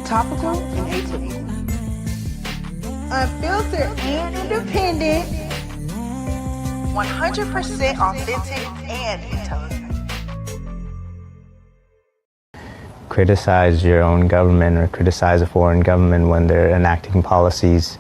Topical and atypical. Unfiltered and independent. 100% authentic and intelligent. Criticize your own government or criticize a foreign government when they're enacting policies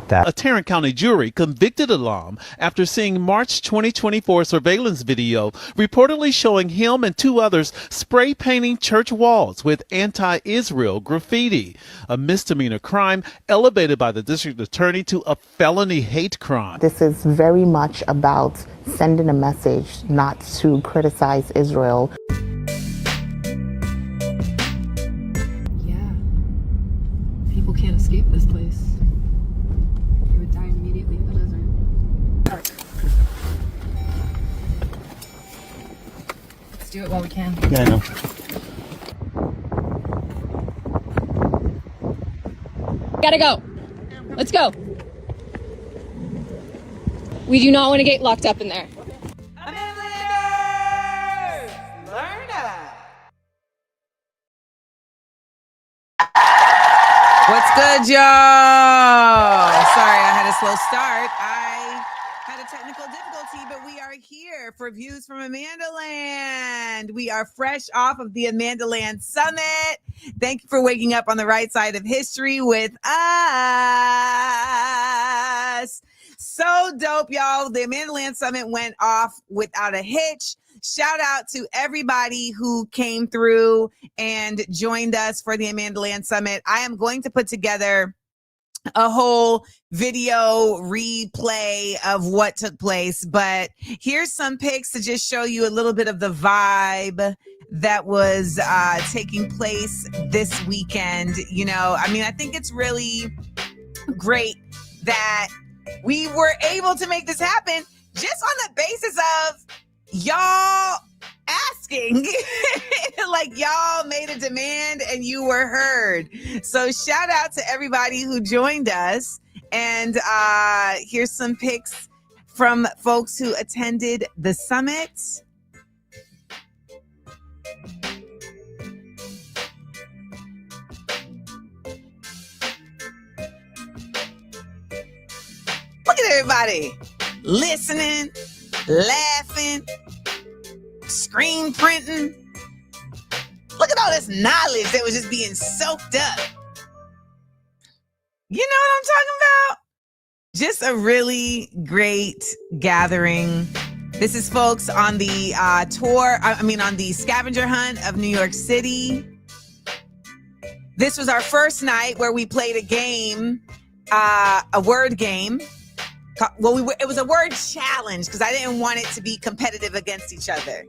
that... A Tarrant County jury convicted Alam after seeing March 2024 surveillance video reportedly showing him and two others spray painting church walls with anti-Israel graffiti, a misdemeanor crime elevated by the district attorney to a felony hate crime. This is very much about sending a message not to criticize Israel. Yeah, people can't escape this place. They would die immediately in the desert. Let's do it while we can. Yeah, I know. Gotta go. Let's go. We do not want to get locked up in there. AmandaLanders! Learn up! What's good, y'all? Sorry, I had a slow start. I had a technical difficulty, but we are here for views from AmandaLand. We are fresh off of the AmandaLand Summit. Thank you for waking up on the right side of history with us. So dope, y'all. The AmandaLand Summit went off without a hitch. Shout out to everybody who came through and joined us for the AmandaLand Summit. I am going to put together a whole video replay of what took place, but here's some pics to just show you a little bit of the vibe that was taking place this weekend. You know, I mean, I think it's really great that we were able to make this happen just on the basis of y'all asking. Like, y'all made a demand and you were heard. So shout out to everybody who joined us. And here's some pics from folks who attended the summit. Look at everybody listening, laughing, screen printing. Look at all this knowledge that was just being soaked up. You know what I'm talking about? Just a really great gathering. This is folks on the on the scavenger hunt of New York City. This was our first night where we played a game, a word game. Well, it was a word challenge because I didn't want it to be competitive against each other.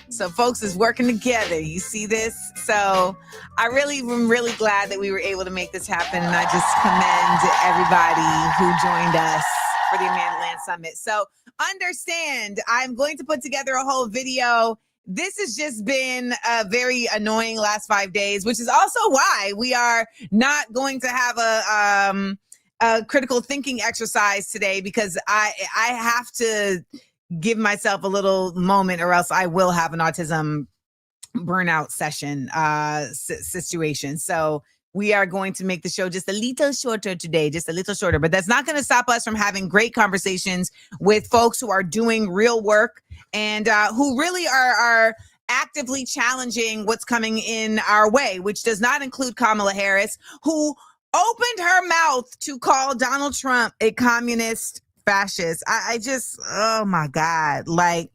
So folks is working together. You see this? So am really glad that we were able to make this happen. And I just commend everybody who joined us for the AmandaLand Summit. So understand, I'm going to put together a whole video. This has just been a very annoying last 5 days, which is also why we are not going to have a critical thinking exercise today, because I have to give myself a little moment or else I will have an autism burnout session situation. So we are going to make the show just a little shorter today, just a little shorter, but that's not going to stop us from having great conversations with folks who are doing real work and who really are actively challenging what's coming in our way, which does not include Kamala Harris, who opened her mouth to call Donald Trump a communist fascist. I just, oh my God. Like,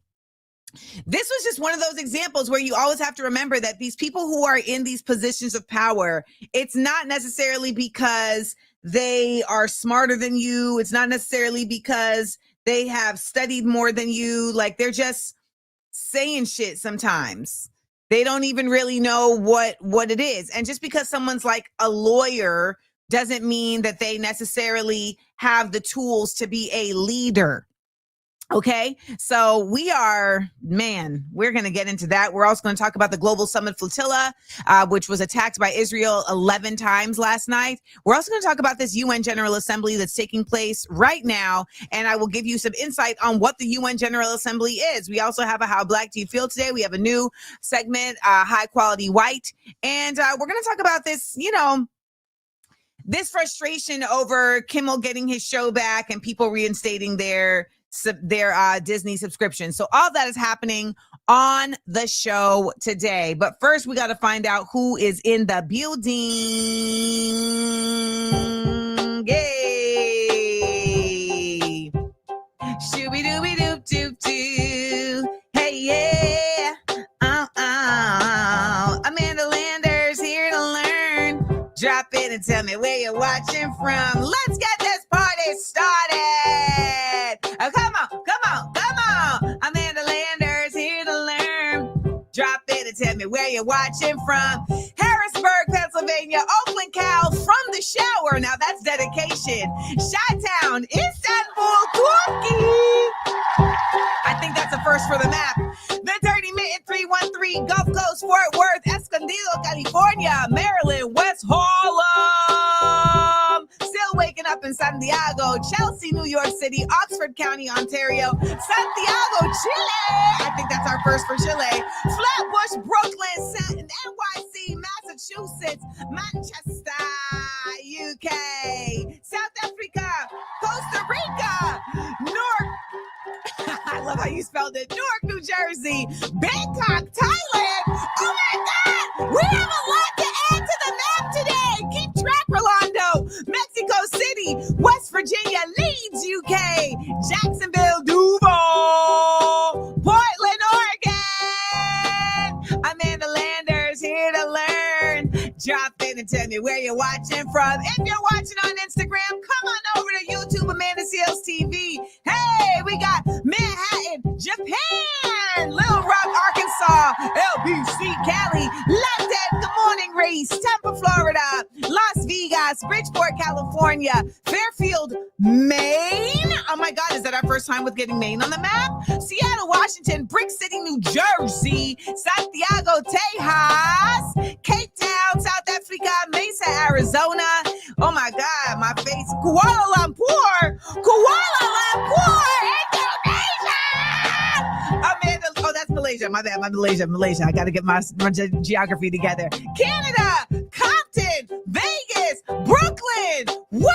this was just one of those examples where you always have to remember that these people who are in these positions of power, it's not necessarily because they are smarter than you. It's not necessarily because they have studied more than you. Like, they're just saying shit sometimes. They don't even really know what it is. And just because someone's like a lawyer doesn't mean that they necessarily have the tools to be a leader. Okay, so we're going to get into that. We're also going to talk about the global Summud Flotilla, which was attacked by Israel 11 times last night. We're also going to talk about this UN General Assembly that's taking place right now, and I will give you some insight on what the UN General Assembly is. We also have a How Black Do You Feel Today? We have a new segment, High Quality White, and we're going to talk about this, this frustration over Kimmel getting his show back and people reinstating their Disney subscription. So all that is happening on the show today. But first, we got to find out who is in the building. Yay! Shooby dooby doop doop doo. Hey, yeah. AmandaLand's here to learn. Drop in and tell me where you're watching from. Let's get this party started. Oh, come on. AmandaLand's here to learn. Drop in and tell me where you're watching from. Harrisburg, Pennsylvania, Oakland, Cal, from the shower. Now that's dedication. Chi-Town, Istanbul, Turkey. I think that's a first for the map. The Dirty Mitten 313, Gulf Coast, Fort Worth, Escondido, California, Maryland, West Harlem. Still waking up in Santiago, Chelsea, New York City, Oxford County, Ontario, Santiago, Chile. I think that's our first for Chile. Flatbush, Brooklyn, NYC, Massachusetts, Manchester, UK, South Africa, Costa Rica, North. I love how you spelled it. Newark, New Jersey, Bangkok, Thailand. Oh my God, we have a lot to add to the map today. Keep track, Rolando. Mexico City, West Virginia, Leeds, UK, Jacksonville, Duval, Portland, Oregon. AmandaLand's here to learn. Drop in and tell me where you're watching from. If you're watching on Instagram, come on over to YouTube, Amanda Seals TV. Hey, we got Manhattan, Japan, Little Rock, Arkansas, LBC, Cali, London, Good Morning, Race, Tampa, Florida, Las Vegas, Bridgeport, California, Fairfield, Maine. Oh my God, is that our first time with getting Maine on the map? Seattle, Washington, Brick City, New Jersey, Santiago, Tejas, Cape Town, South Africa, Mesa, Arizona. Oh my God, my face. Kuala Lumpur, Indonesia. Oh, that's Malaysia. My bad. Malaysia. I got to get my geography together. Canada, Compton, Vegas, Brooklyn. What?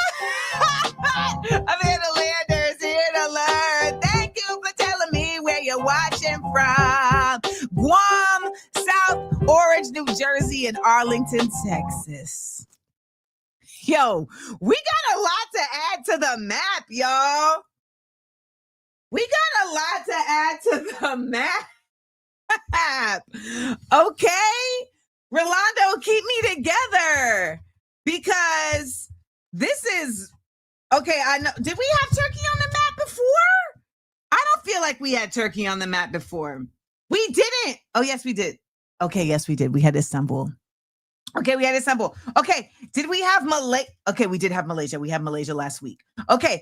AmandaLand's here to learn. Thank you for telling me where you're watching from. Guam, South Orange, New Jersey, and Arlington, Texas. Yo, we got a lot to add to the map, y'all. We got a lot to add to the map. Okay? Rolando, keep me together. Because this is... Okay, I know. Did we have Turkey on the map before? I don't feel like we had Turkey on the map before. We didn't. Oh, yes, we did. Okay, yes, we did. We had Istanbul. Okay, we had Istanbul. Okay, did we have Malaysia? Okay, we did have Malaysia. We had Malaysia last week. Okay,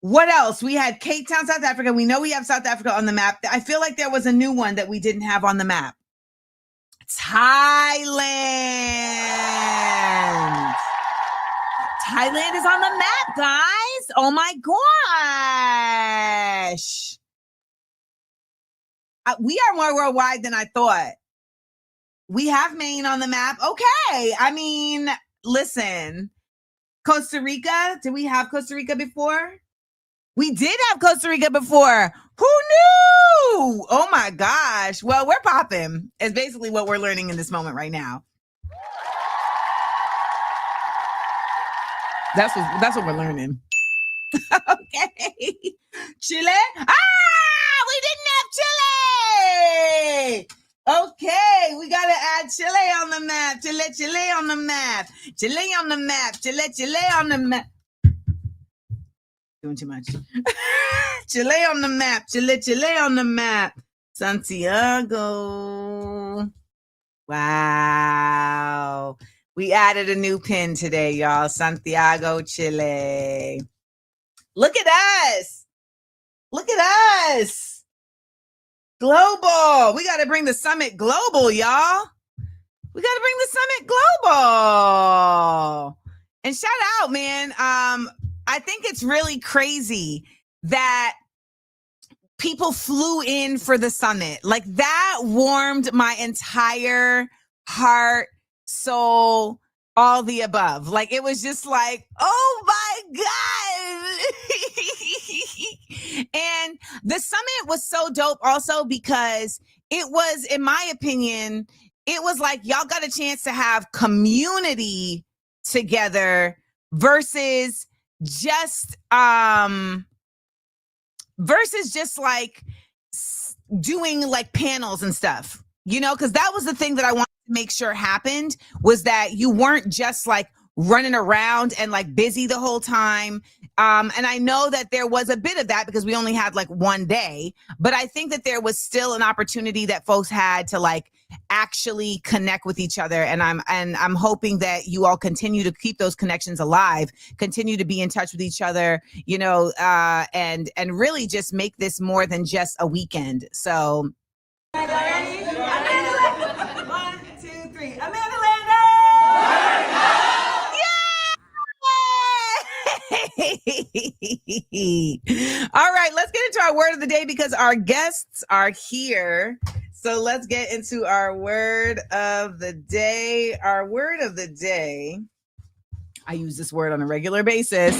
what else? We had Cape Town, South Africa. We know we have South Africa on the map. I feel like there was a new one that we didn't have on the map. Thailand. Thailand is on the map, guys. Oh my gosh. We are more worldwide than I thought. We have Maine on the map. Okay. I mean, listen, Costa Rica. Did we have Costa Rica before? We did have Costa Rica before. Who knew? Oh my gosh. Well, we're popping is basically what we're learning in this moment right now. That's what we're learning. Okay. Chile. We didn't have Chile. Okay, we gotta add Chile on the map. Chile on the map. Chile on the map. Chile on the map. Doing too much. Chile on the map. Chile on the map. Santiago. Wow. We added a new pin today, y'all. Santiago, Chile. Look at us. Look at us. Global. We got to bring the summit global, y'all. We got to bring the summit global. And shout out, man. I think it's really crazy that people flew in for the summit. Like, that warmed my entire heart, soul, all the above. Like, it was just like, oh my God. And the summit was so dope also because it was, in my opinion, it was like y'all got a chance to have community together versus just like doing like panels and stuff, you know, because that was the thing that I wanted to make sure happened, was that you weren't just like running around and like busy the whole time. And I know that there was a bit of that because we only had like one day, but I think that there was still an opportunity that folks had to like actually connect with each other. And I'm hoping that you all continue to keep those connections alive, continue to be in touch with each other, you know, and really just make this more than just a weekend. So. Ready? 1, 2, 3. AmandaLand! All right, let's get into our word of the day because our guests are here. So let's get into our word of the day. Our word of the day, I use this word on a regular basis.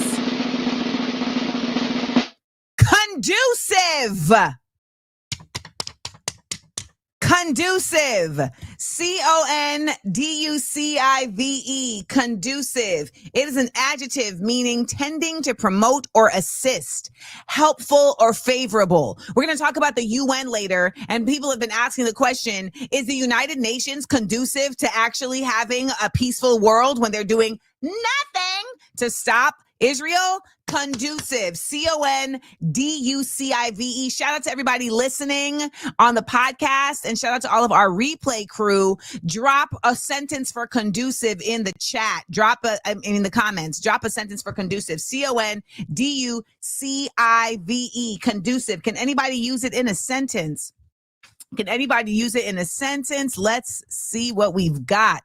Conducive. Conducive. Conducive. Conducive. It is an adjective meaning tending to promote or assist, helpful or favorable. We're going to talk about the UN later, and people have been asking the question, is the United Nations conducive to actually having a peaceful world when they're doing nothing to stop Israel? Conducive. Conducive. Shout out to everybody listening on the podcast, and shout out to all of our replay crew. Drop a sentence for conducive in the chat. In the comments. Drop a sentence for conducive. Conducive. Conducive. Can anybody use it in a sentence? Can anybody use it in a sentence? Let's see what we've got.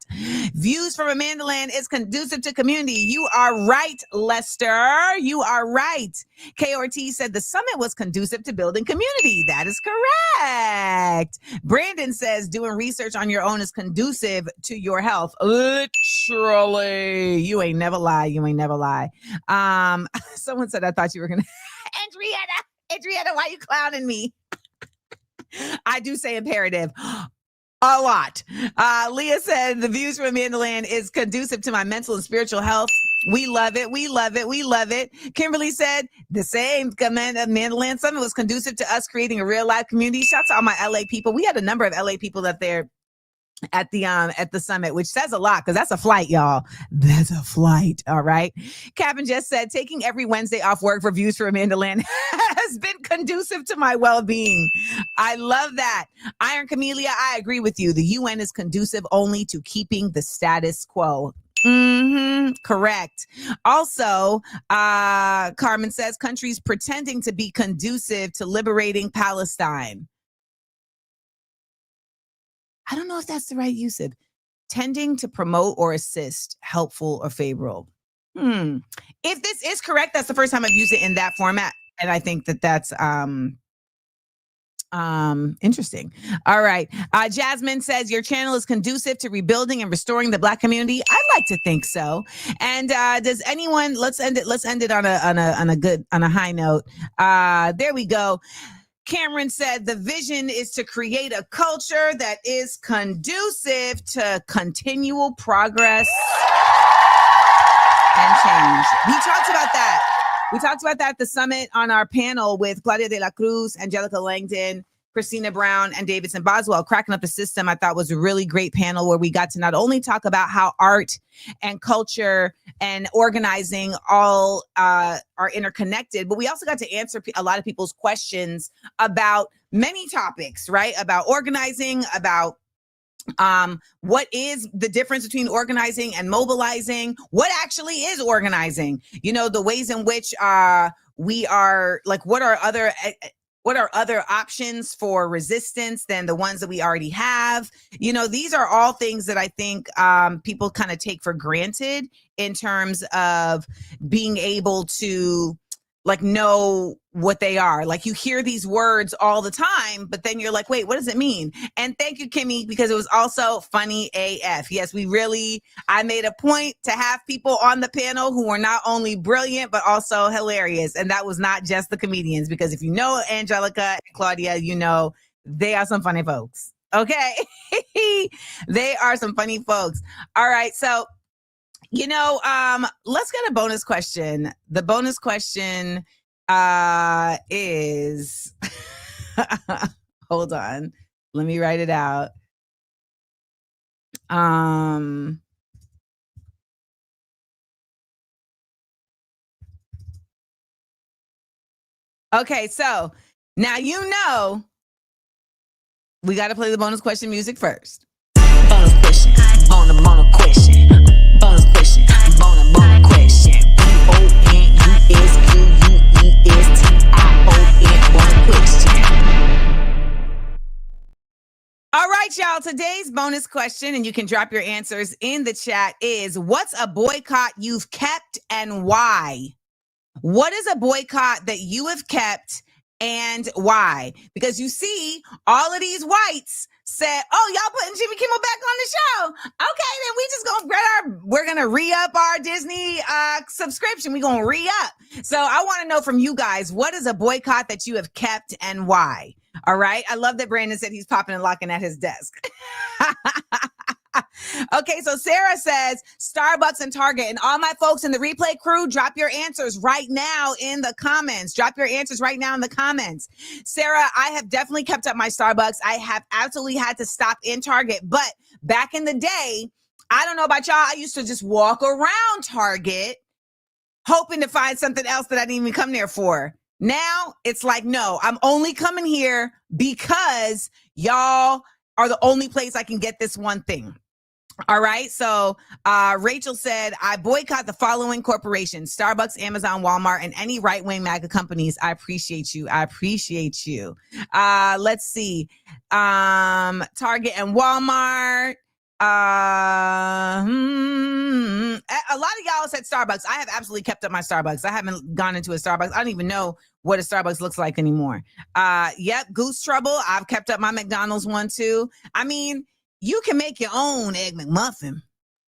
Views from AmandaLand is conducive to community. You are right, Lester. You are right. K. Ortiz said the summit was conducive to building community. That is correct. Brandon says doing research on your own is conducive to your health. Literally. You ain't never lie. You ain't never lie. Someone said, I thought you were going to. Adriana, why are you clowning me? I do say imperative a lot. Leah said the views from AmandaLand is conducive to my mental and spiritual health. We love it. We love it. We love it. Kimberly said the same. AmandaLand Summit was conducive to us creating a real life community. Shout out to all my LA people. We had a number of LA people up there at the summit, which says a lot because that's a flight, y'all. That's a flight. All right. Captain just said taking every Wednesday off work for views for AmandaLand has been conducive to my well-being. I love that. Iron Camellia, I agree with you. The UN is conducive only to keeping the status quo. Correct. Also, Carmen says countries pretending to be conducive to liberating Palestine. I don't know if that's the right use of tending to promote or assist, helpful or favorable. If this is correct, that's the first time I've used it in that format. And I think that that's interesting. All right. Jasmine says your channel is conducive to rebuilding and restoring the Black community. I like to think so. And does anyone, let's end it on a high note. There we go. Cameron said the vision is to create a culture that is conducive to continual progress and change. We talked about that. We talked about that at the summit on our panel with Claudia de la Cruz, Angelica Langdon, Christina Brown, and Davidson Boswell. Cracking Up the System, I thought was a really great panel where we got to not only talk about how art and culture and organizing all are interconnected, but we also got to answer a lot of people's questions about many topics, right? About organizing, about What is the difference between organizing and mobilizing? What actually is organizing? The ways in which we are like, what are other options for resistance than the ones that we already have? These are all things that I think people kind of take for granted in terms of being able to like know what they are. Like, you hear these words all the time, but then you're like, wait, what does it mean? And thank you, Kimmy, because it was also funny AF. Yes, I made a point to have people on the panel who were not only brilliant, but also hilarious. And that was not just the comedians, because if you know Angelica and Claudia, they are some funny folks. Okay. They are some funny folks. All right. So, let's get a bonus question. The bonus question is, hold on, let me write it out. Okay, so now we got to play the bonus question music first. Bonus question, bonus question, bonus question, bonus question. bonus question. All right, y'all. Today's bonus question, and you can drop your answers in the chat, is what's a boycott you've kept and why? What is a boycott that you have kept and why? Because you see, all of these whites said, oh, y'all putting Jimmy Kimmel back on the show. Okay, then we just we're gonna re-up our Disney subscription. We're gonna re-up. So I want to know from you guys, what is a boycott that you have kept and why? All right. I love that Brandon said he's popping and locking at his desk. Okay, so Sarah says Starbucks and Target, and all my folks in the replay crew, drop your answers right now in the comments. Drop your answers right now in the comments. Sarah, I have definitely kept up my Starbucks. I have absolutely had to stop in Target, but back in the day, I don't know about y'all, I used to just walk around Target hoping to find something else that I didn't even come there for. Now it's like, no, I'm only coming here because y'all are the only place I can get this one thing. All right. So Rachel said, I boycott the following corporations: Starbucks, Amazon, Walmart, and any right-wing MAGA companies. I appreciate you. Let's see. Target and Walmart. A lot of y'all said Starbucks. I have absolutely kept up my Starbucks. I haven't gone into a Starbucks. I don't even know what a Starbucks looks like anymore. Yep. Goose Trouble. I've kept up my McDonald's one too. I mean, you can make your own Egg McMuffin.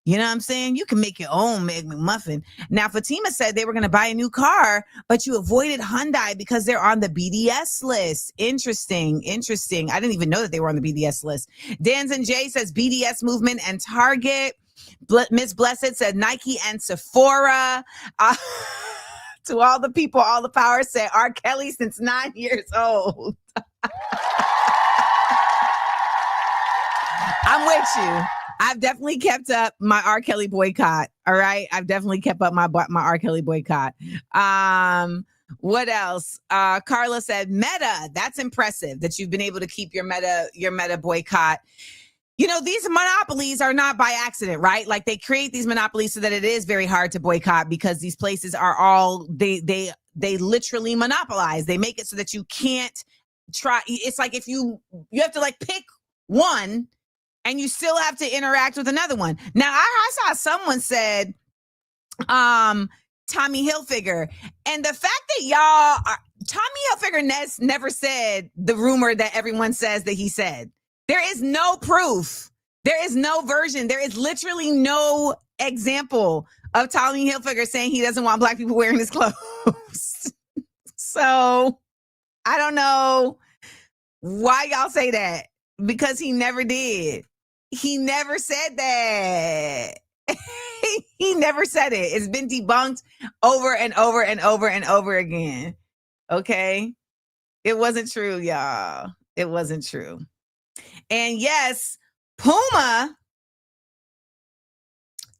You know what I'm saying? You can make your own Egg McMuffin. Now, Fatima said they were going to buy a new car, but you avoided Hyundai because they're on the BDS list. Interesting. I didn't even know that they were on the BDS list. Dan's and Jay says BDS movement and Target. Miss Blessed said Nike and Sephora. To all the people, all the power said R. Kelly since 9 years old. I'm with you. I've definitely kept up my R. Kelly boycott. All right. I've definitely kept up my R. Kelly boycott. What else? Carla said Meta. That's impressive that you've been able to keep your Meta boycott. You know, these monopolies are not by accident, right? Like, they create these monopolies so that it is very hard to boycott, because these places are all, they literally monopolize. They make it so that you can't try. It's like if you have to like pick one, and you still have to interact with another one. Now, I saw someone said, Tommy Hilfiger. And the fact that Tommy Hilfiger never said the rumor that everyone says that he said. There is no proof. There is no version. There is literally no example of Tommy Hilfiger saying he doesn't want Black people wearing his clothes. So I don't know why y'all say that, because he never did. He never said that. He never said it. It's been debunked over and over and over and over again. Okay? It wasn't true, y'all. It wasn't true. And yes, Puma,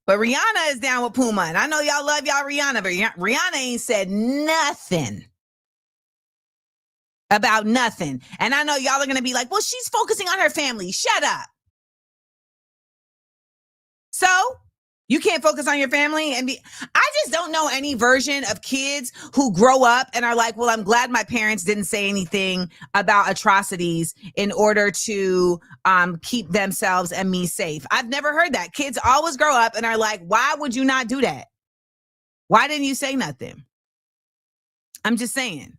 but Rihanna is down with Puma. And I know y'all love y'all Rihanna, but Rihanna ain't said nothing about nothing. And I know y'all are going to be like, well, she's focusing on her family. Shut up. So you can't focus on your family and be. I just don't know any version of kids who grow up and are like, well, I'm glad my parents didn't say anything about atrocities in order to keep themselves and me safe. I've never heard that. Kids always grow up and are like, why would you not do that? Why didn't you say nothing? I'm just saying.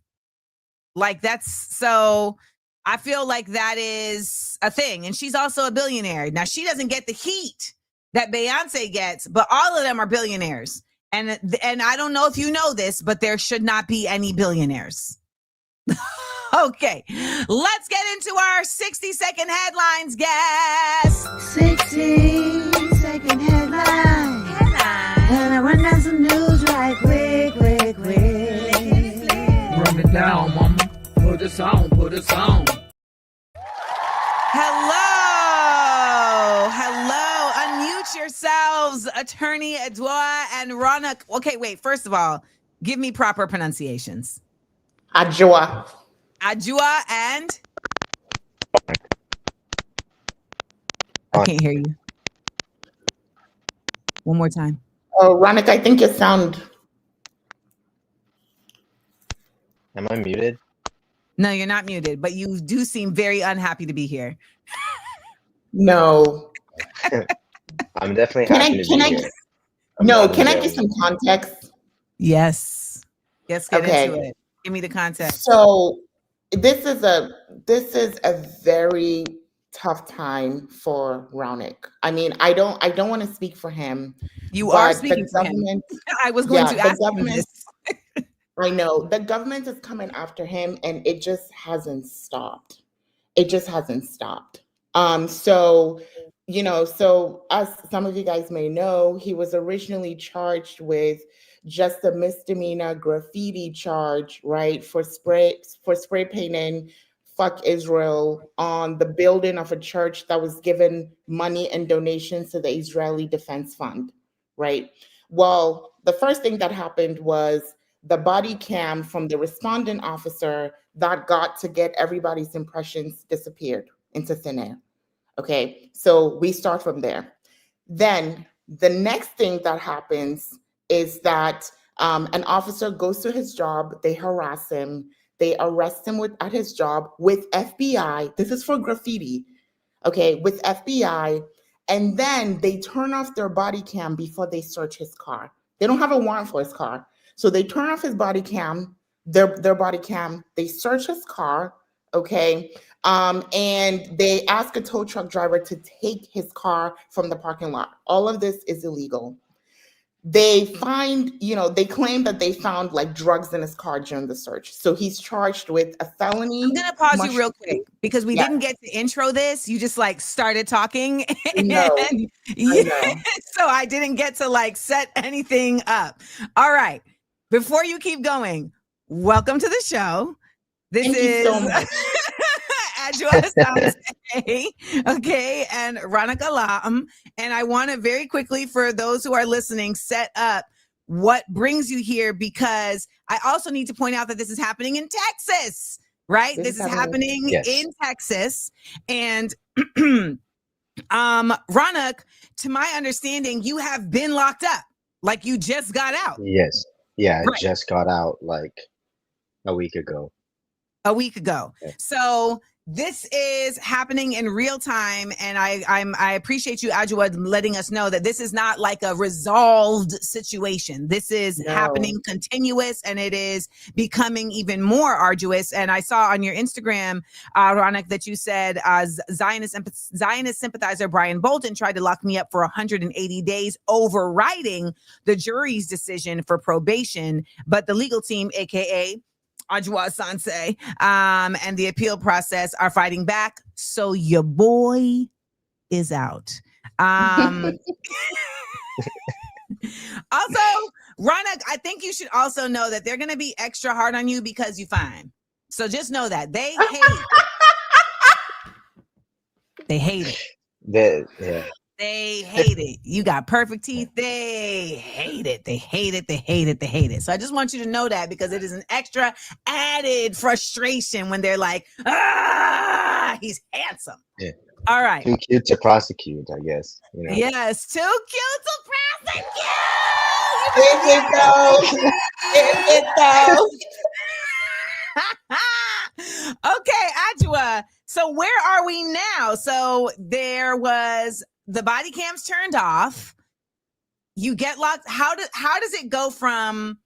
Like, that's so. I feel like that is a thing. And she's also a billionaire. Now, she doesn't get the heat that Beyonce gets, but all of them are billionaires. And I don't know if you know this, but there should not be any billionaires. Okay, let's get into our 60-second headlines, guys. 60-second headline. And I run down some news right quick. Run it down, mama. Put us on, put us on. Hello. Unmute yourselves, Attorney Adwoa and Raunaq. Okay, wait. First of all, give me proper pronunciations. Adwoa. Adwoa and I can't hear you. One more time. Oh, Raunaq, I think you sound. Am I muted? No, you're not muted, but you do seem very unhappy to be here. No. I'm definitely Can happy I? to Can be I? here. No. Can I give some context? Yes. Let's get Okay. into it. Give me the context. So this is a very tough time for Raunaq. I mean, I don't want to speak for him. You are but speaking the for him. government. I was going to the ask you government. this. I know the government is coming after him, and it just hasn't stopped. It just hasn't stopped. So as some of you guys may know, he was originally charged with just a misdemeanor graffiti charge, right, for spray painting "Fuck Israel" on the building of a church that was given money and donations to the Israeli Defense Fund, right? Well, the first thing that happened was the body cam from the responding officer that got to get everybody's impressions disappeared into thin air. Okay, so we start from there. Then the next thing that happens is that an officer goes to his job, they harass him, they arrest him at his job with FBI. This is for graffiti, okay, with FBI. And then they turn off their body cam before they search his car. They don't have a warrant for his car. So they turn off his body cam, their body cam, they search his car, okay? And they ask a tow truck driver to take his car from the parking lot. All of this is illegal. They find, they claim that they found like drugs in his car during the search. So he's charged with a felony. I'm going to pause you real quick because we didn't get to intro this. You just like started talking. No, I know. So I didn't get to like set anything up. All right. Before you keep going, welcome to the show. This Thank is you so much. Adwoa, Asante, okay, and Raunaq Alam. And I want to very quickly, for those who are listening, set up what brings you here, because I also need to point out that this is happening in Texas, right? This is happening in Texas. And Raunaq, to my understanding, you have been locked up. Like you just got out. Yes. Yeah, Right. I just got out like a week ago. Yeah. So this is happening in real time, and I appreciate you, Adwoa, letting us know that this is not like a resolved situation. This is happening continuous, and it is becoming even more arduous. And I saw on your Instagram, Raunaq, that you said Zionist sympathizer Brian Bolton tried to lock me up for 180 days, overriding the jury's decision for probation, but the legal team, aka Adwoa, Asante, and the appeal process are fighting back. So your boy is out. Also, Raunaq, I think you should also know that they're going to be extra hard on you because you fine. So just know that they hate. They hate it. Yeah. They hate it. You got perfect teeth. They hate it. They hate it. They hate it. They hate it. So I just want you to know that, because it is an extra added frustration when they're like, he's handsome. Yeah. All right. Too cute to prosecute, I guess. Yes, too cute to prosecute. Is it though? Is it though? Okay, Adwoa. So where are we now? So there was the body cams turned off. You get locked. How does it go from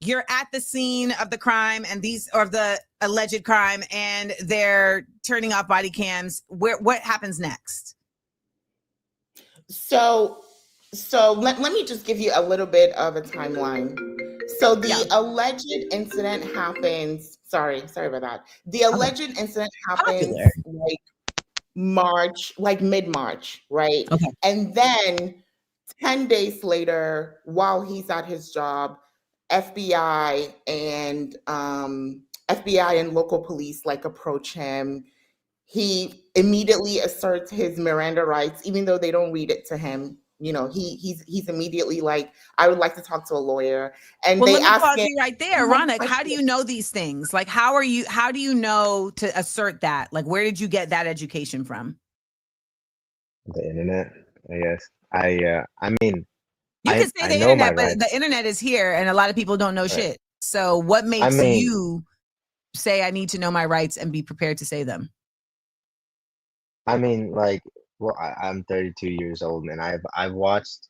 you're at the scene of the crime and the alleged crime, and they're turning off body cams? What happens next? So let me just give you a little bit of a timeline. So the alleged incident happens. Sorry about that. The alleged incident happens like mid-March, right? Okay. And then 10 days later, while he's at his job, FBI and local police approach him. He immediately asserts his Miranda rights, even though they don't read it to him. He's immediately like, I would like to talk to a lawyer. And well, they let me ask pause him, you right there, Raunaq. How do you know these things? Like, how do you know to assert that? Like, where did you get that education from? The internet, I guess. I mean, You can say the know internet, my but rights. the internet is here, and a lot of people don't know shit. So, what makes you say I need to know my rights and be prepared to say them? I mean, I'm 32 years old, and I've watched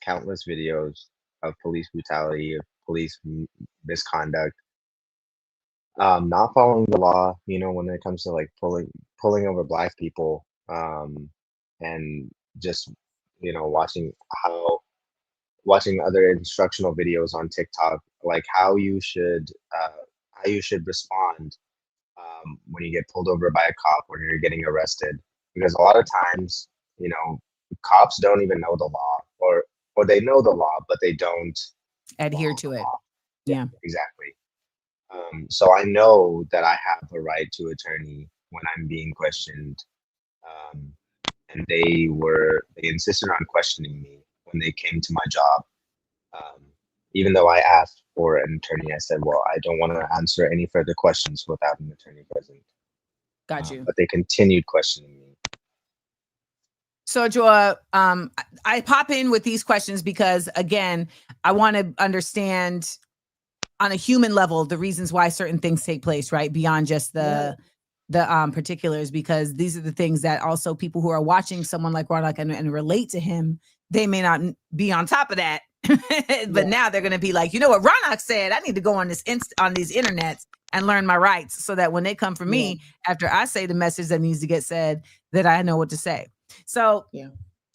countless videos of police brutality, of police misconduct, not following the law. When it comes to pulling over Black people, and just watching other instructional videos on TikTok, like how you should respond when you get pulled over by a cop, when you're getting arrested, because a lot of times, cops don't even know the law, or they know the law, but they don't adhere to it. Yeah, exactly. So I know that I have a right to attorney when I'm being questioned, and they insisted on questioning me when they came to my job. Even though I asked for an attorney, I said, well, I don't want to answer any further questions without an attorney present. Got you. But they continued questioning me. So, Adwoa, I pop in with these questions because, again, I want to understand on a human level the reasons why certain things take place, right? Beyond just the particulars, because these are the things that also people who are watching someone like Raunaq and relate to him, they may not be on top of that. But now they're going to be like, you know what Raunaq said, I need to go on these internets and learn my rights, so that when they come for me after I say the message that needs to get said, that I know what to say. So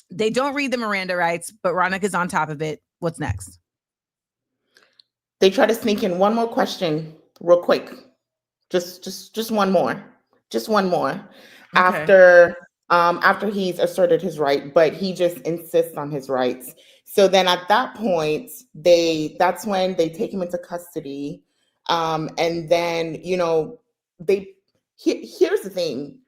they don't read the Miranda rights, but Raunaq is on top of it. What's next? They try to sneak in one more question real quick. Just one more. Just one more. Okay. After he's asserted his right, but he just insists on his rights. So then at that point, that's when they take him into custody. And then, here's the thing.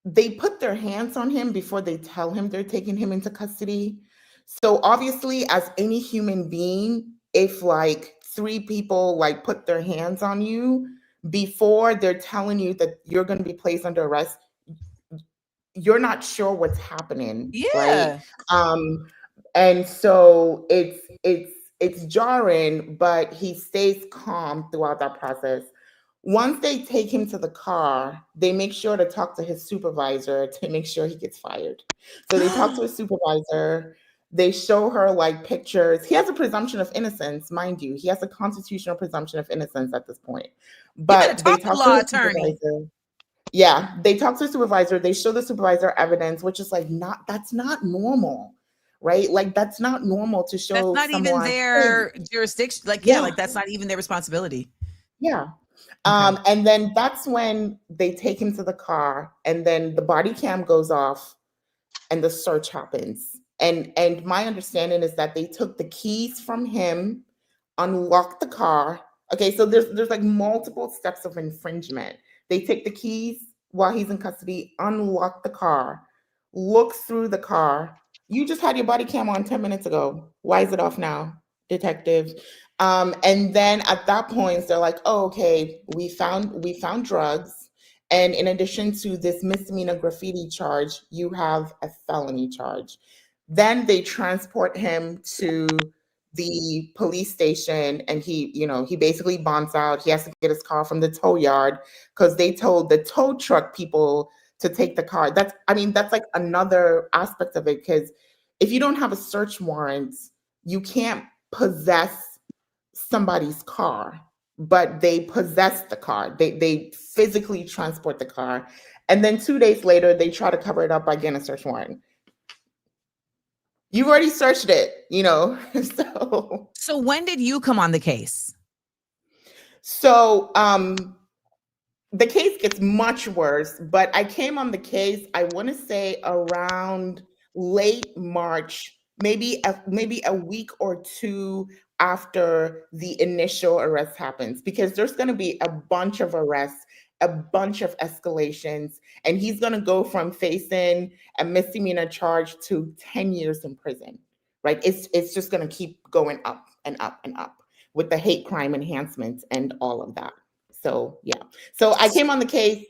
They put their hands on him before they tell him they're taking him into custody. So obviously, as any human being, if 3 people put their hands on you before they're telling you that you're going to be placed under arrest, you're not sure what's happening. Right? And so it's jarring, but he stays calm throughout that process. Once they take him to the car, they make sure to talk to his supervisor to make sure he gets fired. So they talk to his supervisor. They show her pictures. He has a presumption of innocence, mind you. He has a constitutional presumption of innocence at this point. But they talk to his supervisor. Yeah, they talk to the supervisor. They show the supervisor evidence, which is that's not normal, right? That's not normal to show. That's not even their jurisdiction. That's not even their responsibility. Yeah. Okay. And then that's when they take him to the car, and then the body cam goes off and the search happens. And my understanding is that they took the keys from him, unlocked the car. Okay, so there's multiple steps of infringement. They take the keys while he's in custody, unlock the car, looks through the car. You just had your body cam on 10 minutes ago. Why is it off now, detective? And then at that point, they're like, oh, okay, we found drugs. And in addition to this misdemeanor graffiti charge, you have a felony charge. Then they transport him to the police station, and he basically bonds out. He has to get his car from the tow yard because they told the tow truck people to take the car. That's like another aspect of it, because if you don't have a search warrant, you can't possess somebody's car, but they possess the car. They physically transport the car. And then 2 days later, they try to cover it up by getting a search warrant. You've already searched it, So when did you come on the case? So the case gets much worse, but I came on the case, I want to say around late March, maybe a week or two after the initial arrest happens, because there's going to be a bunch of arrests, a bunch of escalations, and he's going to go from facing a misdemeanor charge to 10 years in prison, right? It's just going to keep going up and up and up with the hate crime enhancements and all of that. So yeah. So I came on the case.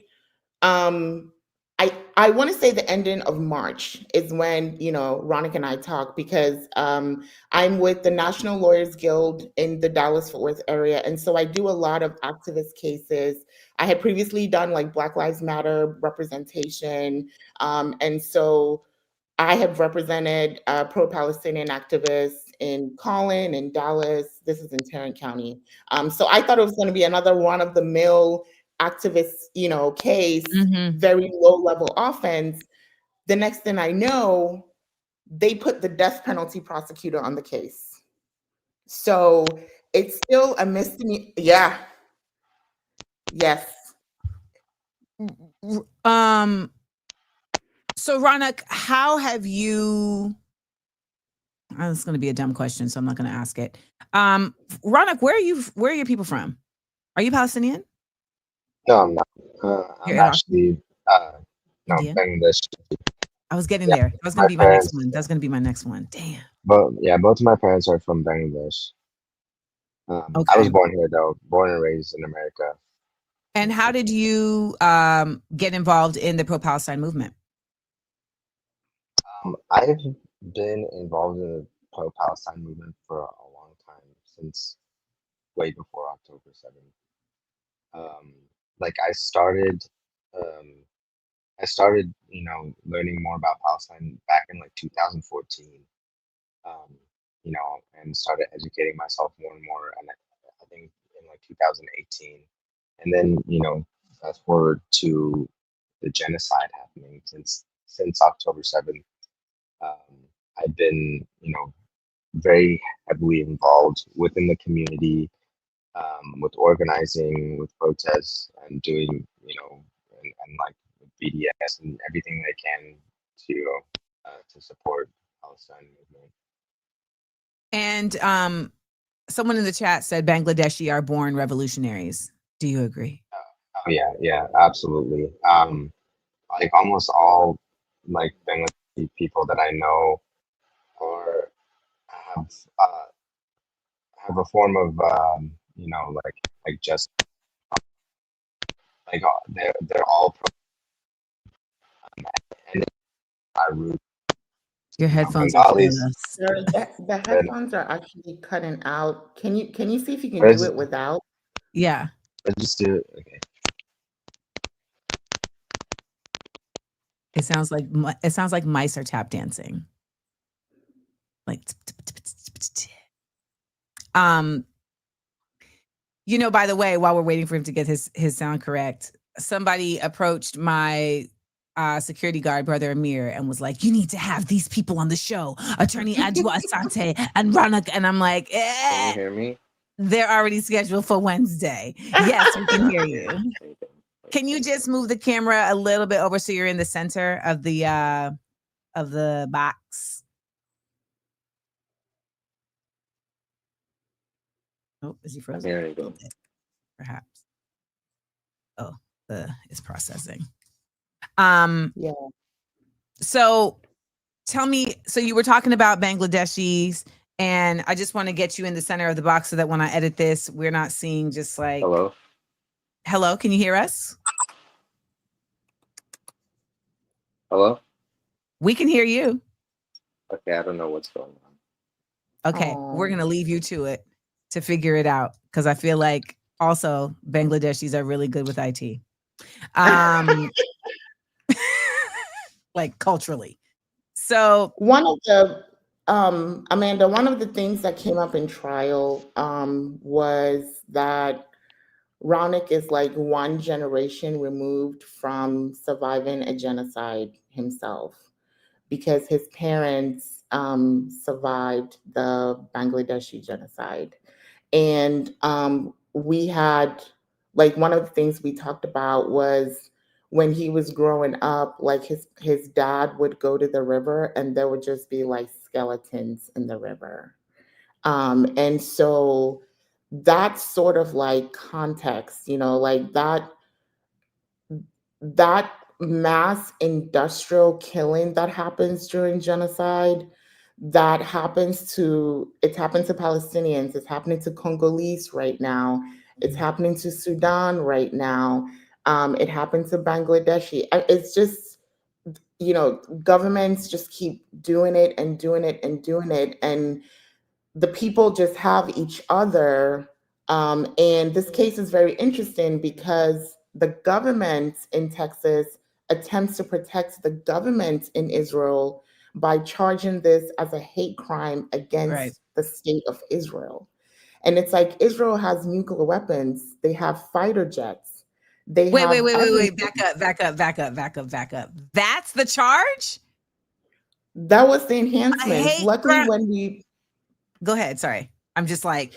I want to say the ending of March is when Raunaq and I talk, because I'm with the National Lawyers Guild in the Dallas-Fort Worth area, and so I do a lot of activist cases. I had previously done like Black Lives Matter representation, and so I have represented pro-Palestinian activists in Collin, in Dallas. This is in Tarrant County. So I thought it was going to be another run-of-the-mill activist, case, very low-level offense. The next thing I know, they put the death penalty prosecutor on the case. So it's still a misdemeanor. Yeah. Yes. So Raunaq, how have you? Oh, this is going to be a dumb question, so I'm not going to ask it. Raunaq, where are your people from? Are you Palestinian? No, I'm not. I'm actually no, Indian? Bangladesh. I was getting there. That was going to be my next one. That's going to be my next one. Damn. But yeah, both of my parents are from Bangladesh. Okay. I was born here though, born and raised in America. And how did you get involved in the pro-Palestine movement? I've been involved in the pro-Palestine movement for a long time, since way before October 7th. Like I started, learning more about Palestine back in like 2014. And started educating myself more and more, and I think in like 2018, and then fast forward to the genocide happening since October 7th. I've been very heavily involved within the community, with organizing, with protests, and doing and like with BDS and everything they can to support Palestine movement. And someone in the chat said Bangladeshi are born revolutionaries. Do you agree? Oh yeah, absolutely. Like almost all like Bangladeshi people that I know have a form of like just like they're all and I root. Your headphones are killing us. The headphones are actually cutting out. Can you see if you can do it without? Yeah. Let's just do it. Okay. It sounds like mice are tap dancing. Like by the way, while we're waiting for him to get his sound correct, somebody approached my security guard, Brother Amir, and was like, you need to have these people on the show, Attorney Adwoa, Asante, and Raunaq. And I'm like, Can you hear me? They're already scheduled for Wednesday. Yes, we can hear you. Can you just move the camera a little bit over so you're in the center of the box? Oh, is he frozen? There you go. Perhaps. Oh, it's processing. Yeah. So tell me, so you were talking about Bangladeshis, and I just want to get you in the center of the box so that when I edit this, we're not seeing just like, hello, can you hear us? Hello? We can hear you. Okay, I don't know what's going on. Okay, we're going to leave you to it to figure it out, because I feel like also Bangladeshis are really good with IT. Like culturally. So one of the Amanda, one of the things that came up in trial was that Raunaq is like one generation removed from surviving a genocide himself, because his parents survived the Bangladeshi genocide. And we had, like, one of the things we talked about was when he was growing up, like his dad would go to the river and there would just be like skeletons in the river. And so that sort of like context, like that mass industrial killing that happens during genocide, it happens to Palestinians, it's happening to Congolese right now, it's happening to Sudan right now, it happened to Bangladeshi. It's just, governments just keep doing it and doing it and doing it, and the people just have each other. And this case is very interesting because the government in Texas attempts to protect the government in Israel by charging this as a hate crime against the state of Israel. And it's like, Israel has nuclear weapons, they have fighter jets. Wait, back up. That's the charge? That was the enhancement. Luckily, when we go ahead, sorry. I'm just like,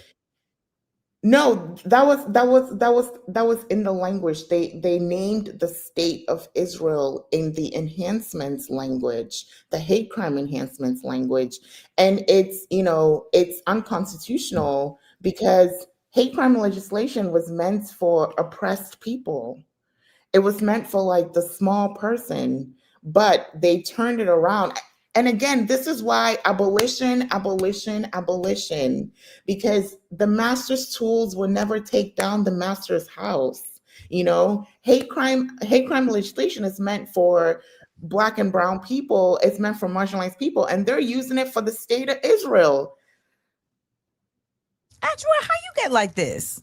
no, that was in the language. They named the state of Israel in the enhancements language, the hate crime enhancements language. And it's unconstitutional because hate crime legislation was meant for oppressed people. It was meant for like the small person, but they turned it around. And again, this is why abolition, because the master's tools will never take down the master's house. Hate crime legislation is meant for Black and brown people. It's meant for marginalized people, and they're using it for the state of Israel. Adwoa, how you get like this?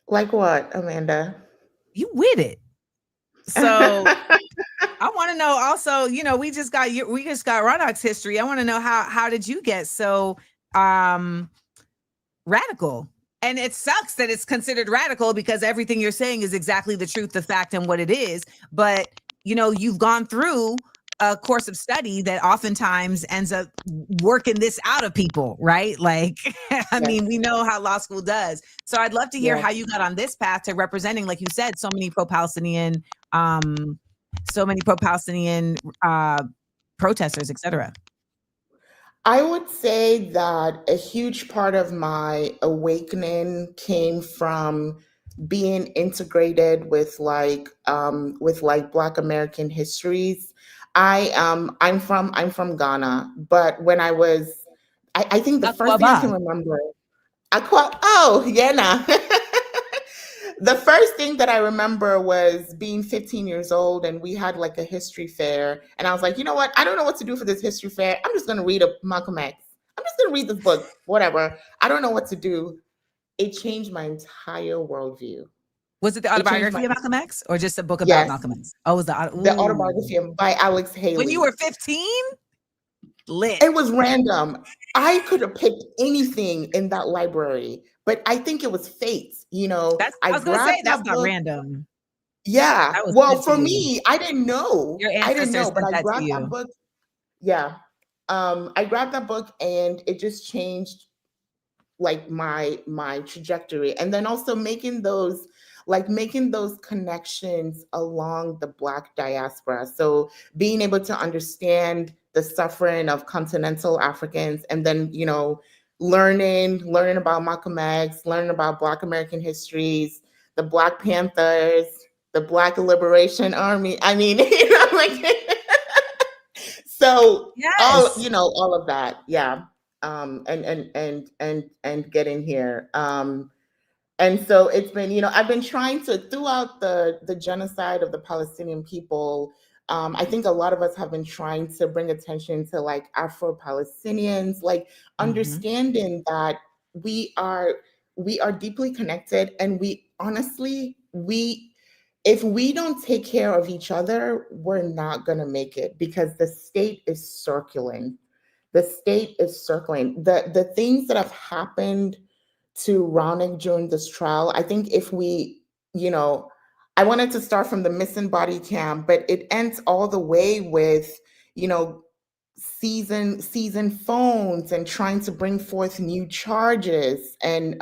Like what, Amanda? You with it. So I want to know also, we just got Raunaq's history. I want to know how did you get so radical? And it sucks that it's considered radical because everything you're saying is exactly the truth, the fact, and what it is. But you've gone through a course of study that oftentimes ends up working this out of people, right? Like, I mean, we know how law school does. So I'd love to hear how you got on this path to representing, like you said, so many pro-Palestinian protesters, etc. I would say that a huge part of my awakening came from being integrated with Black American histories. I'm from Ghana, but when I think the first thing I can remember, the first thing that I remember was being 15 years old, and we had like a history fair, and I was like, you know what? I don't know what to do for this history fair. I'm just going to read Malcolm X. I'm just going to read this book, whatever. I don't know what to do. It changed my entire worldview. Was it the autobiography of Malcolm X or just a book about Malcolm X? Oh, it was the autobiography by Alex Haley. When you were 15? Lit. It was random. I could have picked anything in that library, but I think it was fate. I was going to say that's not random. Yeah. Well, for me, I didn't know. I didn't know, but I grabbed that book. Yeah. I grabbed that book and it just changed like my trajectory. And then also making those connections along the Black diaspora. So being able to understand the suffering of continental Africans, and then, learning about Malcolm X, learning about Black American histories, the Black Panthers, the Black Liberation Army. I mean, like So Yes. all of that, yeah. And getting here. And so it's been, I've been trying to, throughout the genocide of the Palestinian people, I think a lot of us have been trying to bring attention to like Afro-Palestinians, like understanding that we are deeply connected, and we honestly, if we don't take care of each other, we're not going to make it, because the state is circling. The state is circling. The things that have happened to Raunaq during this trial, I think if we, I wanted to start from the missing body cam, but it ends all the way with, season phones and trying to bring forth new charges, and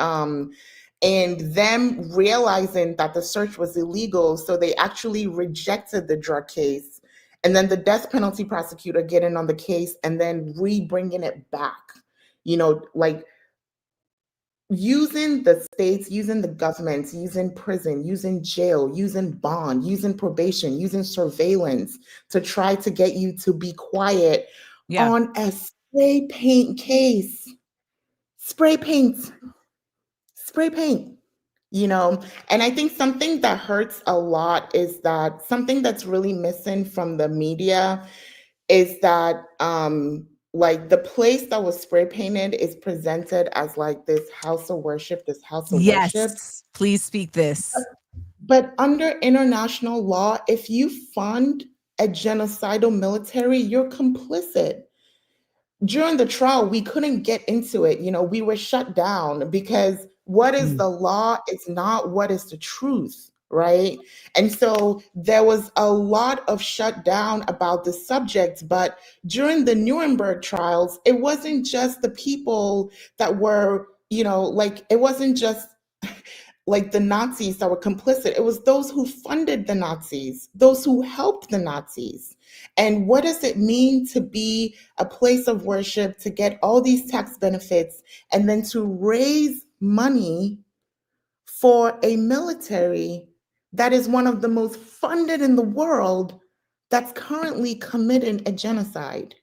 them realizing that the search was illegal, so they actually rejected the drug case, and then the death penalty prosecutor getting on the case and then bringing it back, like using the states, using the government, using prison, using jail, using bond, using probation, using surveillance to try to get you to be quiet on a spray paint case. Spray paint. And I think something that hurts a lot is that something that's really missing from the media is that like the place that was spray painted is presented as like this house of worship, worship. Yes, please speak this. But under international law, if you fund a genocidal military, you're complicit. During the trial, we couldn't get into it. We were shut down because what is the law is not what is the truth, right? And so there was a lot of shutdown about the subject. But during the Nuremberg trials, it wasn't just the people that were, it wasn't just like the Nazis that were complicit. It was those who funded the Nazis, those who helped the Nazis. And what does it mean to be a place of worship, to get all these tax benefits, and then to raise money for a military that is one of the most funded in the world that's currently committing a genocide?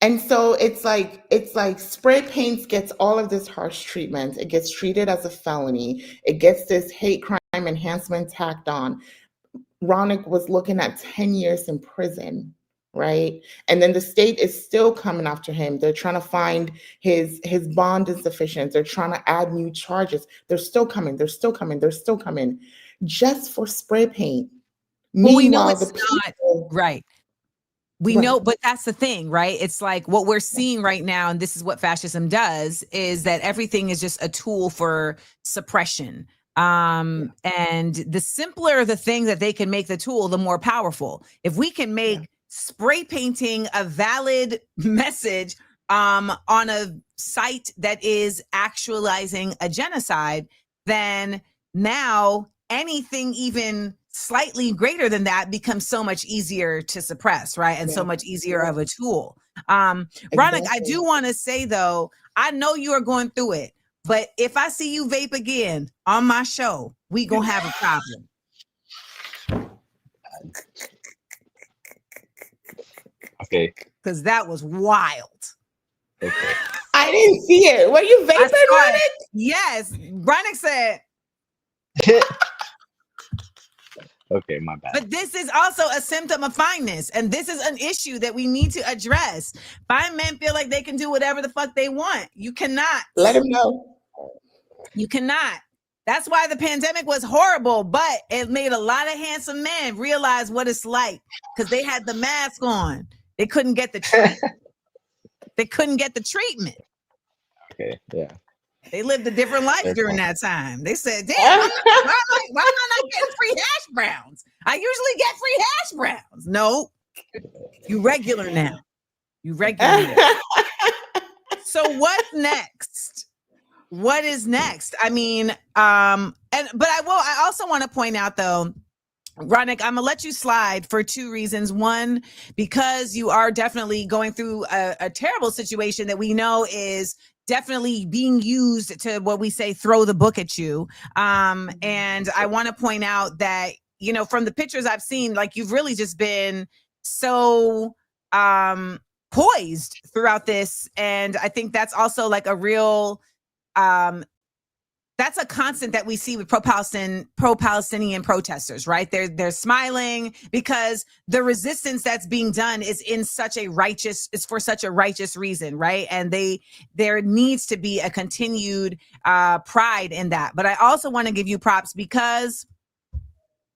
And so it's like spray paints gets all of this harsh treatment. It gets treated as a felony. It gets this hate crime enhancement tacked on. Raunaq was looking at 10 years in prison, right? And then the state is still coming after him. They're trying to find his bond insufficient. They're trying to add new charges. They're still coming, just for spray paint. Well, we know Meanwhile, it's not right. We know, but that's the thing, right? It's like what we're seeing right now, and this is what fascism does, is that everything is just a tool for suppression. And the simpler the thing that they can make the tool, the more powerful. If we can make spray painting a valid message on a site that is actualizing a genocide, then now anything even slightly greater than that becomes so much easier to suppress, right? And so much easier of a tool. Raunaq, I do want to say though, I know you are going through it, but if I see you vape again on my show, we gonna have a problem. Okay. Because that was wild. Okay. I didn't see it. Were you vaping, Raunaq? Yes. Raunaq said. Okay, my bad. But this is also a symptom of fineness. And this is an issue that we need to address. Fine men feel like they can do whatever the fuck they want. You cannot. Let them know. You cannot. That's why the pandemic was horrible, but it made a lot of handsome men realize what it's like because they had the mask on. They couldn't get the treatment. Okay, yeah. They lived a different life during that time. They said, damn, why am I not getting free hash browns? I usually get free hash browns. No, you regular now. So what's next? What is next? I mean, but I also want to point out though, Raunaq, I'm gonna let you slide for two reasons. One, because you are definitely going through a terrible situation that we know is definitely being used to, what we say, throw the book at you. And I want to point out that, from the pictures I've seen, like you've really just been so poised throughout this. And I think that's also like a real, that's a constant that we see with pro-Palestinian protesters, right? They're smiling because the resistance that's being done is for such a righteous reason, right? And there needs to be a continued pride in that. But I also want to give you props because,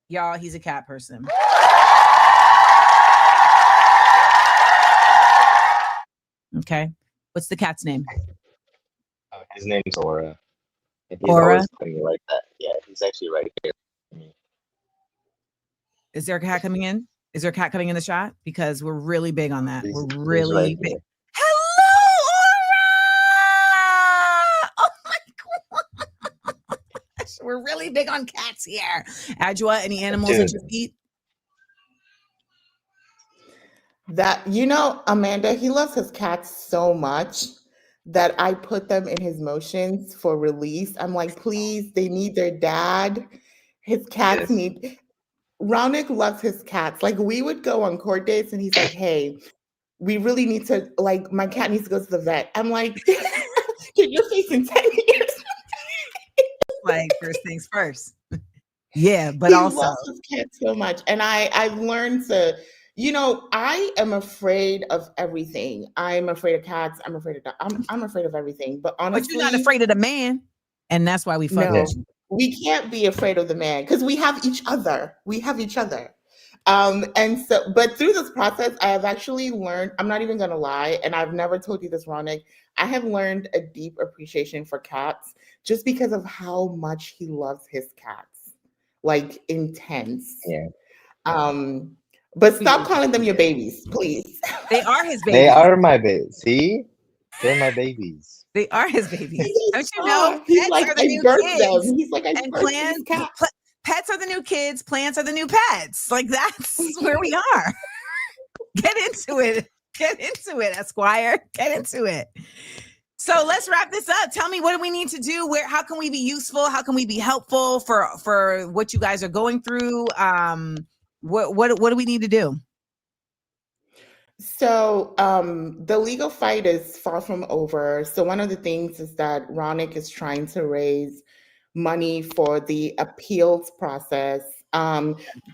y'all, he's a cat person. Okay, what's the cat's name? His name's Aura. And he's Aura? always playing like that. Yeah, he's actually right here. Is there a cat coming in? Is there a cat coming in the shot? Because we're really big on that. We're He's really right big. here. Hello, Aura! Oh my gosh, we're really big on cats here. Adwoa, any animals at your feet? That, Amanda, he loves his cats so much that I put them in his motions for release. I'm like, please, they need their dad. His cats need. Raunaq loves his cats. Like, we would go on court dates and he's like, hey, we really need to, like, my cat needs to go to the vet. I'm like, dude, you're facing 10 years. Like, first things first. Yeah, but he also loves his cats so much. And I've learned to, I am afraid of everything. I'm afraid of cats. I'm afraid of I'm afraid of everything. But honestly, you're not afraid of the man, and that's why we fuck with you. We can't be afraid of the man because we have each other. And so, but through this process, I have actually learned, I'm not even going to lie, and I've never told you this, Raunaq, I have learned a deep appreciation for cats just because of how much he loves his cats, like intense. Yeah. But stop calling them your babies, please. They are his babies. They are my babies. See? They're my babies. They are his babies. Don't you know? He's Pets like, are the I new birthed kids. them. He's like, I And birthed these cats. pets are the new kids. Plants are the new pets. Like, that's where we are. Get into it. Get into it, Esquire. Get into it. So let's wrap this up. Tell me, what do we need to do? How can we be useful? How can we be helpful for what you guys are going through? What do we need to do? So the legal fight is far from over. So one of the things is that Raunaq is trying to raise money for the appeals process.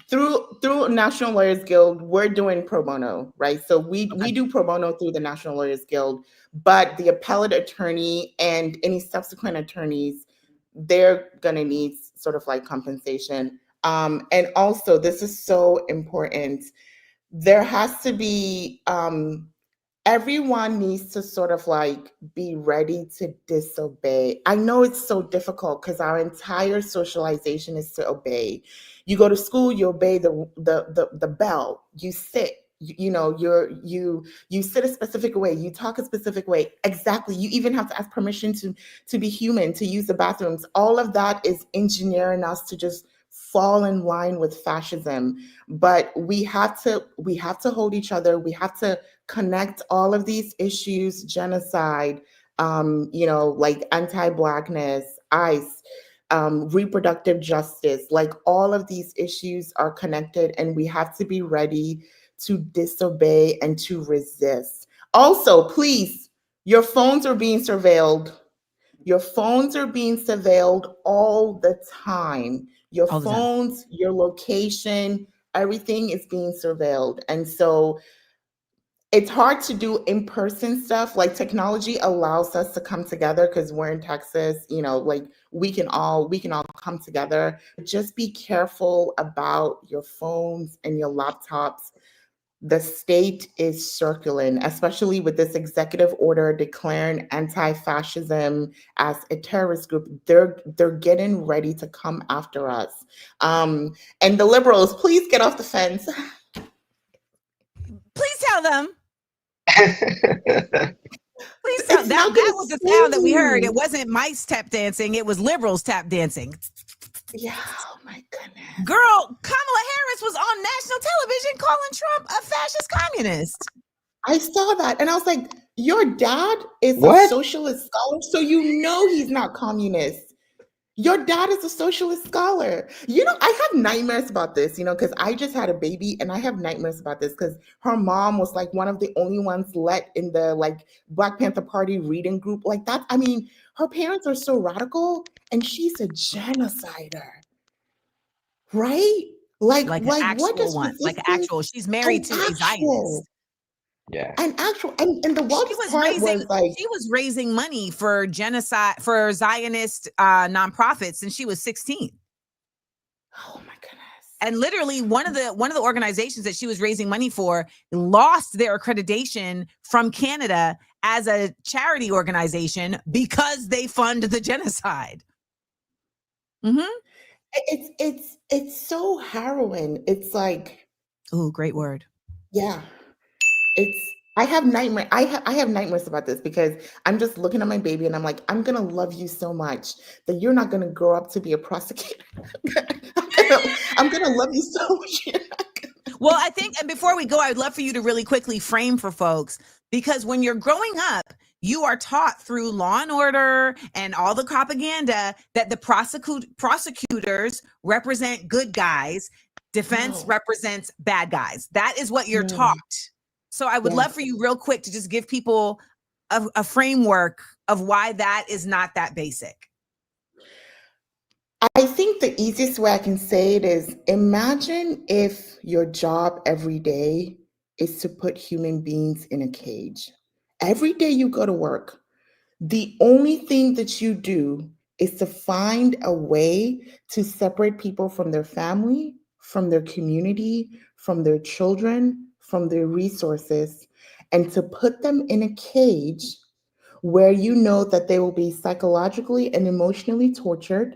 Through National Lawyers Guild, we're doing pro bono, right? So we do pro bono through the National Lawyers Guild, but the appellate attorney and any subsequent attorneys, they're gonna need sort of like compensation. And also, this is so important. There has to be, everyone needs to sort of like be ready to disobey. I know it's so difficult because our entire socialization is to obey. You go to school, you obey the bell, you sit, you sit a specific way, you talk a specific way. Exactly. You even have to ask permission to be human, to use the bathrooms. All of that is engineering us to just fall in line with fascism. But we have to hold each other. We have to connect all of these issues, genocide, like anti-Blackness, ICE, reproductive justice, like all of these issues are connected, and we have to be ready to disobey and to resist. Also, please, your phones are being surveilled. Your phones are being surveilled all the time. Your phones, your location, everything is being surveilled. And so it's hard to do in-person stuff. Like, technology allows us to come together because we're in Texas, like we can all come together. Just be careful about your phones and your laptops. The state is circling, especially with this executive order declaring anti-fascism as a terrorist group. They're getting ready to come after us. And the liberals, please get off the fence. Please tell them. Please tell them. That was the sound that we heard. It wasn't mice tap dancing. It was liberals tap dancing. Yeah, oh my goodness. Girl, Kamala Harris was on national television calling Trump a fascist communist. I saw that and I was like, your dad is a socialist scholar, so he's not communist. Your dad is a socialist scholar. You know, I have nightmares about this, you know, because I just had a baby and I have nightmares about this because her mom was like one of the only ones let in the like Black Panther Party reading group like that. I mean, her parents are so radical and she's a genocider, right? Like an What actual does one, like resistance? actual. She's married to a Zionist. Yeah. And the wildest part was like she was raising money for genocide, for Zionist nonprofits since she was 16. oh my goodness. And literally one of the organizations that she was raising money for lost their accreditation from Canada as a charity organization because they fund the genocide. It's so harrowing. It's like, oh, great word. yeah. I have nightmares about this because I'm just looking at my baby and I'm like, I'm gonna love you so much that you're not gonna grow up to be a prosecutor. I'm gonna love you so much. Well, I think, and before we go, I'd love for you to really quickly frame for folks, because when you're growing up, you are taught through Law and Order and all the propaganda that the prosecutors represent good guys, defense represents bad guys. That is what you're taught. So I would love for you real quick to just give people a framework of why that is not that basic. I think the easiest way I can say it is, imagine if your job every day is to put human beings in a cage. Every day you go to work, the only thing that you do is to find a way to separate people from their family, from their community, from their children, from their resources, and to put them in a cage where you know that they will be psychologically and emotionally tortured.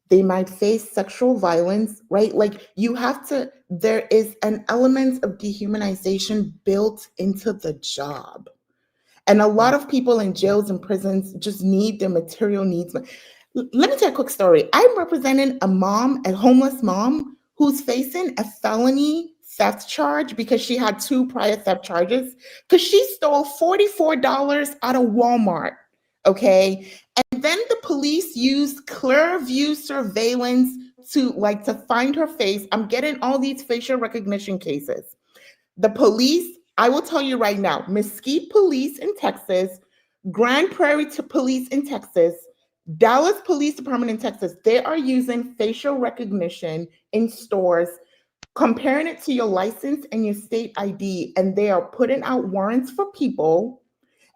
They might face sexual violence, right? Like there is an element of dehumanization built into the job. And a lot of people in jails and prisons just need their material needs. Let me tell you a quick story. I'm representing a homeless mom who's facing a felony theft charge because she had 2 prior theft charges because she stole $44 out of Walmart. Okay. And then the police used clear view surveillance to find her face. I'm getting all these facial recognition cases. The police, I will tell you right now, Mesquite Police in Texas, Grand Prairie Police in Texas, Dallas Police Department in Texas, they are using facial recognition in stores, comparing it to your license and your state ID, and they are putting out warrants for people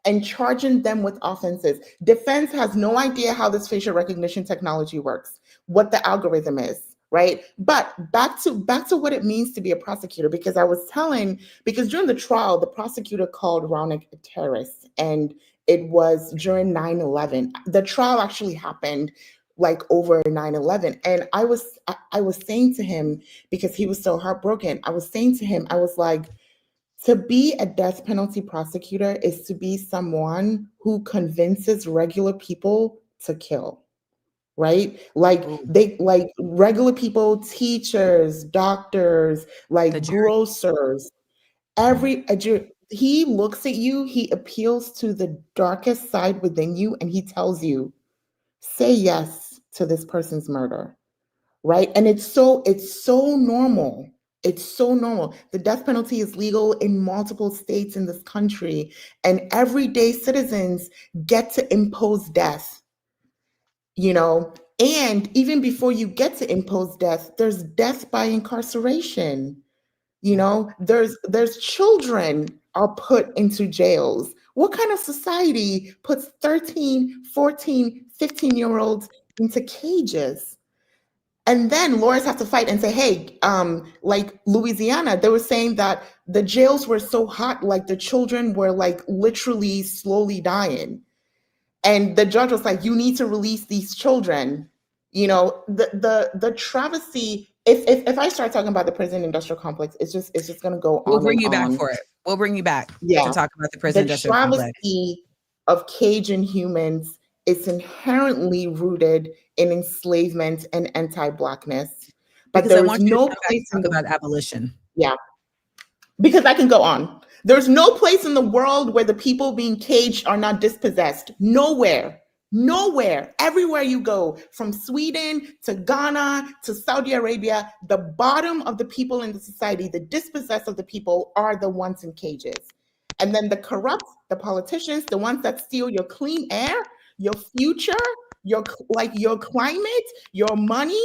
and charging them with offenses. Defense has no idea how this facial recognition technology works, what the algorithm is, right? But back to what it means to be a prosecutor, because during the trial, the prosecutor called Raunaq a terrorist, and it was during 9/11. The trial actually happened over 9/11. And I was saying to him, because he was so heartbroken, I was saying to him, I was like, to be a death penalty prosecutor is to be someone who convinces regular people to kill, right? Regular people, teachers, doctors, grocers, he looks at you, he appeals to the darkest side within you, and he tells you, say yes to this person's murder, right? And it's so normal. It's so normal. The death penalty is legal in multiple states in this country, and everyday citizens get to impose death, and even before you get to impose death, there's death by incarceration. There's children are put into jails. What kind of society puts 13, 14, 15-year-olds into cages? And then lawyers have to fight and say, hey, like Louisiana, they were saying that the jails were so hot, the children were literally slowly dying. And the judge was like, you need to release these children. The travesty, if I start talking about the prison industrial complex, it's just going to go on. We'll bring you back for it. We'll bring you back to talk about the prison industrial complex. The travesty of caging humans is inherently rooted in enslavement and anti-Blackness. But there is no place to talk about abolition. Yeah, because I can go on. There's no place in the world where the people being caged are not dispossessed. Nowhere. Nowhere, everywhere you go, from Sweden to Ghana to Saudi Arabia, the bottom of the people in the society, the dispossessed of the people, are the ones in cages. And then the corrupt, the politicians, the ones that steal your clean air, your future, your climate, your money,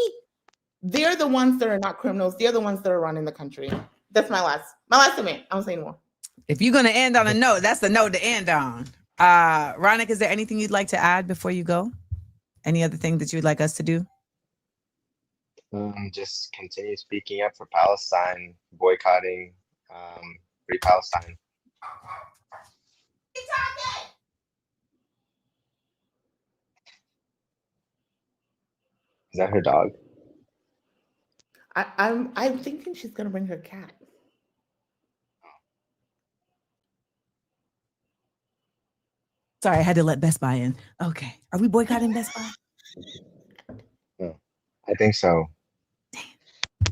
they're the ones that are not criminals. They're the ones that are running the country. That's my last statement. I don't say anymore. If you're gonna end on a note, that's the note to end on. Raunaq, is there anything you'd like to add before you go? Any other thing that you'd like us to do? Just continue speaking up for Palestine, boycotting Free Palestine. Is that her dog? I'm thinking she's gonna bring her cat. Sorry, I had to let Best Buy in. Okay, are we boycotting Best Buy? I think so.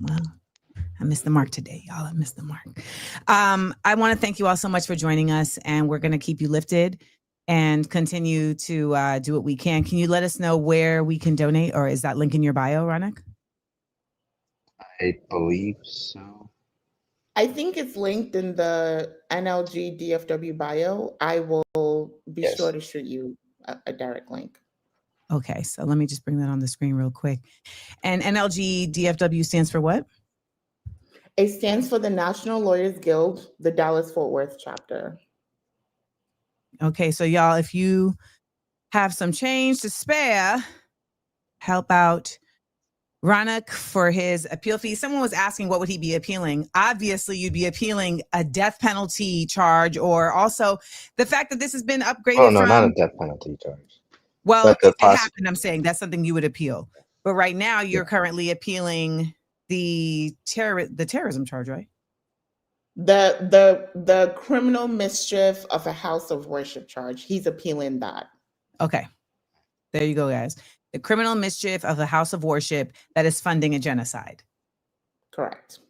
Well, I missed the mark today, y'all. I missed the mark. I want to thank you all so much for joining us, and we're going to keep you lifted and continue to do what we can. Can you let us know where we can donate, or is that link in your bio, Raunaq? I believe so. I think it's linked in the NLG DFW bio. I will be sure to shoot you a direct link. Okay, so let me just bring that on the screen real quick. And NLG DFW stands for what? It stands for the National Lawyers Guild, the Dallas-Fort Worth chapter. Okay, so y'all, if you have some change to spare, help out Raunaq for his appeal fee. Someone was asking what would he be appealing. Obviously, you'd be appealing a death penalty charge, or also the fact that this has been upgraded. Oh, no, not a death penalty charge. Well, if it happened, I'm saying that's something you would appeal. But right now, you're currently appealing the terrorism charge, right? The criminal mischief of a house of worship charge. He's appealing that. Okay. There you go, guys. The criminal mischief of a house of worship that is funding a genocide. Correct.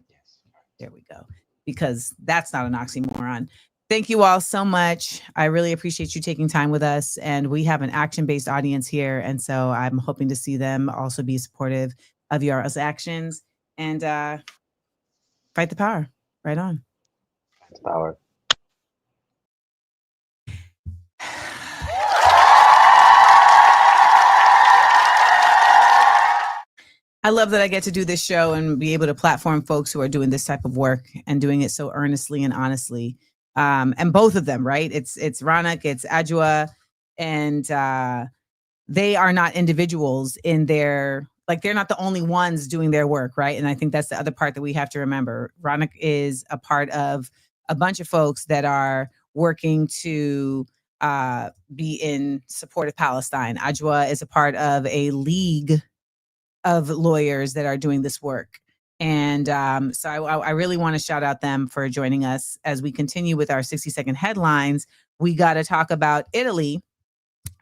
Yes. There we go. Because that's not an oxymoron. Thank you all so much. I really appreciate you taking time with us. And we have an action-based audience here. And so I'm hoping to see them also be supportive of your actions and fight the power. Right on. Fight the power. I love that I get to do this show and be able to platform folks who are doing this type of work and doing it so earnestly and honestly. And both of them, right? It's Raunaq, it's Adwoa, and they are not individuals in their, like, they're not the only ones doing their work, right? And I think that's the other part that we have to remember. Raunaq is a part of a bunch of folks that are working to be in support of Palestine. Adwoa is a part of a league of lawyers that are doing this work. And so I really want to shout out them for joining us as we continue with our 60-second headlines. We got to talk about Italy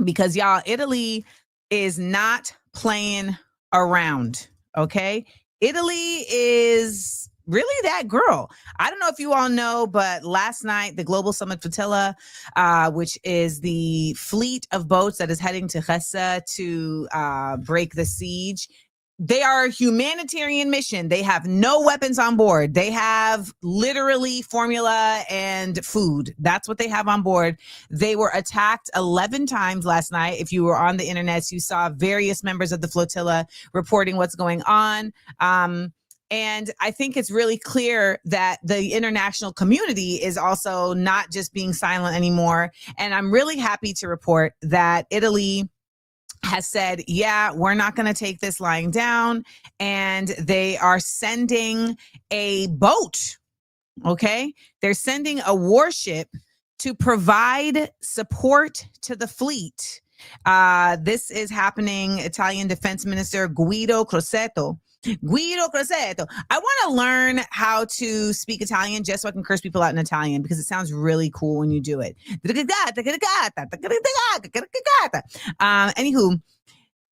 because, y'all, Italy is not playing around, okay? Italy is really that girl. I don't know if you all know, but last night, the global Summud Flotilla, which is the fleet of boats that is heading to Gaza to break the siege, they are a humanitarian mission. They have no weapons on board. They have literally formula and food. That's what they have on board. They were attacked 11 times last night. If you were on the internet, you saw various members of the flotilla reporting what's going on. And I think it's really clear that the international community is also not just being silent anymore. And I'm really happy to report that Italy has said, yeah, we're not going to take this lying down. And they are sending a boat. Okay. They're sending a warship to provide support to the fleet. This is happening. Italian Defense Minister Guido Crosetto. I want to learn how to speak Italian just so I can curse people out in Italian because it sounds really cool when you do it. Anywho,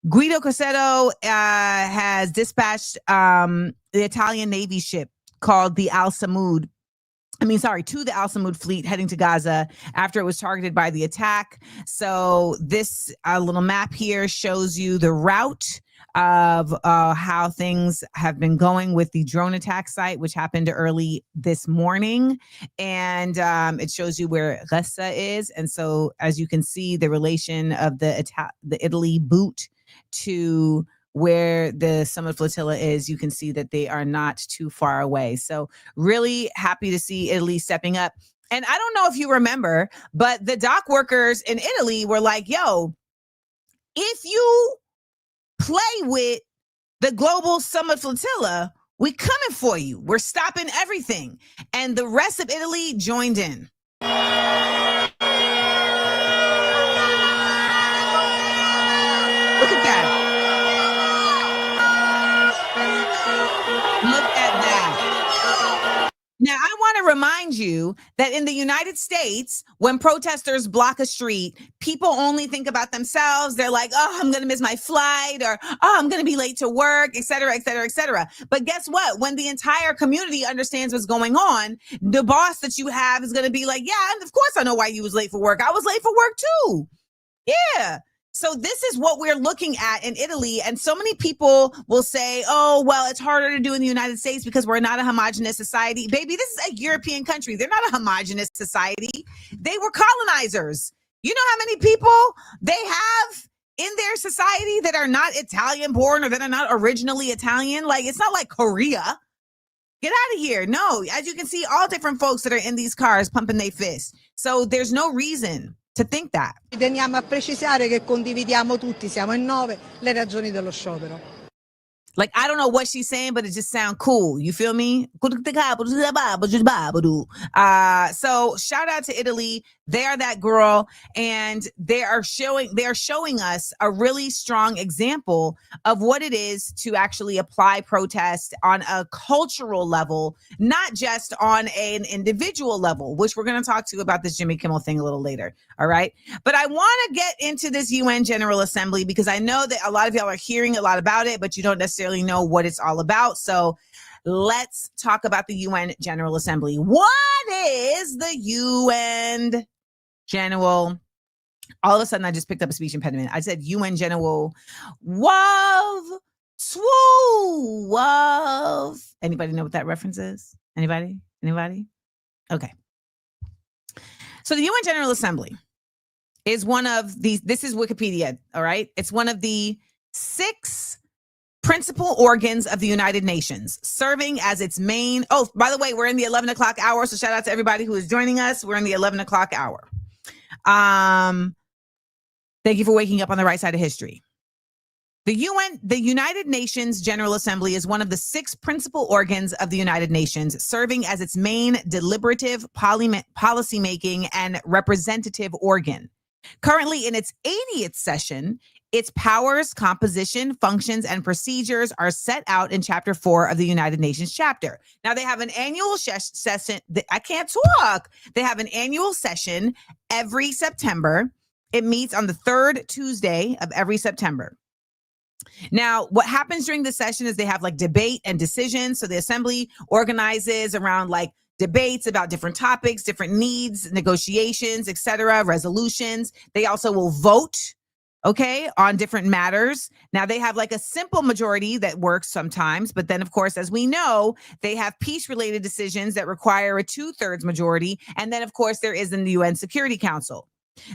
Guido Crosetto has dispatched the Italian Navy ship called the Al Summud to the Al Summud fleet heading to Gaza after it was targeted by the attack. So this little map here shows you the route of how things have been going with the drone attack site, which happened early this morning. And it shows you where Gaza is. And so as you can see, the relation of the Italy boot to where the Summud Flotilla is, you can see that they are not too far away. So really happy to see Italy stepping up. And I don't know if you remember, but the dock workers in Italy were like, yo, if you play with the global Summud Flotilla, we coming for you. We're stopping everything. And the rest of Italy joined in. Look at that. Look at that. Now, I want to remind you that in the United States, when protesters block a street, people only think about themselves. They're like, oh, I'm going to miss my flight, or, oh, I'm going to be late to work, et cetera, et cetera, et cetera. But guess what? When the entire community understands what's going on, the boss that you have is going to be like, yeah, and of course I know why you was late for work. I was late for work too. Yeah. So this is what we're looking at in Italy. And so many people will say, oh, well, it's harder to do in the United States because we're not a homogenous society. Baby, this is a European country. They're not a homogenous society. They were colonizers. You know how many people they have in their society that are not Italian born or that are not originally Italian? Like, it's not like Korea. Get out of here. No, as you can see, all different folks that are in these cars pumping their fists. So there's no reason to think that. Teniamo a precisare che condividiamo tutti, siamo in 9, le ragioni dello sciopero. Like, I don't know what she's saying, but it just sounds cool. You feel me? So shout out to Italy. They are that girl, and they are showing us a really strong example of what it is to actually apply protest on a cultural level, not just on an individual level, which we're going to talk to about this Jimmy Kimmel thing a little later. All right. But I want to get into this UN General Assembly because I know that a lot of y'all are hearing a lot about it, but you don't necessarily know what it's all about. So let's talk about the UN General Assembly. What is the UN General? All of a sudden, I just picked up a speech impediment. I said UN General. Wov. Anybody know what that reference is? Anybody? Okay. So the UN General Assembly is one of these, this is Wikipedia, all right? It's one of the 6 principal organs of the United Nations, serving as its main, oh, by the way, we're in the 11 o'clock hour, so shout out to everybody who is joining us. We're in the 11 o'clock hour. Thank you for waking up on the right side of history. The United Nations General Assembly is one of the 6 principal organs of the United Nations, serving as its main deliberative, policymaking, and representative organ. Currently in its 80th session, its powers, composition, functions, and procedures are set out in Chapter 4 of the United Nations chapter. Now, they have an annual session. I can't talk. They have an annual session every September. It meets on the 3rd Tuesday of every September. Now, what happens during the session is they have like debate and decisions. So the assembly organizes around like debates about different topics, different needs, negotiations, etc., resolutions. They also will vote, okay, on different matters. Now, they have like a simple majority that works sometimes, but then, of course, as we know, they have peace-related decisions that require a 2/3 majority. And then, of course, there is in the UN Security Council.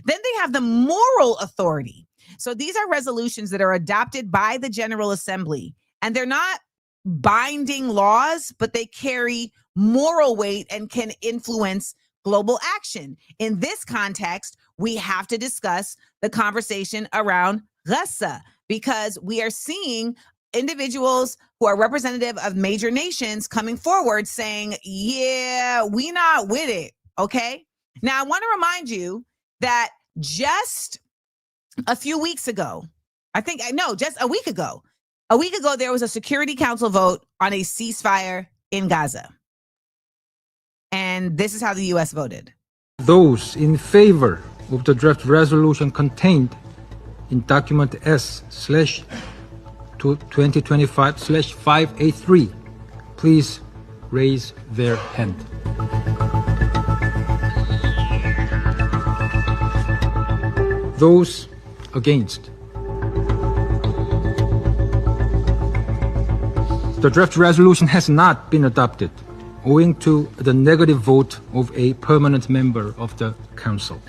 Then they have the moral authority. So these are resolutions that are adopted by the General Assembly, and they're not binding laws, but they carry moral weight and can influence global action. In this context, we have to discuss the conversation around Gaza because we are seeing individuals who are representative of major nations coming forward saying, yeah, we not with it. Okay. Now, I want to remind you that just a few weeks ago, just a week ago, there was a Security Council vote on a ceasefire in Gaza. And this is how the U.S. voted. Those in favor of the draft resolution contained in document S/2025/583, please raise their hand. Those against. The draft resolution has not been adopted, owing to the negative vote of a permanent member of the council.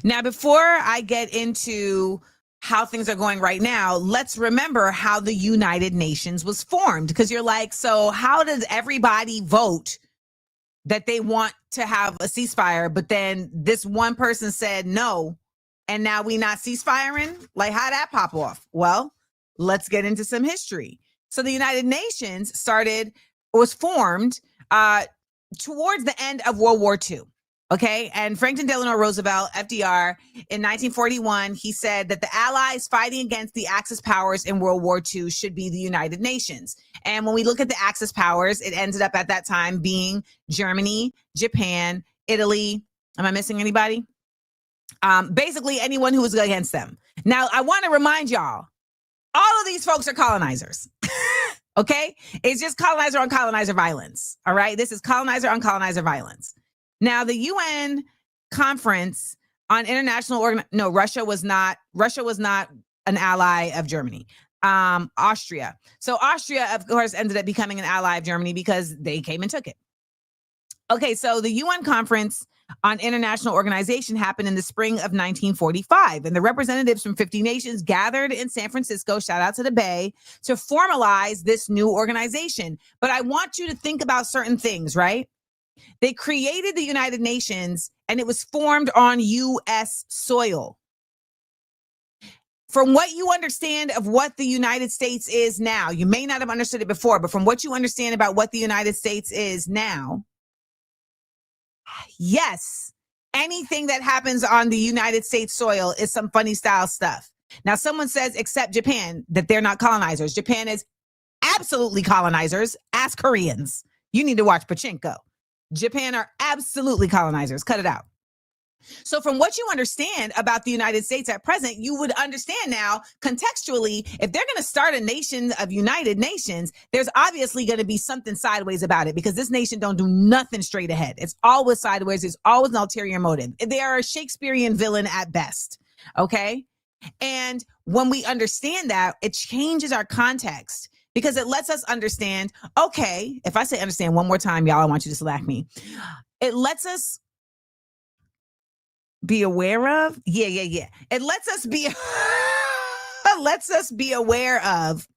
Now, before I get into how things are going right now, let's remember how the United Nations was formed. Because you're like, so how does everybody vote that they want to have a ceasefire, but then this one person said no, and now we not ceasefiring? Like, how'd that pop off? Well, let's get into some history. So the United Nations was formed towards the end of World War II. Okay. And Franklin Delano Roosevelt, FDR, in 1941, he said that the allies fighting against the Axis powers in World War II should be the United Nations. And when we look at the Axis powers, it ended up at that time being Germany, Japan, Italy. Am I missing anybody? Basically anyone who was against them. Now, I want to remind y'all, all of these folks are colonizers. Okay. It's just colonizer on colonizer violence. All right. This is colonizer on colonizer violence. Now, the UN conference on international Russia was not an ally of Germany. Austria. So Austria, of course, ended up becoming an ally of Germany because they came and took it. Okay, so the UN conference on international organization happened in the spring of 1945, and the representatives from 50 nations gathered in San Francisco, shout out to the Bay, to formalize this new organization. But I want you to think about certain things, right? They created the United Nations, and it was formed on U.S. soil. From what you understand of what the United States is now, you may not have understood it before, but from what you understand about what the United States is now, yes, anything that happens on the United States soil is some funny style stuff. Now, someone says, except Japan, that they're not colonizers. Japan is absolutely colonizers. Ask Koreans. You need to watch Pachinko. Japan are absolutely colonizers. Cut it out. So from what you understand about the United States at present, you would understand now contextually, if they're going to start a nation of United Nations, there's obviously going to be something sideways about it, because this nation don't do nothing straight ahead. It's always sideways. There's always an ulterior motive. They are a Shakespearean villain at best. Okay. And when we understand that, it changes our context, because it lets us understand, okay, if I say understand one more time, y'all, I want you to slack me. It lets us be aware of. Yeah. It lets us be aware of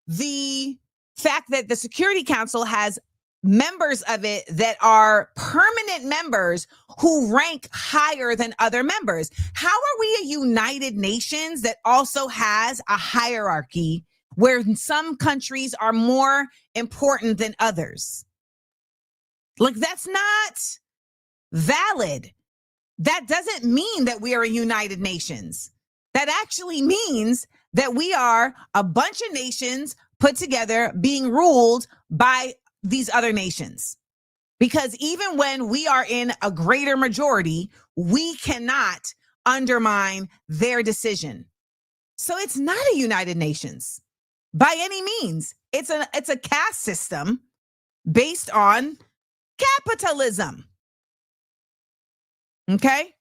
the fact that the Security Council has members of it that are permanent members who rank higher than other members. How are we a United Nations that also has a hierarchy where some countries are more important than others? Like, that's not valid. That doesn't mean that we are a United Nations. That actually means that we are a bunch of nations put together being ruled by these other nations. Because even when we are in a greater majority, we cannot undermine their decision. So it's not a United Nations by any means. It's a caste system based on capitalism. Okay,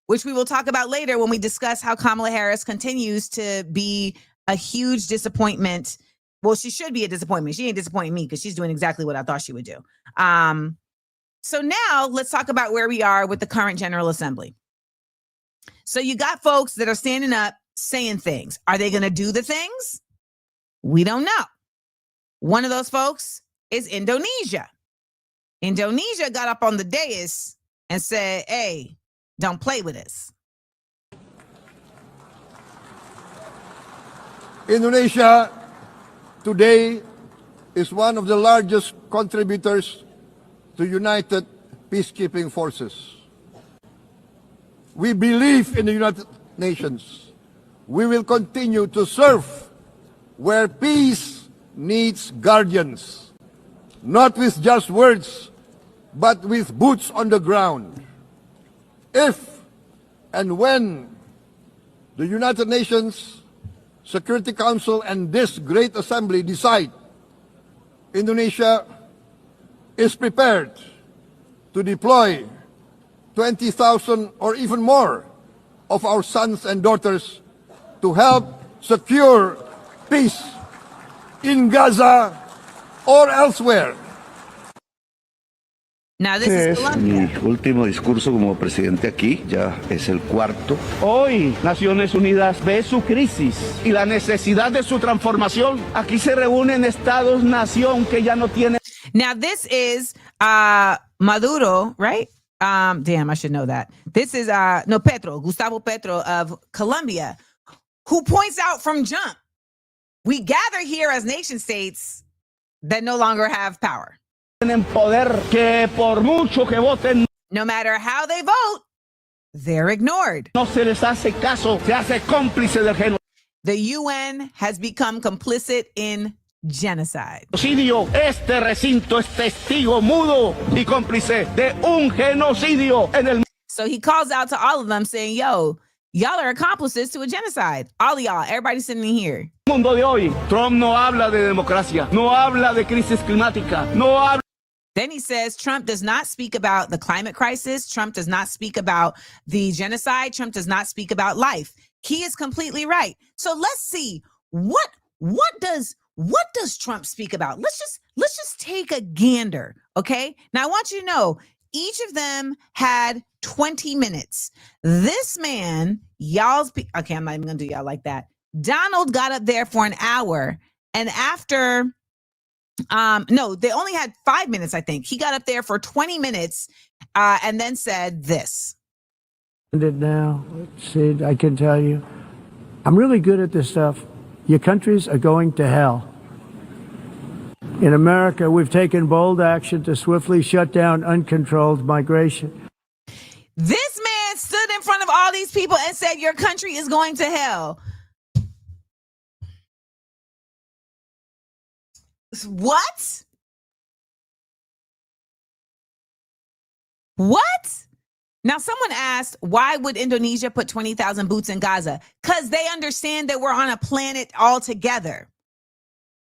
which we will talk about later when we discuss how Kamala Harris continues to be a huge disappointment. Well, she should be a disappointment. She ain't disappointing me because she's doing exactly what I thought she would do. So now let's talk about where we are with the current General Assembly. So you got folks that are standing up saying things. Are they going to do the things? We don't know. One of those folks is Indonesia. Indonesia got up on the dais and said, hey, don't play with us. Indonesia today is one of the largest contributors to United Peacekeeping Forces. We believe in the United Nations. We will continue to serve where peace needs guardians, not with just words, but with boots on the ground. If and when the United Nations Security Council and this great assembly decide Indonesia is prepared to deploy 20,000 or even more of our sons and daughters to help secure peace in Gaza or elsewhere. Now this is Colombia. Mi último discurso como presidente aquí, ya es el cuarto. Hoy Naciones Unidas ve su crisis y la necesidad de su transformación. Aquí se reúnen estados-nación que ya no tienen. Now this is Maduro, right? Damn, I should know that. This is Gustavo Petro of Colombia, who points out from jump, we gather here as nation states that no longer have power. Poder que por mucho que voten, no matter how they vote, they're ignored. No se les hace caso, se hace cómplice del genocidio. The UN has become complicit in genocide. Este recinto es testigo mudo y cómplice de un genocidio en el. So he calls out to all of them saying, yo, y'all are accomplices to a genocide. All of y'all, everybody sitting in here. Mundo de hoy, Trump no habla de democracia, no habla de crisis climática, no habla. Then he says Trump does not speak about the climate crisis. Trump does not speak about the genocide. Trump does not speak about life. He is completely right. So let's see what does Trump speak about? Let's just take a gander, okay? Now I want you to know each of them had 20 minutes. This man, okay, I'm not even gonna do y'all like that. Donald got up there for an hour, and after no, they only had 5 minutes, I think. He got up there for 20 minutes and then said this. Now, Sid, I can tell you, I'm really good at this stuff. Your countries are going to hell. In America, we've taken bold action to swiftly shut down uncontrolled migration. This man stood in front of all these people and said, your country is going to hell. What? What? Now, someone asked, why would Indonesia put 20,000 boots in Gaza? Because they understand that we're on a planet all together.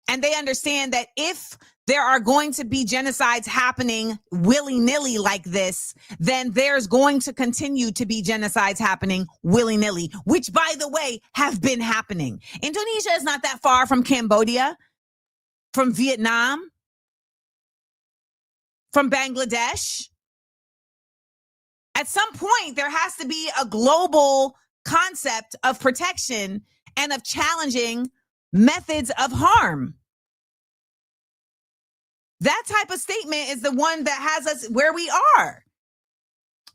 And they understand that if there are going to be genocides happening willy-nilly like this, then there's going to continue to be genocides happening willy-nilly, which, by the way, have been happening. Indonesia is not that far from Cambodia, from Vietnam, from Bangladesh. At some point, there has to be a global concept of protection and of challenging methods of harm. That type of statement is the one that has us where we are.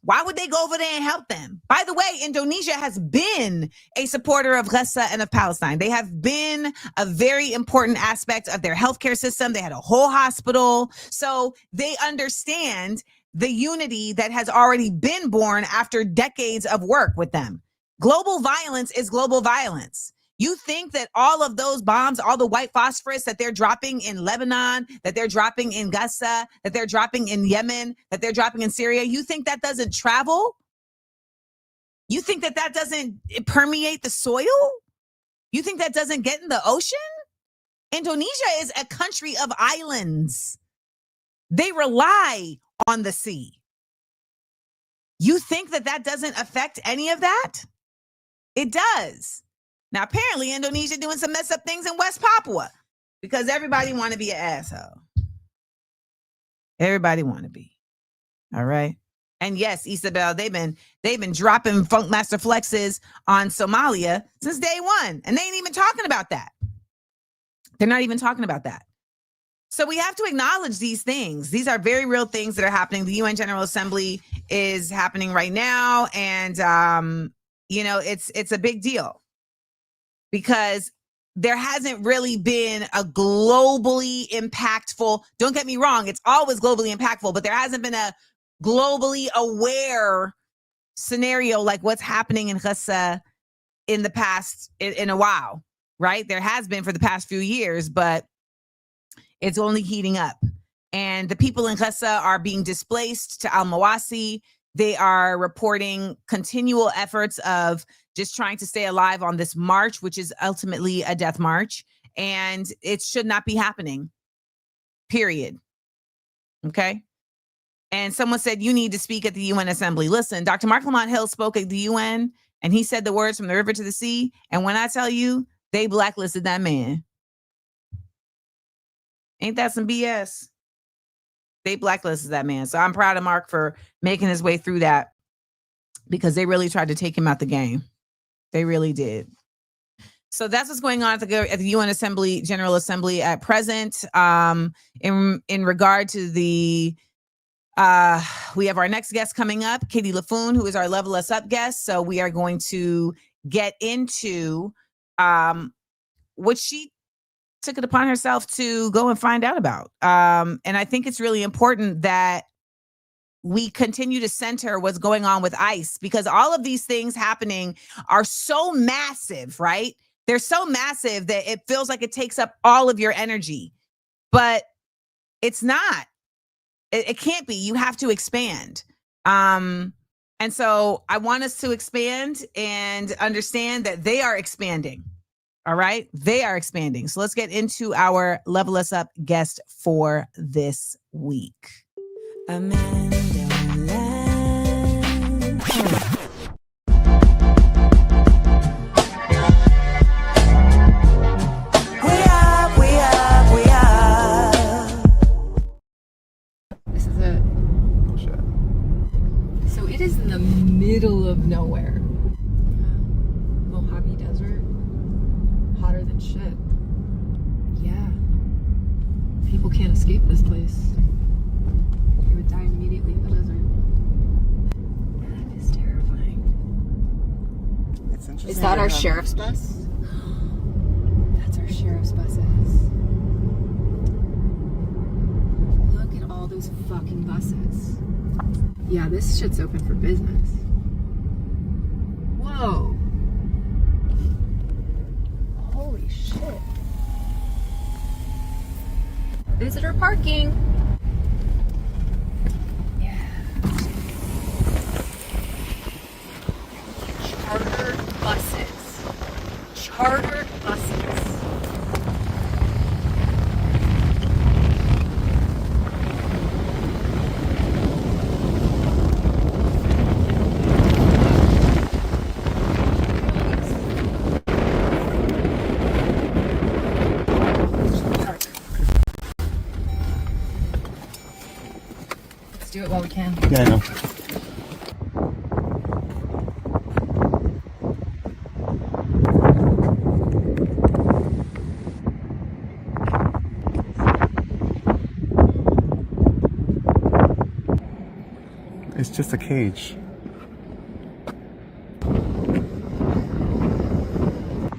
Why would they go over there and help them? By the way, Indonesia has been a supporter of Gaza and of Palestine. They have been a very important aspect of their healthcare system. They had a whole hospital. So they understand the unity that has already been born after decades of work with them. Global violence is global violence. You think that all of those bombs, all the white phosphorus that they're dropping in Lebanon, that they're dropping in Gaza, that they're dropping in Yemen, that they're dropping in Syria, you think that doesn't travel? You think that that doesn't permeate the soil? You think that doesn't get in the ocean? Indonesia is a country of islands. They rely on the sea. You think that that doesn't affect any of that? It does. Now, apparently, Indonesia doing some mess up things in West Papua because everybody want to be an asshole. Everybody want to be. All right. And yes, Isabel, they've been dropping Funkmaster Flexes on Somalia since day one. And they ain't even talking about that. They're not even talking about that. So we have to acknowledge these things. These are very real things that are happening. The UN General Assembly is happening right now. And, it's a big deal. Because there hasn't really been a globally impactful, don't get me wrong, it's always globally impactful, but there hasn't been a globally aware scenario like what's happening in Gaza in the past, in a while, right? There has been for the past few years, but it's only heating up. And the people in Gaza are being displaced to Al-Mawasi. They are reporting continual efforts of just trying to stay alive on this march, which is ultimately a death march. And it should not be happening, period. Okay? And someone said, you need to speak at the UN Assembly. Listen, Dr. Mark Lamont Hill spoke at the UN, and he said the words from the river to the sea. And when I tell you, they blacklisted that man. Ain't that some BS? They blacklisted that man. So I'm proud of Mark for making his way through that, because they really tried to take him out the game. They really did. So that's what's going on at the UN Assembly, General Assembly at present. In regard to the, we have our next guest coming up, Katie Laffoon, who is our Level Us Up guest. So we are going to get into what she took it upon herself to go and find out about. And I think it's really important that we continue to center what's going on with ICE, because all of these things happening are so massive, right? They're so massive that it feels like it takes up all of your energy, but it's not. It can't be. You have to expand. And so I want us to expand and understand that they are expanding. All right. They are expanding. So let's get into our Level Us Up guest for this week. AmandaLand. This is it. So it is in the middle of nowhere. Mojave Desert. Hotter than shit. Yeah. People can't escape this place. You would die immediately in the desert. That is terrifying. It's interesting. Is that our sheriff's bus? That's our sheriff's buses. Look at all those fucking buses. Yeah, this shit's open for business. Whoa. Holy shit. Visitor parking. Yeah. Chartered buses. Chartered buses. Do it while we can. Yeah, I know. It's just a cage.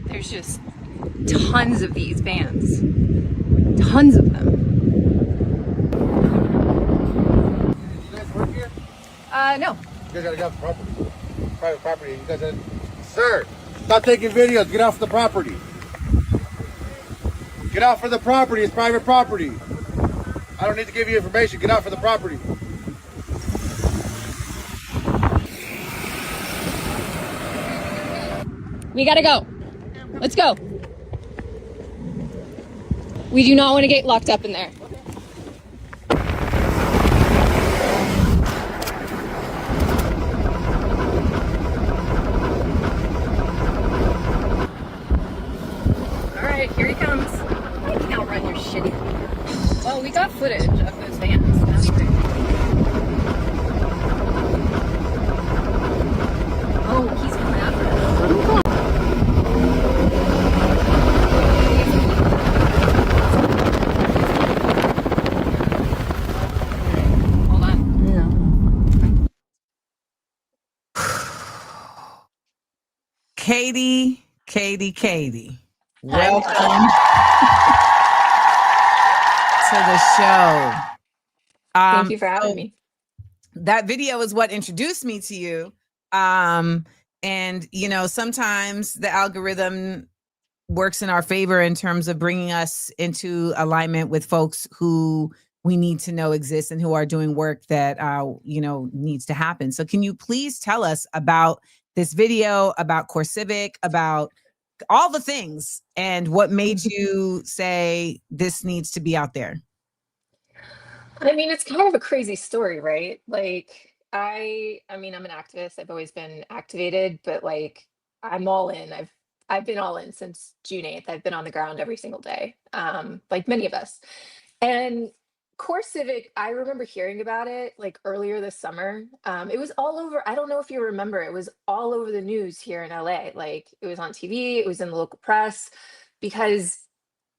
There's just tons of these vans. Tons of them. No. You guys gotta get off the property. Private property. You guys gotta... Sir, stop taking videos. Get off the property. Get off of the property. It's private property. I don't need to give you information. Get off of the property. We gotta go. Let's go. We do not want to get locked up in there. Here he comes. You can outrun your shitty. Well, we got footage of those vans. That's great. Oh, he's coming after us. Hold on. Yeah. Katie. Welcome to the show. Thank you for having me. That video is what introduced me to you. And, you know, sometimes the algorithm works in our favor in terms of bringing us into alignment with folks who we need to know exist and who are doing work that, you know, needs to happen. So can you please tell us about this video, about CoreCivic, about all the things, and what made you say this needs to be out there? I mean, it's kind of a crazy story, right? Like, I mean, I'm an activist. I've always been activated, but like, I'm all in. I've been all in since June 8th. I've been on the ground every single day, like many of us. And Core Civic, I remember hearing about it like earlier this summer. It was all over. I don't know if you remember, it was all over the news here in LA. Like, it was on TV, it was in the local press, because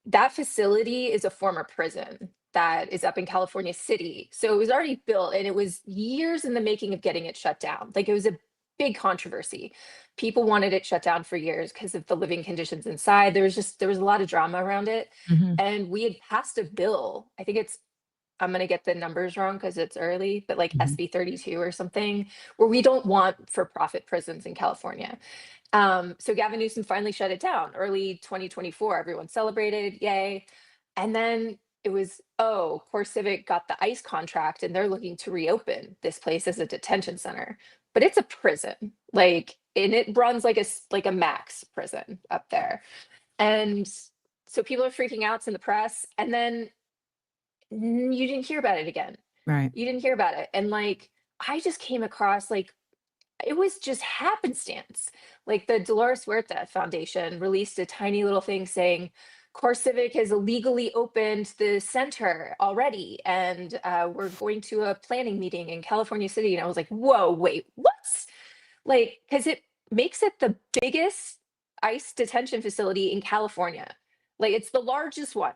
that facility is a former prison that is up in California City. So it was already built and it was years in the making of getting it shut down. Like, it was a big controversy. People wanted it shut down for years because of the living conditions inside. There was a lot of drama around it. And we had passed a bill. I think I'm going to get the numbers wrong because it's early, but like SB 32 or something, where we don't want for-profit prisons in California. So Gavin Newsom finally shut it down early 2024. Everyone celebrated, yay. And then it was, oh, Core Civic got the ICE contract and they're looking to reopen this place as a detention center, but it's a prison. Like, and it runs like a max prison up there. And so people are freaking out, it's in the press, and then you didn't hear about it again. Right. You didn't hear about it. And like, I just came across, like, it was just happenstance. Like, the Dolores Huerta Foundation released a tiny little thing saying Core Civic has illegally opened the center already, and we're going to a planning meeting in California City. And I was like, whoa, wait, what? Like, because it makes it the biggest ICE detention facility in California. Like, it's the largest one.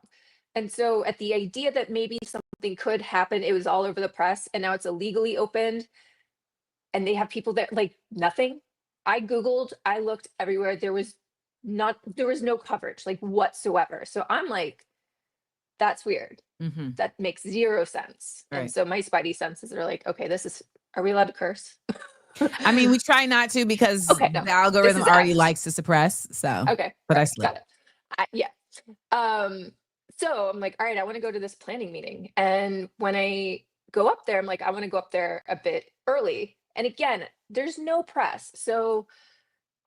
And so at the idea that maybe something could happen, it was all over the press, and now it's illegally opened. And they have people there, like, nothing. I Googled, I looked everywhere. There was no coverage, like, whatsoever. So I'm like, that's weird. That makes zero sense. Right. And so my spidey senses are like, okay, are we allowed to curse? I mean, we try not to because Okay, no, the algorithm this is already X. likes to suppress. So, Okay, but I right, slip. got it. Yeah. So I'm like, all right, I want to go to this planning meeting. And when I go up there, I'm like, I want to go up there a bit early. And again, there's no press. So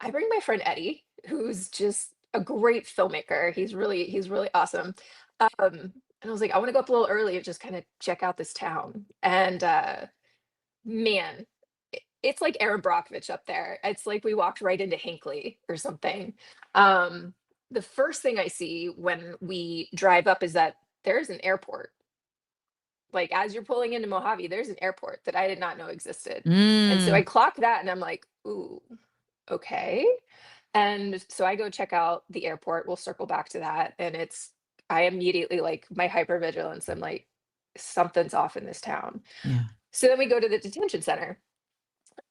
I bring my friend Eddie, who's just a great filmmaker. He's really awesome. And I was like, I want to go up a little early and just kind of check out this town. And man, it's like Aaron Brockovich up there. It's like we walked right into Hinckley or something. The first thing I see when we drive up is that there's an airport. Like, as you're pulling into Mojave, there's an airport that I did not know existed. And so I clock that and I'm like, ooh, okay. And so I go check out the airport. We'll circle back to that. And I immediately, like, my hypervigilance, I'm like, something's off in this town. Yeah. So then we go to the detention center.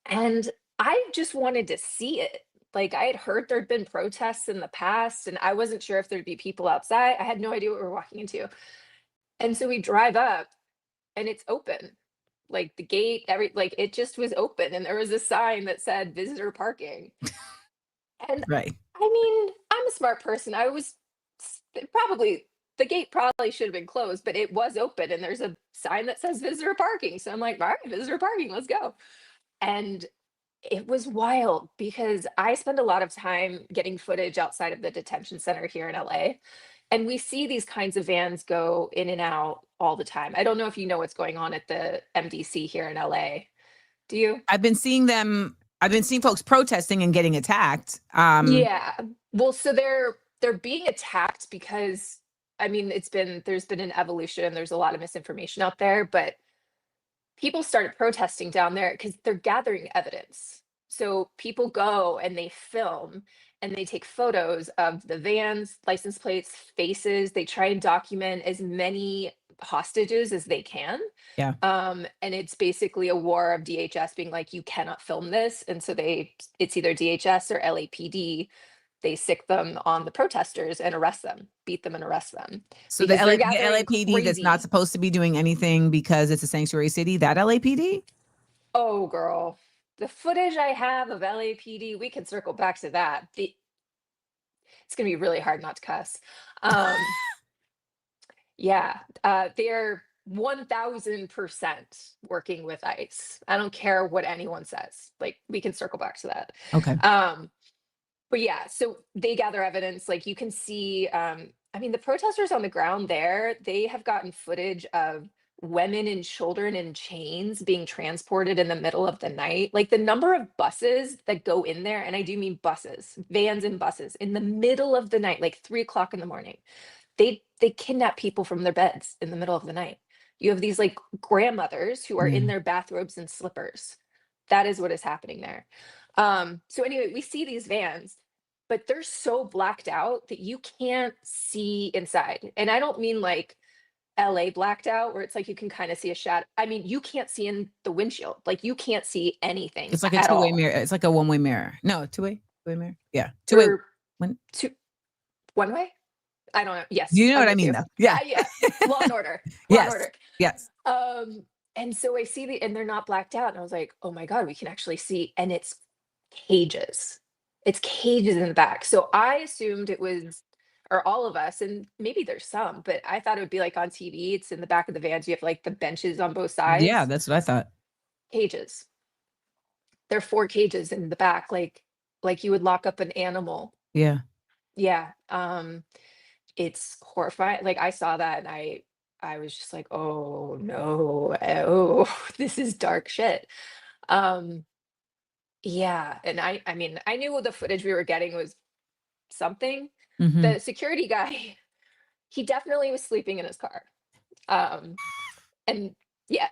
And I just wanted to see it. Like, I had heard there'd been protests in the past, and I wasn't sure if there'd be people outside. I had no idea what we were walking into. And so we drive up, and it's open. Like, the gate, it just was open, and there was a sign that said visitor parking. And Right. I mean, I'm a smart person. The gate probably should have been closed, but it was open, and there's a sign that says visitor parking. So I'm like, all right, visitor parking, let's go. And it was wild because I spend a lot of time getting footage outside of the detention center here in LA. And we see these kinds of vans go in and out all the time. I don't know if you know what's going on at the MDC here in LA. Do you? I've been seeing folks protesting and getting attacked. Yeah. Well, so they're being attacked because, I mean, there's been an evolution. There's a lot of misinformation out there, but people started protesting down there because they're gathering evidence. So people go and they film and they take photos of the vans, license plates, faces. They try and document as many hostages as they can. Yeah. And it's basically a war of DHS being like, you cannot film this. And so it's either DHS or LAPD. They sick them on the protesters and arrest them, beat them and arrest them. So the Because they're gathering LAPD that's not crazy. supposed to be doing anything because it's a sanctuary city, that LAPD? Oh, girl. The footage I have of LAPD, we can circle back to that. It's going to be really hard not to cuss. Yeah, they're 1000% working with ICE. I don't care what anyone says. Like, we can circle back to that. Okay. But yeah, so they gather evidence. Like, you can see, I mean, the protesters on the ground there, they have gotten footage of women and children in chains being transported in the middle of the night. Like the number of buses that go in there, and I do mean buses, vans and buses, in the middle of the night, like 3 o'clock in the morning. They kidnap people from their beds in the middle of the night. You have these like grandmothers who are in their bathrobes and slippers. That is what is happening there. So anyway, we see these vans, but they're so blacked out that you can't see inside. And I don't mean like LA blacked out where it's like you can kind of see a shadow. I mean, you can't see in the windshield. Like you can't see anything. It's like a at two-way all. mirror. It's like a one-way mirror. No, two-way mirror. Yeah. Two-way. One way? I don't know. Yes. You know I'm what I with mean, you. though. Yeah. Yeah. Law and order. Law and Yes. order. Yes. And so I see and they're not blacked out. And I was like, oh my God, we can actually see. And it's cages. It's cages in the back. So I assumed it was, or all of us, and maybe there's some, but I thought it would be like on TV. It's in the back of the vans. You have like the benches on both sides. Yeah, that's what I thought. Cages. There are 4 cages in the back, like you would lock up an animal. Yeah. Yeah. It's horrifying. Like I saw that and I was just like, oh no, oh, this is dark shit. Yeah, and I mean, I knew the footage we were getting was something. The security guy, he definitely was sleeping in his car. And yeah,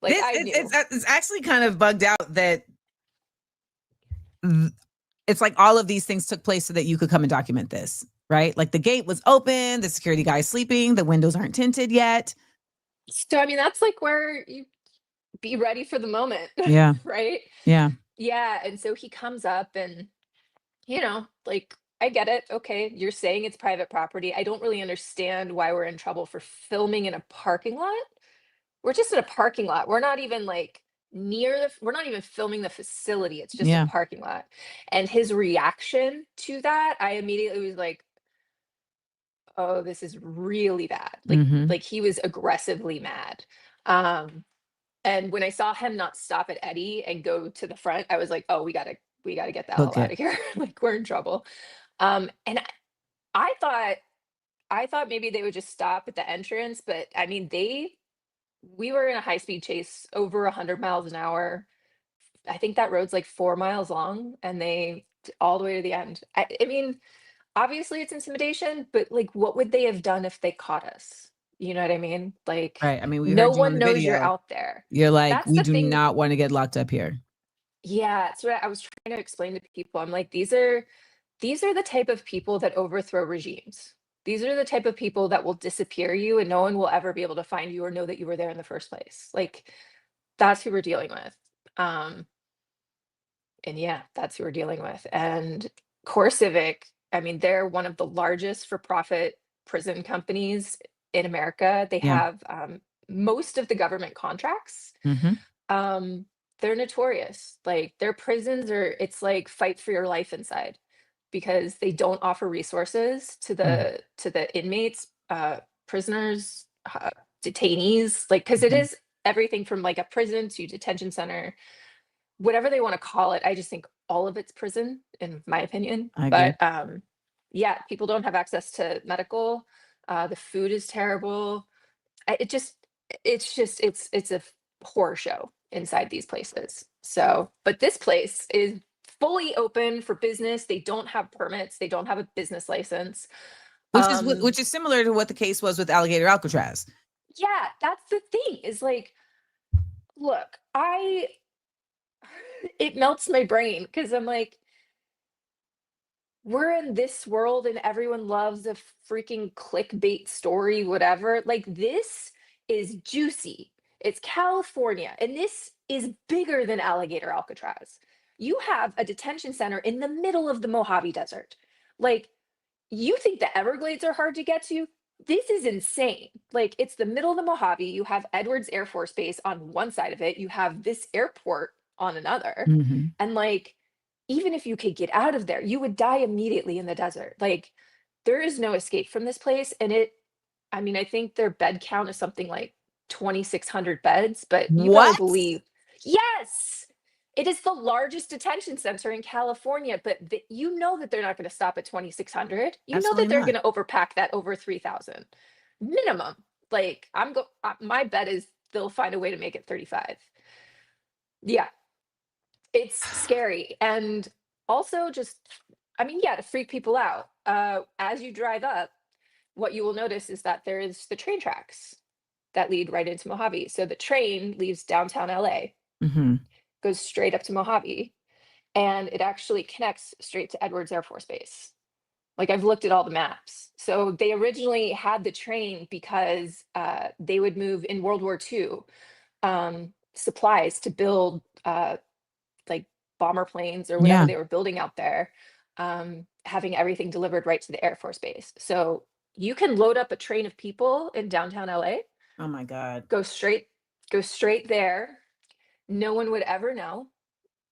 like I knew. It's actually kind of bugged out that it's like all of these things took place so that you could come and document this, right? Like the gate was open, the security guy is sleeping, the windows aren't tinted yet. So I mean, that's like where you be ready for the moment. Yeah. Right? Yeah. Yeah, and so he comes up and, like, I get it. Okay, you're saying it's private property. I don't really understand why we're in trouble for filming in a parking lot. We're just in a parking lot. We're not even like we're not even filming the facility. It's just Yeah. a parking lot. And his reaction to that, I immediately was like, oh, this is really bad. Like he was aggressively mad. And when I saw him not stop at Eddie and go to the front, I was like, oh, we gotta get the hell Okay. out of here. Like we're in trouble. And I thought maybe they would just stop at the entrance, but I mean, we were in a high-speed chase over 100 miles an hour. I think that road's like 4 miles long, and they all the way to the end. I mean, obviously it's intimidation, but like, what would they have done if they caught us? You know what I mean? Like, Right. I mean, we no heard you on one the knows video. you're out there. You're like, That's we the do thing. not want to get locked up here. Yeah, that's what I was trying to explain to people. I'm like, these are the type of people that overthrow regimes. These are the type of people that will disappear you and no one will ever be able to find you or know that you were there in the first place. Like, that's who we're dealing with. And yeah, that's who we're dealing with. And CoreCivic, I mean, they're one of the largest for-profit prison companies in America. They Yeah. have most of the government contracts. Mm-hmm. They're notorious. Like their prisons it's like fight for your life inside because they don't offer resources to the inmates, prisoners, detainees, like, because it is everything from like a prison to detention center, whatever they want to call it. I just think all of it's prison, in my opinion. I agree. But yeah, people don't have access to medical. The food is terrible. It's a horror show inside these places. So, but this place is fully open for business. They don't have permits. They don't have a business license. Which is similar to what the case was with Alligator Alcatraz. Yeah, that's the thing is like, look, it melts my brain because I'm like, we're in this world and everyone loves a freaking clickbait story, whatever. Like this is juicy. It's California, and this is bigger than Alligator Alcatraz. You have a detention center in the middle of the Mojave Desert. Like, you think the Everglades are hard to get to? This is insane. Like, it's the middle of the Mojave. You have Edwards Air Force Base on one side of it. You have this airport on another. Mm-hmm. And like, even if you could get out of there, you would die immediately in the desert. Like, there is no escape from this place. And I mean, I think their bed count is something like 2,600 beds, but you gotta believe, yes, it is the largest detention center in California, but you know that they're not going to stop at 2,600. You know that they're going to overpack that over 3,000 minimum. Like my bet is they'll find a way to make it 35. Yeah, it's scary. And also just, I mean, yeah, to freak people out. As you drive up, what you will notice is that there is the train tracks that lead right into Mojave. So the train leaves downtown LA, Mhm. goes straight up to Mojave, and it actually connects straight to Edwards Air Force Base. Like, I've looked at all the maps. So they originally had the train because they would move in World War II supplies to build like bomber planes or whatever Yeah. they were building out there, having everything delivered right to the Air Force Base. So you can load up a train of people in downtown LA, Oh my God. go straight there. No one would ever know.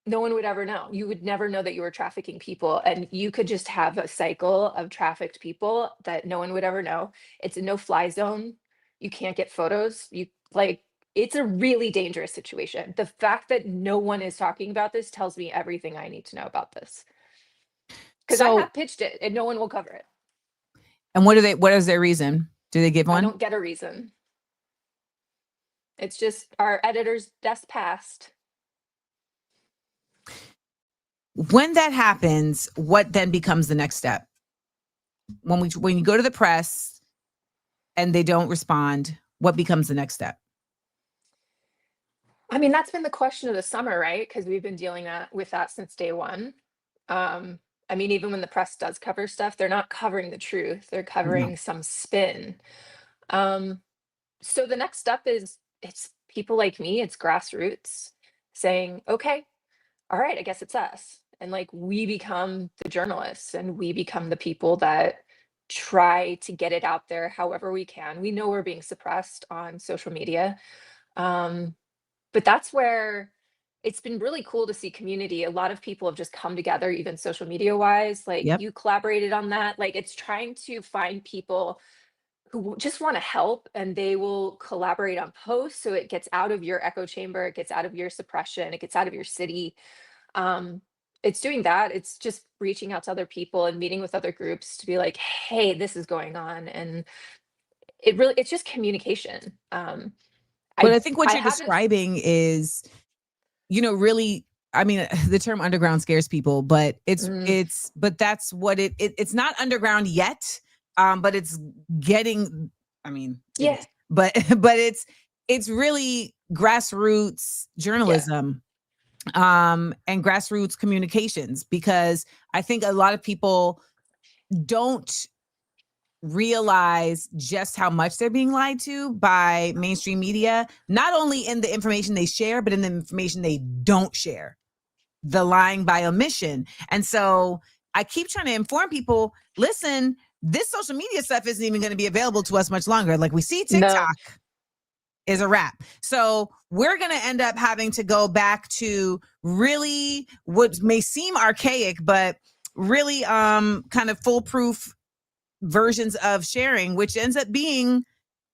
No one would ever know. You would never know that you were trafficking people, and you could just have a cycle of trafficked people that no one would ever know. It's a no-fly zone. You can't get photos. It's a really dangerous situation. The fact that no one is talking about this tells me everything I need to know about this. Because I So, have pitched it and no one will cover it. and what is their reason? Do they give I one? don't get a reason. It's just our editor's desk passed. When that happens, what then becomes the next step? When you go to the press and they don't respond, what becomes the next step? I mean, that's been the question of the summer, right? Because we've been dealing with that since day one. I mean, even when the press does cover stuff, they're not covering the truth. They're covering some spin. So the next step is it's people like me, it's grassroots saying, okay, all right, I guess it's us. And like we become the journalists and we become the people that try to get it out there however we can. We know we're being suppressed on social media. But that's where it's been really cool to see community. A lot of people have just come together, even social media wise. Like Yep. you collaborated on that. Like it's trying to find people who just want to help and they will collaborate on posts. So it gets out of your echo chamber, it gets out of your suppression, it gets out of your city. It's doing that. It's just reaching out to other people and meeting with other groups to be like, hey, this is going on. And it's just communication. But I think what I you're haven't describing is, really, I mean, the term underground scares people, but but that's what it's not underground yet. But it's getting, I mean, it Yeah. is. But it's really grassroots journalism. And grassroots communications, because I think a lot of people don't realize just how much they're being lied to by mainstream media, not only in the information they share, but in the information they don't share, the lying by omission. And so I keep trying to inform people, listen, this social media stuff isn't even going to be available to us much longer. Like we see TikTok is a wrap. So we're going to end up having to go back to really what may seem archaic, but really kind of foolproof versions of sharing, which ends up being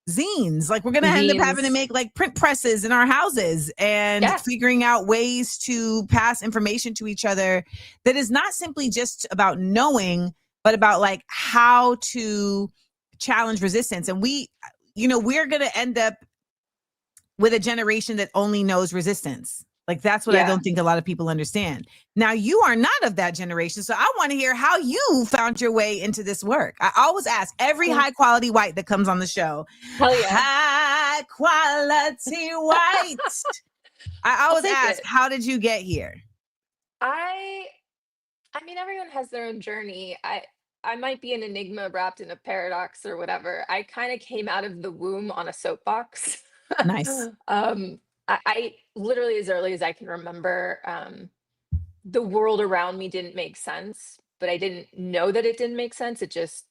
zines. Like we're going to end up having to make like print presses in our houses and figuring out ways to pass information to each other that is not simply just about knowing, but about like how to challenge resistance. And we're going to end up with a generation that only knows resistance. Like that's what I don't think a lot of people understand. Now you are not of that generation. So I want to hear how you found your way into this work. I always ask every high quality white that comes on the show. Hell yeah. High quality white. I always ask, how did you get here? I mean, everyone has their own journey. I might be an enigma wrapped in a paradox or whatever. I kind of came out of the womb on a soapbox. Nice. I literally, as early as I can remember, the world around me didn't make sense, but I didn't know that it didn't make sense. It just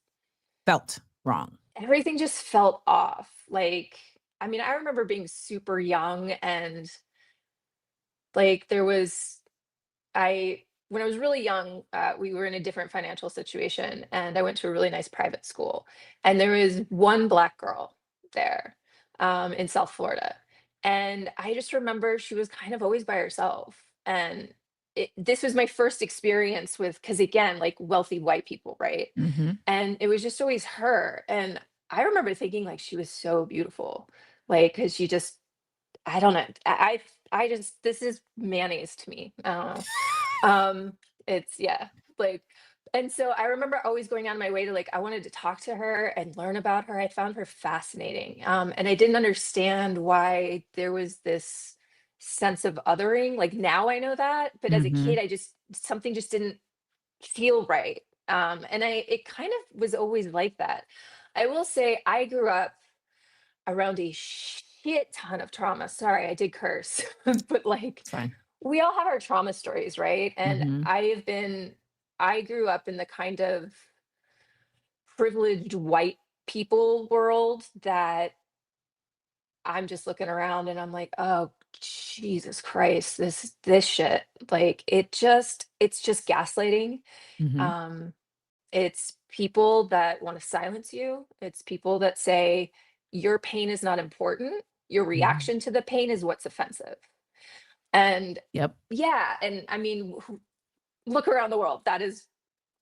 felt wrong. Everything just felt off. Like, I mean, I remember being super young and like when I was really young, we were in a different financial situation and I went to a really nice private school and there was one Black girl there in South Florida. And I just remember she was kind of always by herself. And this was my first experience with, because again, like wealthy white people, right? Mm-hmm. And it was just always her. And I remember thinking like she was so beautiful, like because she just I don't know. I just this is mayonnaise to me. I don't know. It's yeah, like, and so I remember always going on my way to like I wanted to talk to her and learn about her. I found her fascinating. And I didn't understand why there was this sense of othering. Like now I know that, but as a Mm-hmm. kid, I just something just didn't feel right. And I it kind of was always like that. I will say I grew up around a shit ton of trauma. Sorry, I did curse, but like It's fine. we all have our trauma stories, right? And Mm-hmm. I grew up in the kind of privileged white people world that I'm just looking around and I'm like, oh, Jesus Christ, this shit. Like it's just gaslighting. Mm-hmm. Um, it's people that want to silence you. It's people that say your pain is not important. Your Mm-hmm. reaction to the pain is what's offensive. And Yep. yeah, and I mean, look around the world. That is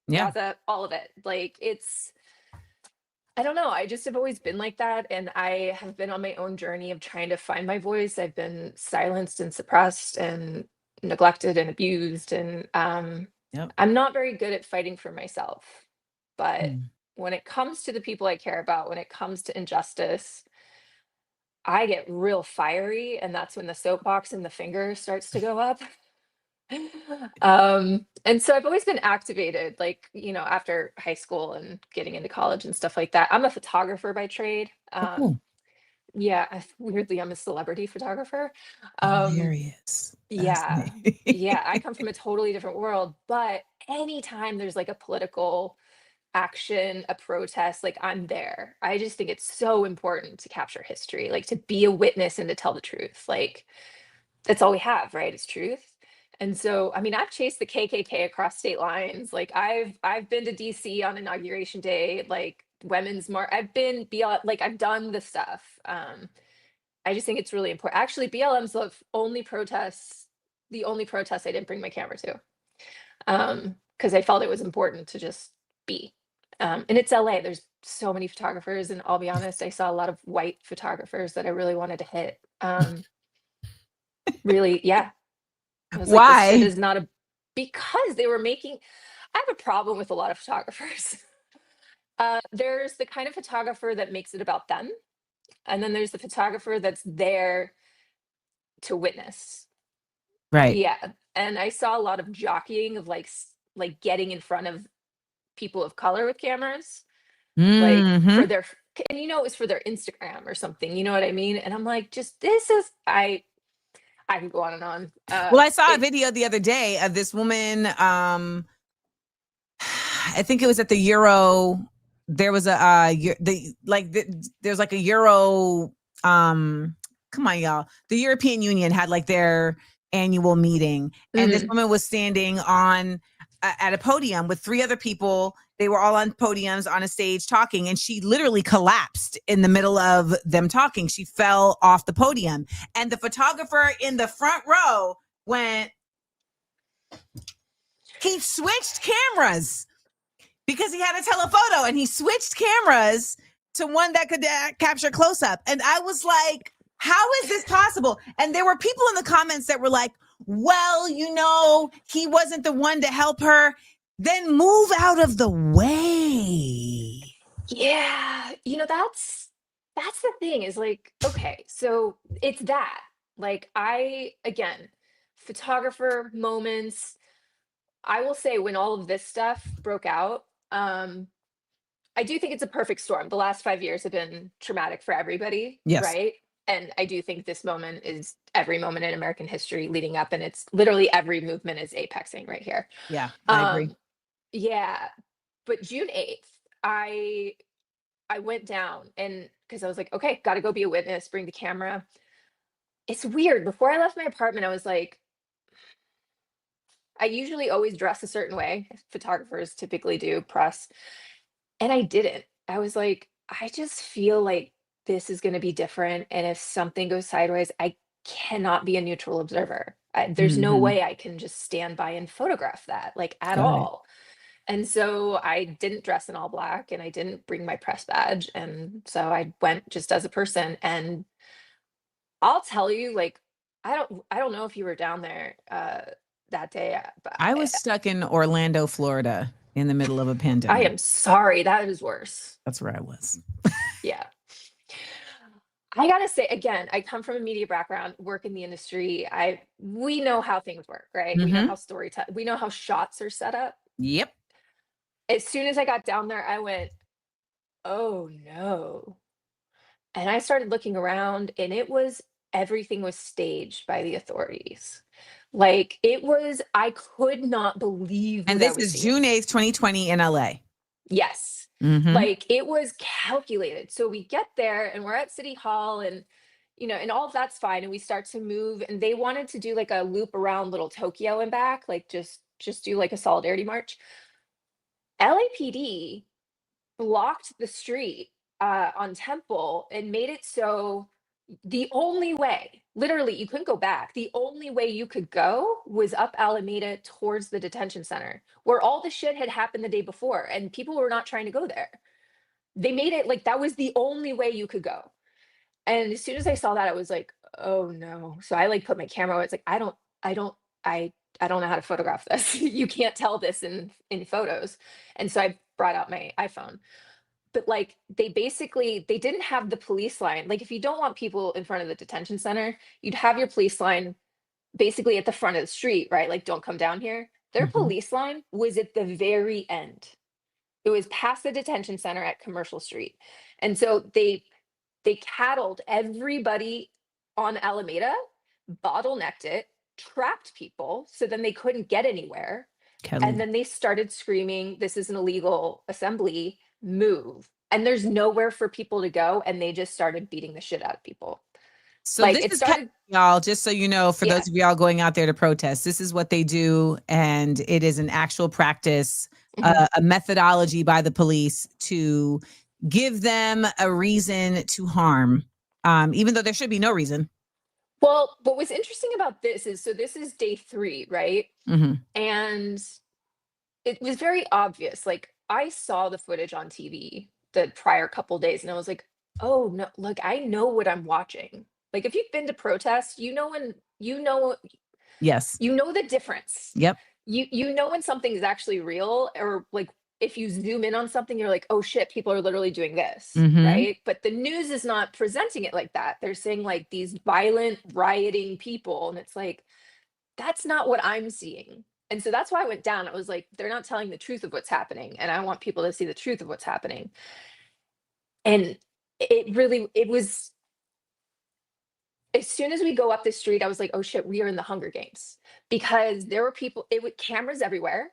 Yeah. Gaza, all of it. Like it's, I don't know. I just have always been like that. And I have been on my own journey of trying to find my voice. I've been silenced and suppressed and neglected and abused. And Yep. I'm not very good at fighting for myself. But Mm. when it comes to the people I care about, when it comes to injustice, I get real fiery. And that's when the soapbox and the finger starts to go up. And so I've always been activated, like, you know, after high school and getting into college and stuff like that. I'm a photographer by trade. Oh, cool. Yeah, weirdly, I'm a celebrity photographer. Um, Hilarious. yeah, Fascinating. yeah, I come from a totally different world, but anytime there's like a political action, a protest, like I'm there. I just think it's so important to capture history, like to be a witness and to tell the truth. Like that's all we have, right? It's truth. And so, I mean, I've chased the KKK across state lines. Like I've been to DC on inauguration day, like women's march. I've been beyond, like I've done the stuff. I just think it's really important. Actually, BLM's the only protest I didn't bring my camera to. Because I felt it was important to just be. And it's LA. There's so many photographers, and I'll be honest, I saw a lot of white photographers that I really wanted to hit. Really, yeah. I was like, this shit Why? is not a because they were making I have a problem with a lot of photographers. There's the kind of photographer that makes it about them, and then there's the photographer that's there to witness. Right. Yeah, and I saw a lot of jockeying of like getting in front of people of color with cameras, like Mm-hmm. for their and you know it was for their Instagram or something. You know what I mean? And I'm like, just this is I can go on and on. Well, I saw a video the other day of this woman. I think it was at the Euro. There was there's like a Euro. Come on, y'all. The European Union had like their annual meeting, and this woman was standing on at a podium with three other people. They were all on podiums on a stage talking, and she literally collapsed in the middle of them talking. She fell off the podium, and the photographer in the front row went. He switched cameras because he had a telephoto, and he switched cameras to one that could capture close up. And I was like, how is this possible? And there were people in the comments that were like, well, you know, he wasn't the one to help her. Then move out of the way. Yeah, you know, that's the thing is like, okay, so it's that. Like again, photographer moments. I will say when all of this stuff broke out, I do think it's a perfect storm. The last 5 years have been traumatic for everybody, Yes. right? And I do think this moment is every moment in American history leading up, and it's literally every movement is apexing right here. Yeah, I agree. Yeah, but June 8th, I went down and because I was like, okay, got to go be a witness, bring the camera. It's weird. Before I left my apartment, I was like, I usually always dress a certain way. Photographers typically do, press. And I didn't. I was like, I just feel like this is going to be different. And if something goes sideways, I cannot be a neutral observer. There's no Mhm. way I can just stand by and photograph that, like at Got it. all. And so I didn't dress in all black and I didn't bring my press badge. And so I went just as a person. And I'll tell you, like, I don't know if you were down there that day, but I was stuck in Orlando, Florida in the middle of a pandemic. I am sorry. That is worse. That's where I was. Yeah. I gotta say, again, I come from a media background, work in the industry. We know how things work, right? We know how we know how shots are set up. Yep. As soon as I got down there, I went, oh no. And I started looking around and everything was staged by the authorities. Like I could not believe. And this is June 8th, 2020 in LA. Yes. Like it was calculated. So we get there and we're at City Hall and, and all of that's fine. And we start to move and they wanted to do like a loop around Little Tokyo and back, like just do like a solidarity march. LAPD blocked the street on Temple and made it so the only way, literally, you couldn't go back. The only way you could go was up Alameda towards the detention center, where all the shit had happened the day before, and people were not trying to go there. They made it like that was the only way you could go. And as soon as I saw that, I was like, oh no. So I like put my camera away. It's like, I don't know how to photograph this. You can't tell this in photos. And so I brought out my iPhone. But like they didn't have the police line. Like if you don't want people in front of the detention center, you'd have your police line basically at the front of the street, right? Like don't come down here. Their police line was at the very end. It was past the detention center at Commercial Street. And so they cattled everybody on Alameda, bottlenecked it, trapped people so then they couldn't get anywhere. And then they started screaming, this is an illegal assembly, move. And there's nowhere for people to go. And they just started beating the shit out of people. So like this is y'all, just so you know, for those of y'all going out there to protest, this is what they do. And it is an actual practice, a methodology by the police to give them a reason to harm, even though there should be no reason. Well, what was interesting about this is, so this is day 3, right? And it was very obvious. Like I saw the footage on TV the prior couple days and I was like, oh no, look, I know what I'm watching. Like if you've been to protests, yes, you know the difference. Yep. You know when something is actually real, or like if you zoom in on something, you're like, oh shit, people are literally doing this, right? But the news is not presenting it like that. They're saying like these violent rioting people. And it's like, that's not what I'm seeing. And so that's why I went down. I was like, they're not telling the truth of what's happening. And I want people to see the truth of what's happening. And it was, as soon as we go up the street, I was like, oh shit, we are in the Hunger Games, because there were people, cameras everywhere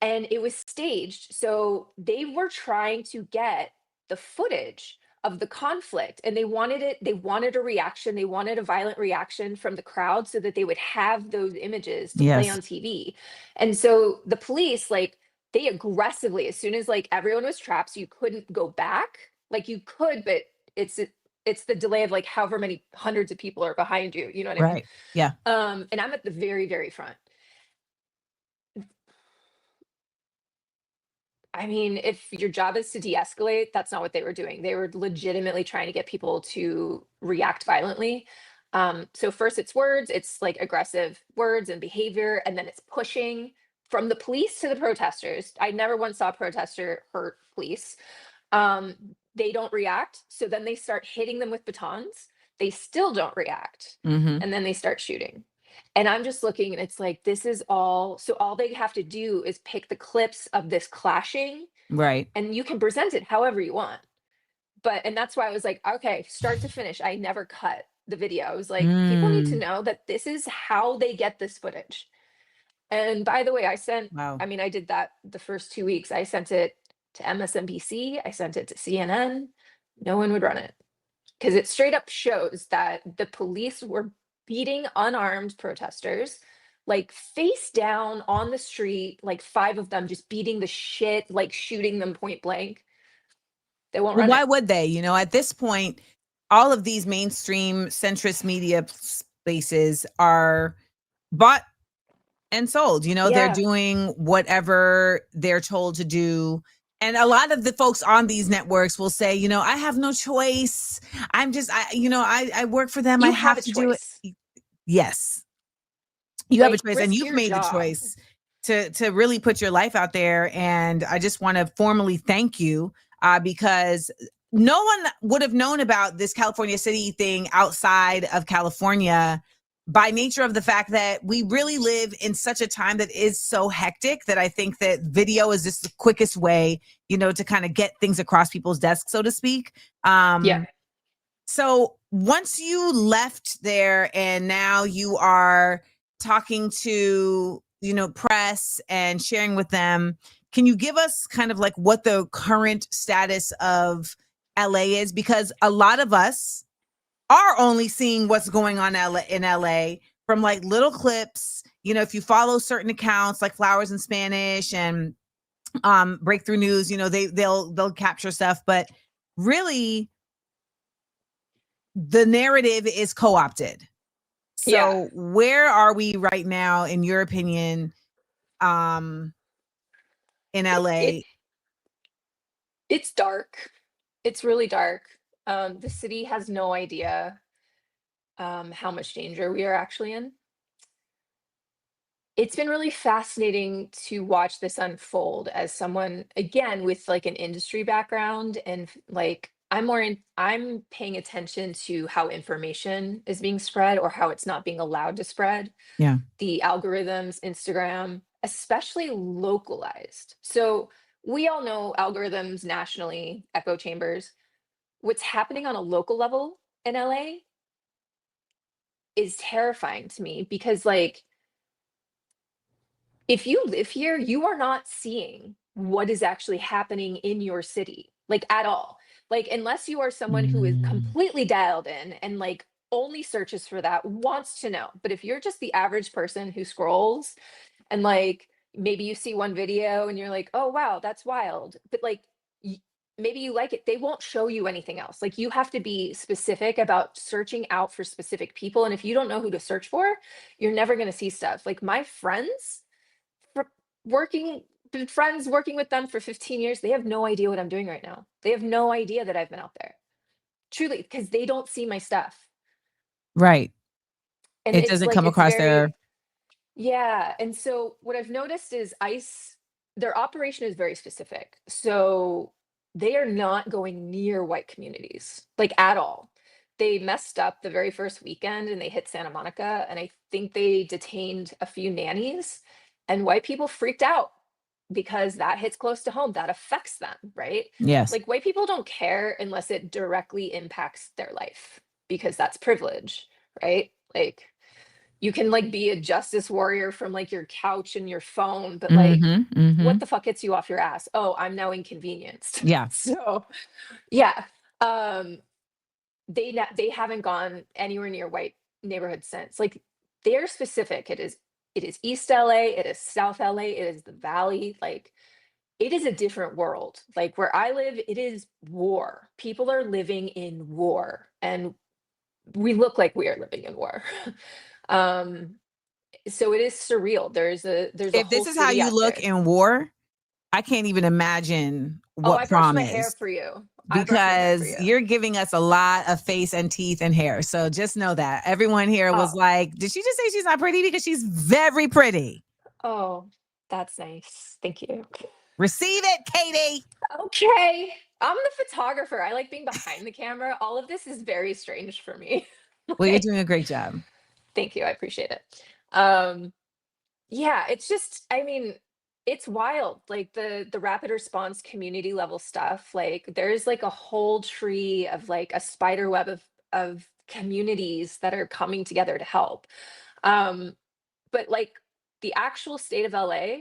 and it was staged. So they were trying to get the footage of the conflict and they wanted a reaction. They wanted a violent reaction from the crowd so that they would have those images to play on TV. And so the police, like they aggressively, as soon as like everyone was trapped, so you couldn't go back. Like you could, but it's the delay of like however many hundreds of people are behind you. You know what I mean? Yeah. And I'm at the very, very front. I mean, if your job is to de-escalate, that's not what they were doing. They were legitimately trying to get people to react violently. So first it's words, it's like aggressive words and behavior, and then it's pushing from the police to the protesters. I never once saw a protester hurt police. They don't react. So then they start hitting them with batons. They still don't react. And then they start shooting. And I'm just looking and it's like, this is all, so all they have to do is pick the clips of this clashing. Right. And you can present it however you want. And that's why I was like, okay, start to finish. I never cut the video. I was like, people need to know that this is how they get this footage. And by the way, I did that the first 2 weeks. I sent it to MSNBC. I sent it to CNN. No one would run it because it straight up shows that the police were beating unarmed protesters, like face down on the street, like 5 of them just beating the shit, like shooting them point blank. They won't run Why it. would they? You know, at this point, all of these mainstream centrist media spaces are bought and sold. You know, they're doing whatever they're told to do. And a lot of the folks on these networks will say, you know, I have no choice. I work for them. I have to do it. Yes. You have a choice, and you've made the choice to really put your life out there. And I just want to formally thank you because no one would have known about this California City thing outside of California by nature of the fact that we really live in such a time that is so hectic that I think that video is just the quickest way, you know, to kind of get things across people's desks, so to speak. So once you left there and now you are talking to, you know, press and sharing with them, can you give us kind of like what the current status of LA is? Because a lot of us are only seeing what's going on in LA from like little clips. You know, if you follow certain accounts like Flowers in Spanish and Breakthrough News, you know, they'll capture stuff, but really the narrative is co-opted. So where are we right now, in your opinion, in LA? It's dark. It's really dark. The city has no idea how much danger we are actually in. It's been really fascinating to watch this unfold as someone, again, with like an industry background, and like I'm paying attention to how information is being spread or how it's not being allowed to spread. Yeah. The algorithms, Instagram, especially localized. So we all know algorithms nationally, echo chambers. What's happening on a local level in LA is terrifying to me because, like, if you live here, you are not seeing what is actually happening in your city, like at all. Like, unless you are someone who is completely dialed in and like only searches for that, wants to know. But if you're just the average person who scrolls and like maybe you see one video and you're like, oh, wow, that's wild. But like, maybe you like it, they won't show you anything else. Like, you have to be specific about searching out for specific people. And if you don't know who to search for, you're never going to see stuff. Like, my friends, been friends working with them for 15 years, they have no idea what I'm doing right now. They have no idea that I've been out there. Truly, because they don't see my stuff. Right. And it it's doesn't like, come it's across very, there. yeah. And so what I've noticed is ICE, their operation is very specific. So they are not going near white communities, like at all. They messed up the very first weekend and they hit Santa Monica, and I think they detained a few nannies, and white people freaked out because that hits close to home. That affects them, right? Yes. Like, white people don't care unless it directly impacts their life, because that's privilege, right? Like, you can like be a justice warrior from like your couch and your phone, but like, what the fuck gets you off your ass? Oh, I'm now inconvenienced. Yeah. So yeah, they haven't gone anywhere near white neighborhoods since. Like, they're specific. It is East LA, it is South LA, it is the Valley. Like, it is a different world. Like, where I live, it is war. People are living in war, and we look like we are living in war. So it is surreal. There's a If whole this is how city you out look there. in war, I can't even imagine Oh, what I brushed prom my hair is. for you. I brushed my hair for Because you. you're giving us a lot of face and teeth and hair. So just know that everyone here was like, did she just say she's not pretty? Because she's very pretty. Oh, that's nice. Thank you. Receive it, Katie. Okay. I'm the photographer. I like being behind the camera. All of this is very strange for me. Well, you're doing a great job. Thank you. I appreciate it. Yeah, it's just, I mean, it's wild. Like, the rapid response community level stuff. Like, there's like a whole tree of like a spider web of communities that are coming together to help. But like, the actual state of LA,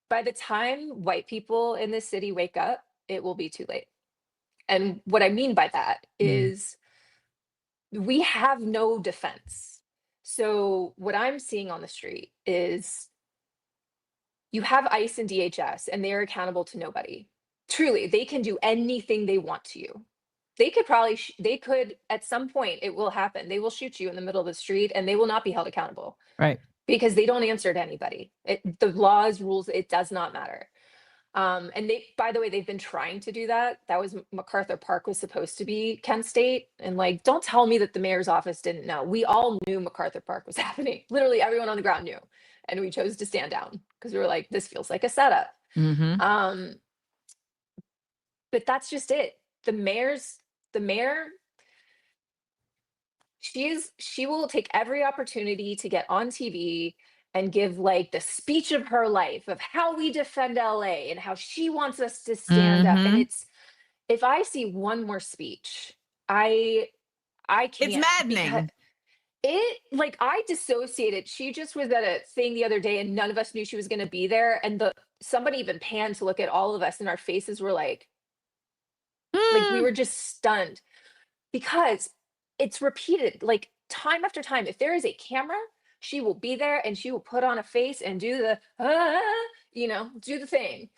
by the time white people in this city wake up, it will be too late. And what I mean by that is we have no defense. So what I'm seeing on the street is you have ICE and DHS, and they are accountable to nobody. Truly, they can do anything they want to you. they could probably, they could, at some point, it will happen. They will shoot you in the middle of the street and they will not be held accountable Right. because they don't answer to anybody. The laws, rules, it does not matter. And they, by the way, they've been trying to do that. That was MacArthur Park was supposed to be Kent State. And like, don't tell me that the mayor's office didn't know. We all knew MacArthur Park was happening. Literally everyone on the ground knew. And we chose to stand down because we were like, this feels like a setup. Mm-hmm. But that's just it. The mayor, she will take every opportunity to get on TV and give like the speech of her life of how we defend LA and how she wants us to stand up. And it's, if I see one more speech, I can't. It's maddening. It, like, I dissociated. She just was at a thing the other day and none of us knew she was going to be there. And somebody even panned to look at all of us and our faces were like we were just stunned because it's repeated like time after time. If there is a camera, she will be there and she will put on a face and do the, do the thing.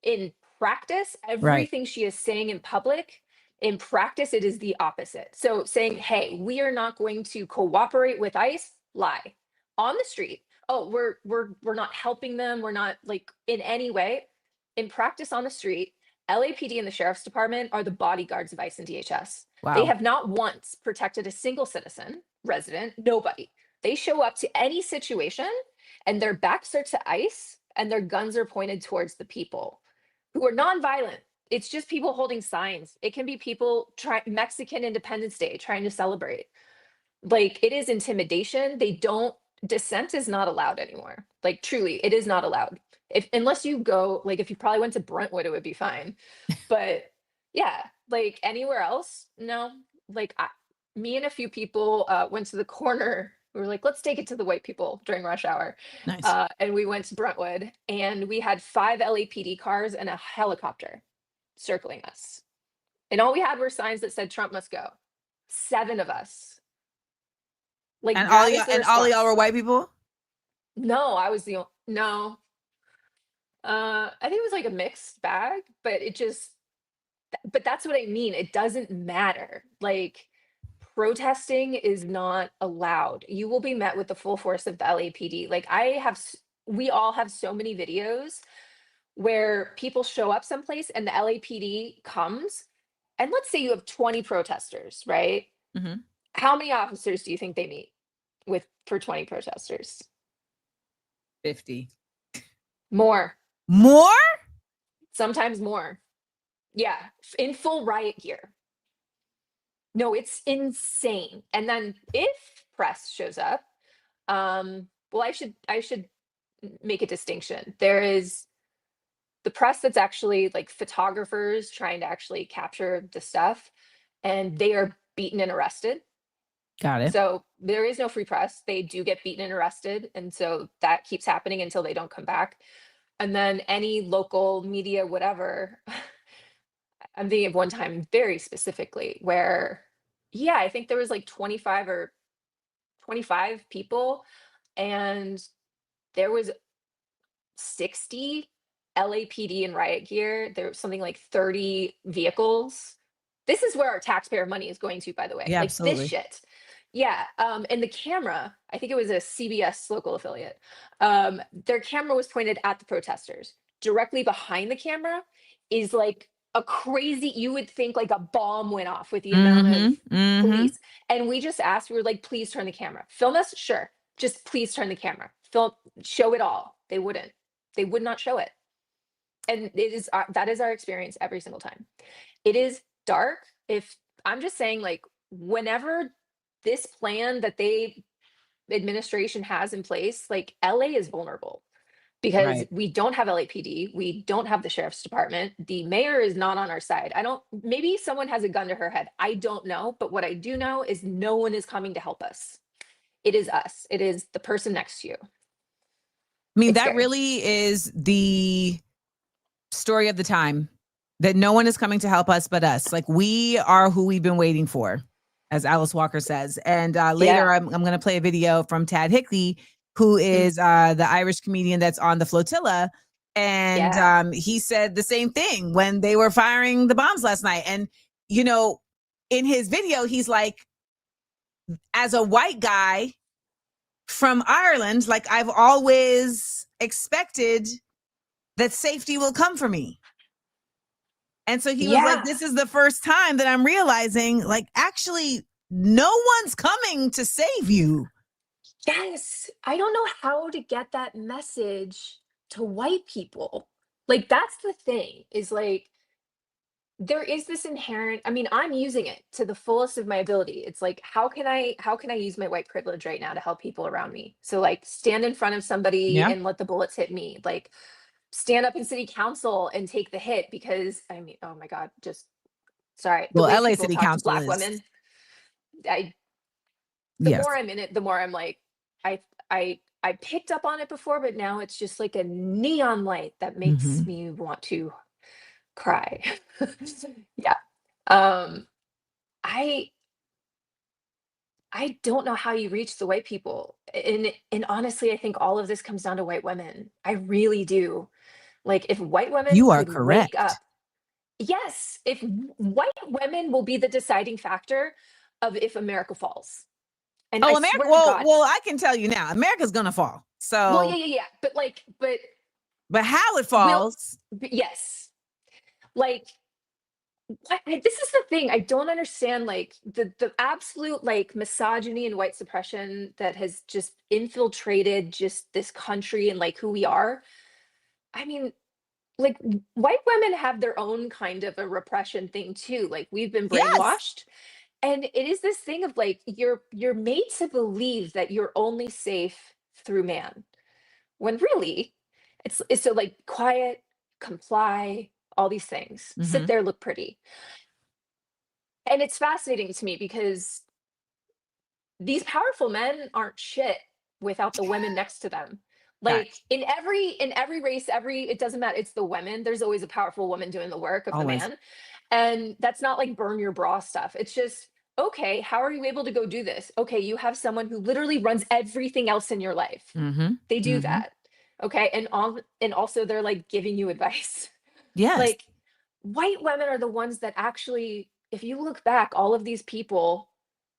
In practice, everything she is saying in public, in practice, it is the opposite. So saying, hey, we are not going to cooperate with ICE, lie. On the street, oh, we're not helping them. We're not like in any way. In practice on the street, LAPD and the Sheriff's Department are the bodyguards of ICE and DHS. Wow. They have not once protected a single citizen, resident, nobody. They show up to any situation and their backs are to ICE and their guns are pointed towards the people who are nonviolent. It's just people holding signs. It can be people Mexican Independence Day trying to celebrate. Like, it is intimidation. Dissent is not allowed anymore. Like, truly, it is not allowed. Unless you go, like, if you probably went to Brentwood, it would be fine. But yeah, like anywhere else, no. Like me and a few people went to the corner. We were like, let's take it to the white people during rush hour. Nice. And we went to Brentwood and we had 5 LAPD cars and a helicopter circling us. And all we had were signs that said Trump must go. 7 of us. Like, and all y'all were white people? No, I was no. I think it was like a mixed bag, but but that's what I mean. It doesn't matter. Like, protesting is not allowed. You will be met with the full force of the LAPD. Like, we all have so many videos where people show up someplace and the LAPD comes, and let's say you have 20 protesters, right? Mm-hmm. How many officers do you think they meet with for 20 protesters? 50. More. Sometimes more. Yeah, in full riot gear. No, it's insane. And then if press shows up, well, I should make a distinction. There is the press that's actually like photographers trying to actually capture the stuff, and they are beaten and arrested. Got it. So there is no free press. They do get beaten and arrested. And so that keeps happening until they don't come back. And then any local media, whatever, I'm thinking of one time very specifically where, yeah, I think there was like 25 people and there was 60 LAPD in riot gear. There was something like 30 vehicles. This is where our taxpayer money is going to, by the way. Yeah, like absolutely. This shit. Yeah. And the camera, I think it was a CBS local affiliate. Their camera was pointed at the protesters. Directly behind the camera is like a crazy, you would think like a bomb went off with the amount of police. And we just asked, we were like, please turn the camera. Film us? Sure. Just please turn the camera. Show it all. They wouldn't. They would not show it. And that is our experience every single time. It is dark. If I'm just saying, like, whenever this plan that administration has in place, like, LA is vulnerable because we don't have LAPD. We don't have the sheriff's department. The mayor is not on our side. Maybe someone has a gun to her head. I don't know. But what I do know is no one is coming to help us. It is us. It is the person next to you. I mean, that really is the story of the time, that no one is coming to help us but us. Like, we are who we've been waiting for, as Alice Walker says. And later, I'm going to play a video from Tad Hickley, who is the Irish comedian that's on the flotilla. And he said the same thing when they were firing the bombs last night. And you know, in his video, he's like, as a white guy from Ireland, like I've always expected that safety will come for me. And so he was like, this is the first time that I'm realizing, like, actually, no one's coming to save you. Yes. I don't know how to get that message to white people. Like, that's the thing, is like, there is this inherent, I mean, I'm using it to the fullest of my ability. It's like, how can I use my white privilege right now to help people around me? So like stand in front of somebody and let the bullets hit me. Like stand up in city council and take the hit, because I mean, oh my God, just sorry. The Well, way LA people City talk to Council Black is. women, the more I'm in it, the more I'm like, I picked up on it before, but now it's just like a neon light that makes me want to cry. Yeah. I don't know how you reach the white people. And honestly, I think all of this comes down to white women. I really do. Like if white women You are could wake correct. up. Yes, if white women will be the deciding factor of if America falls. And I America, swear to God. well, I can tell you now, America's gonna fall. So Well, yeah. But how it falls. Yes. Like this is the thing I don't understand, like the absolute like misogyny and white suppression that has just infiltrated just this country and like who we are. I mean, like white women have their own kind of a repression thing too. Like we've been brainwashed. And it is this thing of like you're made to believe that you're only safe through man, when really it's so like quiet, comply, all these things, sit there, look pretty. And it's fascinating to me because these powerful men aren't shit without the women next to them. Like in every race, it doesn't matter, it's the women. There's always a powerful woman doing the work of the man. And that's not like burn your bra stuff. It's just, okay, how are you able to go do this? Okay, you have someone who literally runs everything else in your life. They do that. Okay. And also they're like giving you advice. Yes. Like white women are the ones that actually, if you look back, all of these people,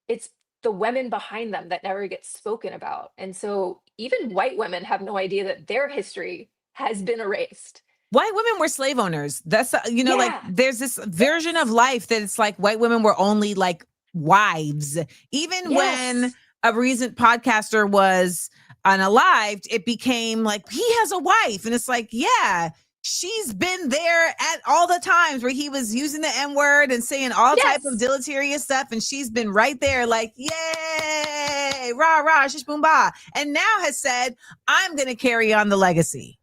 it's the women behind them that never get spoken about. And so even white women have no idea that their history has been erased. White women were slave owners. That's, like there's this version of life that it's like white women were only like wives. Even when a recent podcaster was unalived, it became like he has a wife. And it's like, yeah, she's been there at all the times where he was using the N-word and saying all type of deleterious stuff. And she's been right there like, yay, rah, rah, shish boom ba. And now has said, I'm going to carry on the legacy.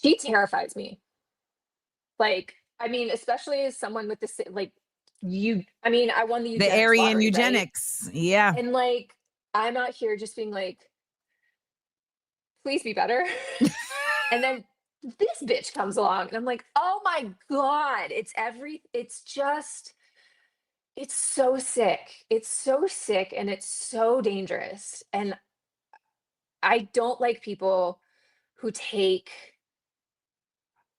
She terrifies me. Like, I mean, especially as someone with this, like I won the eugenics Aryan lottery, eugenics. Right? Yeah. And like, I'm out here just being like, please be better. And then this bitch comes along and I'm like, oh my God, it's so sick. It's so sick and it's so dangerous. And I don't like people who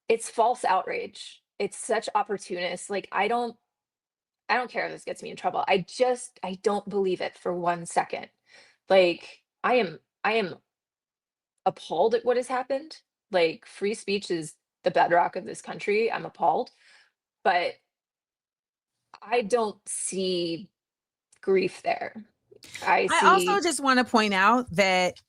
it's false outrage. It's such opportunists. Like, I don't care if this gets me in trouble. I don't believe it for 1 second. Like, I am appalled at what has happened. Like, free speech is the bedrock of this country. I'm appalled. But I don't see grief there. I also just want to point out that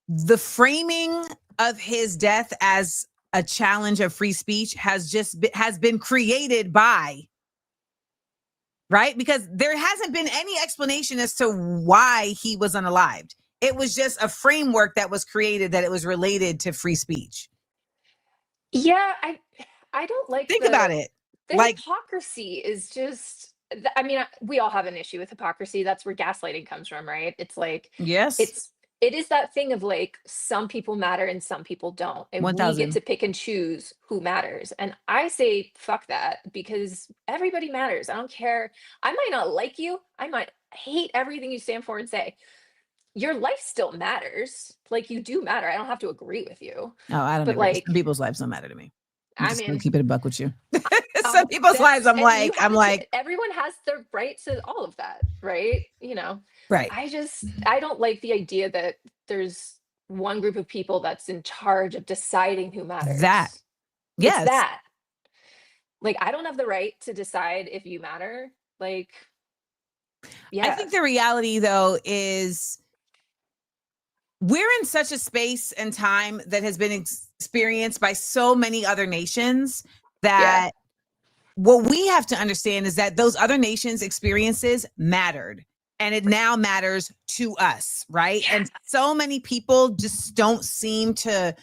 the framing of his death as a challenge of free speech has been created by, right? Because there hasn't been any explanation as to why he was unalived. It was just a framework that was created that it was related to free speech. Yeah, I don't like Think about it. The hypocrisy is just, I mean, we all have an issue with hypocrisy. That's where gaslighting comes from, right? It's like, it is that thing of like, some people matter and some people don't. And 1,000. we get to pick and choose who matters. And I say, fuck that, because everybody matters. I don't care. I might not like you. I might hate everything you stand for and say. Your life still matters. Like, you do matter. I don't have to agree with you. No, I don't but agree. like, Some people's lives don't matter to me. I'm I just gonna mean, keep it a buck with you. Some people's lives, and you have to, everyone has the right to all of that, right? You know, right. I don't like the idea that there's one group of people that's in charge of deciding who matters. That, It's yes. that. Like, I don't have the right to decide if you matter. Like, yeah. I think the reality, though, is we're in such a space and time that has been experienced by so many other nations that what we have to understand is that those other nations' experiences mattered, and it now matters to us, right? And so many people just don't seem to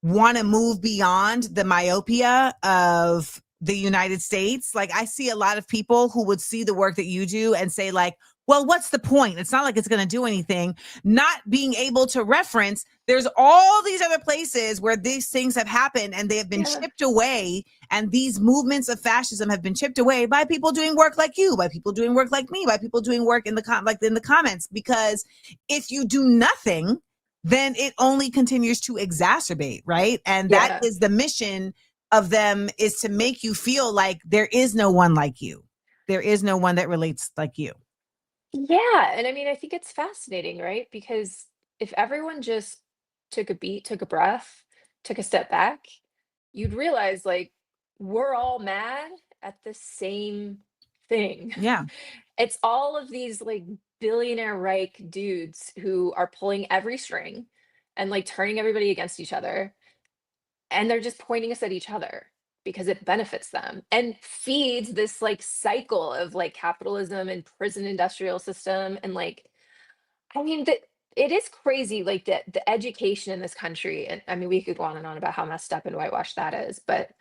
want to move beyond the myopia of the United States. Like, I see a lot of people who would see the work that you do and say, like, well, what's the point? It's not like it's going to do anything. Not being able to reference, there's all these other places where these things have happened and they have been chipped away. And these movements of fascism have been chipped away by people doing work like you, by people doing work like me, by people doing work in the comments. Because if you do nothing, then it only continues to exacerbate, right? And that is the mission of them, is to make you feel like there is no one like you. There is no one that relates like you. Yeah. And I mean, I think it's fascinating, right? Because if everyone just took a beat, took a breath, took a step back, you'd realize, like, we're all mad at the same thing. Yeah. It's all of these, like, billionaire Reich dudes who are pulling every string and, like, turning everybody against each other. And they're just pointing us at each other because it benefits them and feeds this, like, cycle of, like, capitalism and prison industrial system. And, like, I mean, it is crazy, like, the education in this country. And I mean, we could go on and on about how messed up and whitewashed that is. But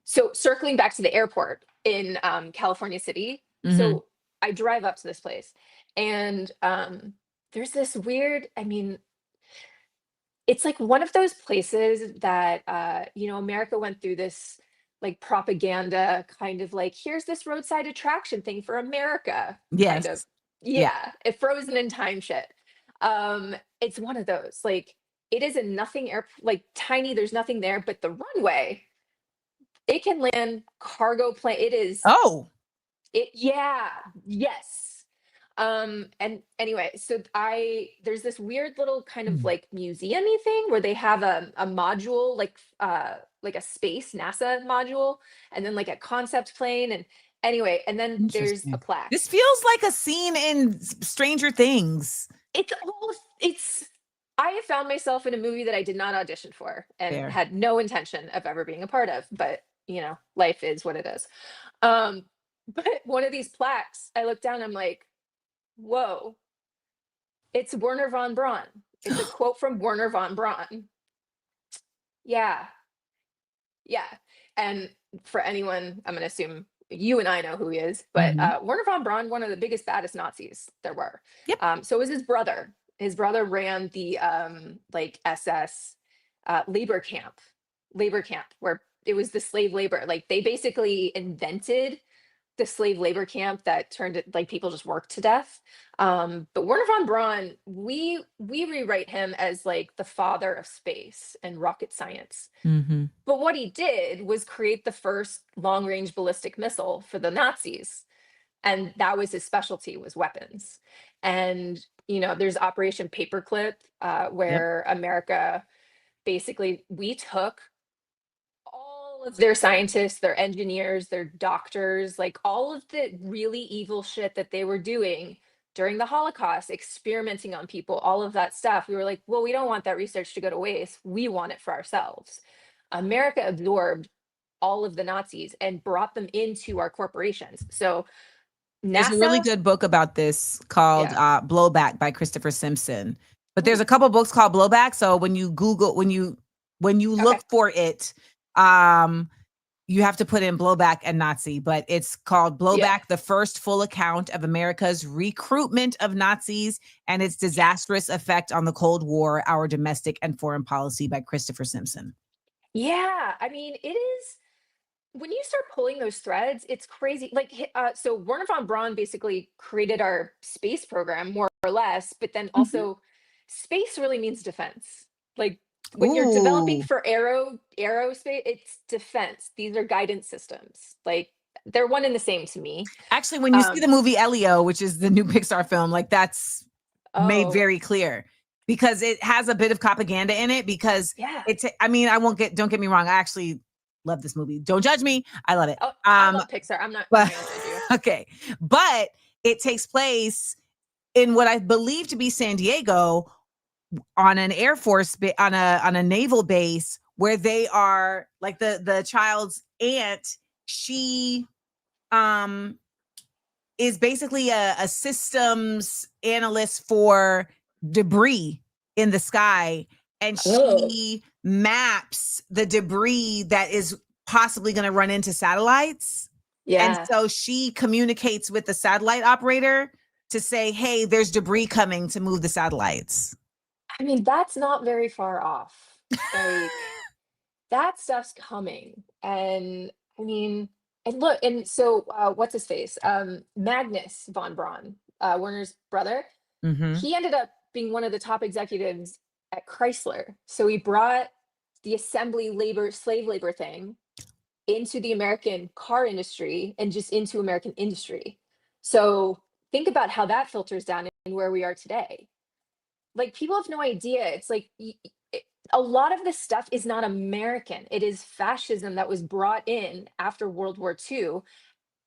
so circling back to the airport in California City. So I drive up to this place, and there's this weird, I mean, it's like one of those places that, you know, America went through this, like, propaganda kind of like, here's this roadside attraction thing for America. Kind of. Yes. Yeah. It frozen in time shit. It's one of those, like, it is a nothing like, tiny, there's nothing there, but the runway, it can land cargo plane. It is. Oh. Yes. And anyway, so there's this weird little kind of, like, museum-y thing where they have a module, like a space NASA module, and then, like, a concept plane. And anyway, and then there's a plaque. This feels like a scene in Stranger Things. I have found myself in a movie that I did not audition for and had no intention of ever being a part of, but, you know, life is what it is. But one of these plaques, I look down, I'm like, whoa, it's Werner von Braun. It's a quote from Werner von Braun. Yeah. And for anyone, I'm going to assume you and I know who he is, but Werner von Braun, one of the biggest, baddest Nazis there were. So was his brother. His brother ran the like SS labor camp, where it was the slave labor. Like, they basically invented the slave labor camp that turned it, like, people just worked to death. But Werner von Braun, we rewrite him as, like, the father of space and rocket science. But what he did was create the first long-range ballistic missile for the Nazis. And that was his specialty, was weapons. And, you know, there's Operation Paperclip, where America, basically, we took all of their scientists, their engineers, their doctors, like, all of the really evil shit that they were doing during the Holocaust, experimenting on people, all of that stuff. We were like, well, we don't want that research to go to waste. We want it for ourselves. America absorbed all of the Nazis and brought them into our corporations. So there's a really good book about this called Blowback by Christopher Simpson. But there's a couple books called Blowback. So when you Google, when you look for it, you have to put in Blowback and Nazi, but it's called Blowback, the first full account of America's recruitment of Nazis and its disastrous effect on the Cold War, our domestic and foreign policy, by Christopher Simpson. Yeah, I mean, it is, when you start pulling those threads, it's crazy. Like, so Werner von Braun basically created our space program, more or less, but then also space really means defense. Like, When you're developing Ooh. for aerospace, it's defense. These are guidance systems. Like they're one and the same to me. Actually, when you see the movie Elio, which is the new Pixar film, like that's made very clear because it has a bit of propaganda in it because it's, I mean, don't get me wrong. I actually love this movie. Don't judge me. I love it. Oh, I love Pixar. I'm not but, gonna judge you. Okay. But it takes place in what I believe to be San Diego on an Air Force, on a naval base where they are like the child's aunt, she is basically a systems analyst for debris in the sky. And she maps the debris that is possibly going to run into satellites. Yeah. And so she communicates with the satellite operator to say, hey, there's debris coming to move the satellites. I mean, that's not very far off. Like that stuff's coming. And I mean, and look, and so what's his face? Magnus von Braun, Werner's brother. Mm-hmm. He ended up being one of the top executives at Chrysler. So he brought the assembly slave labor thing into the American car industry and just into American industry. So think about how that filters down in where we are today. Like people have no idea. It's like a lot of this stuff is not American. It is fascism that was brought in after World War II.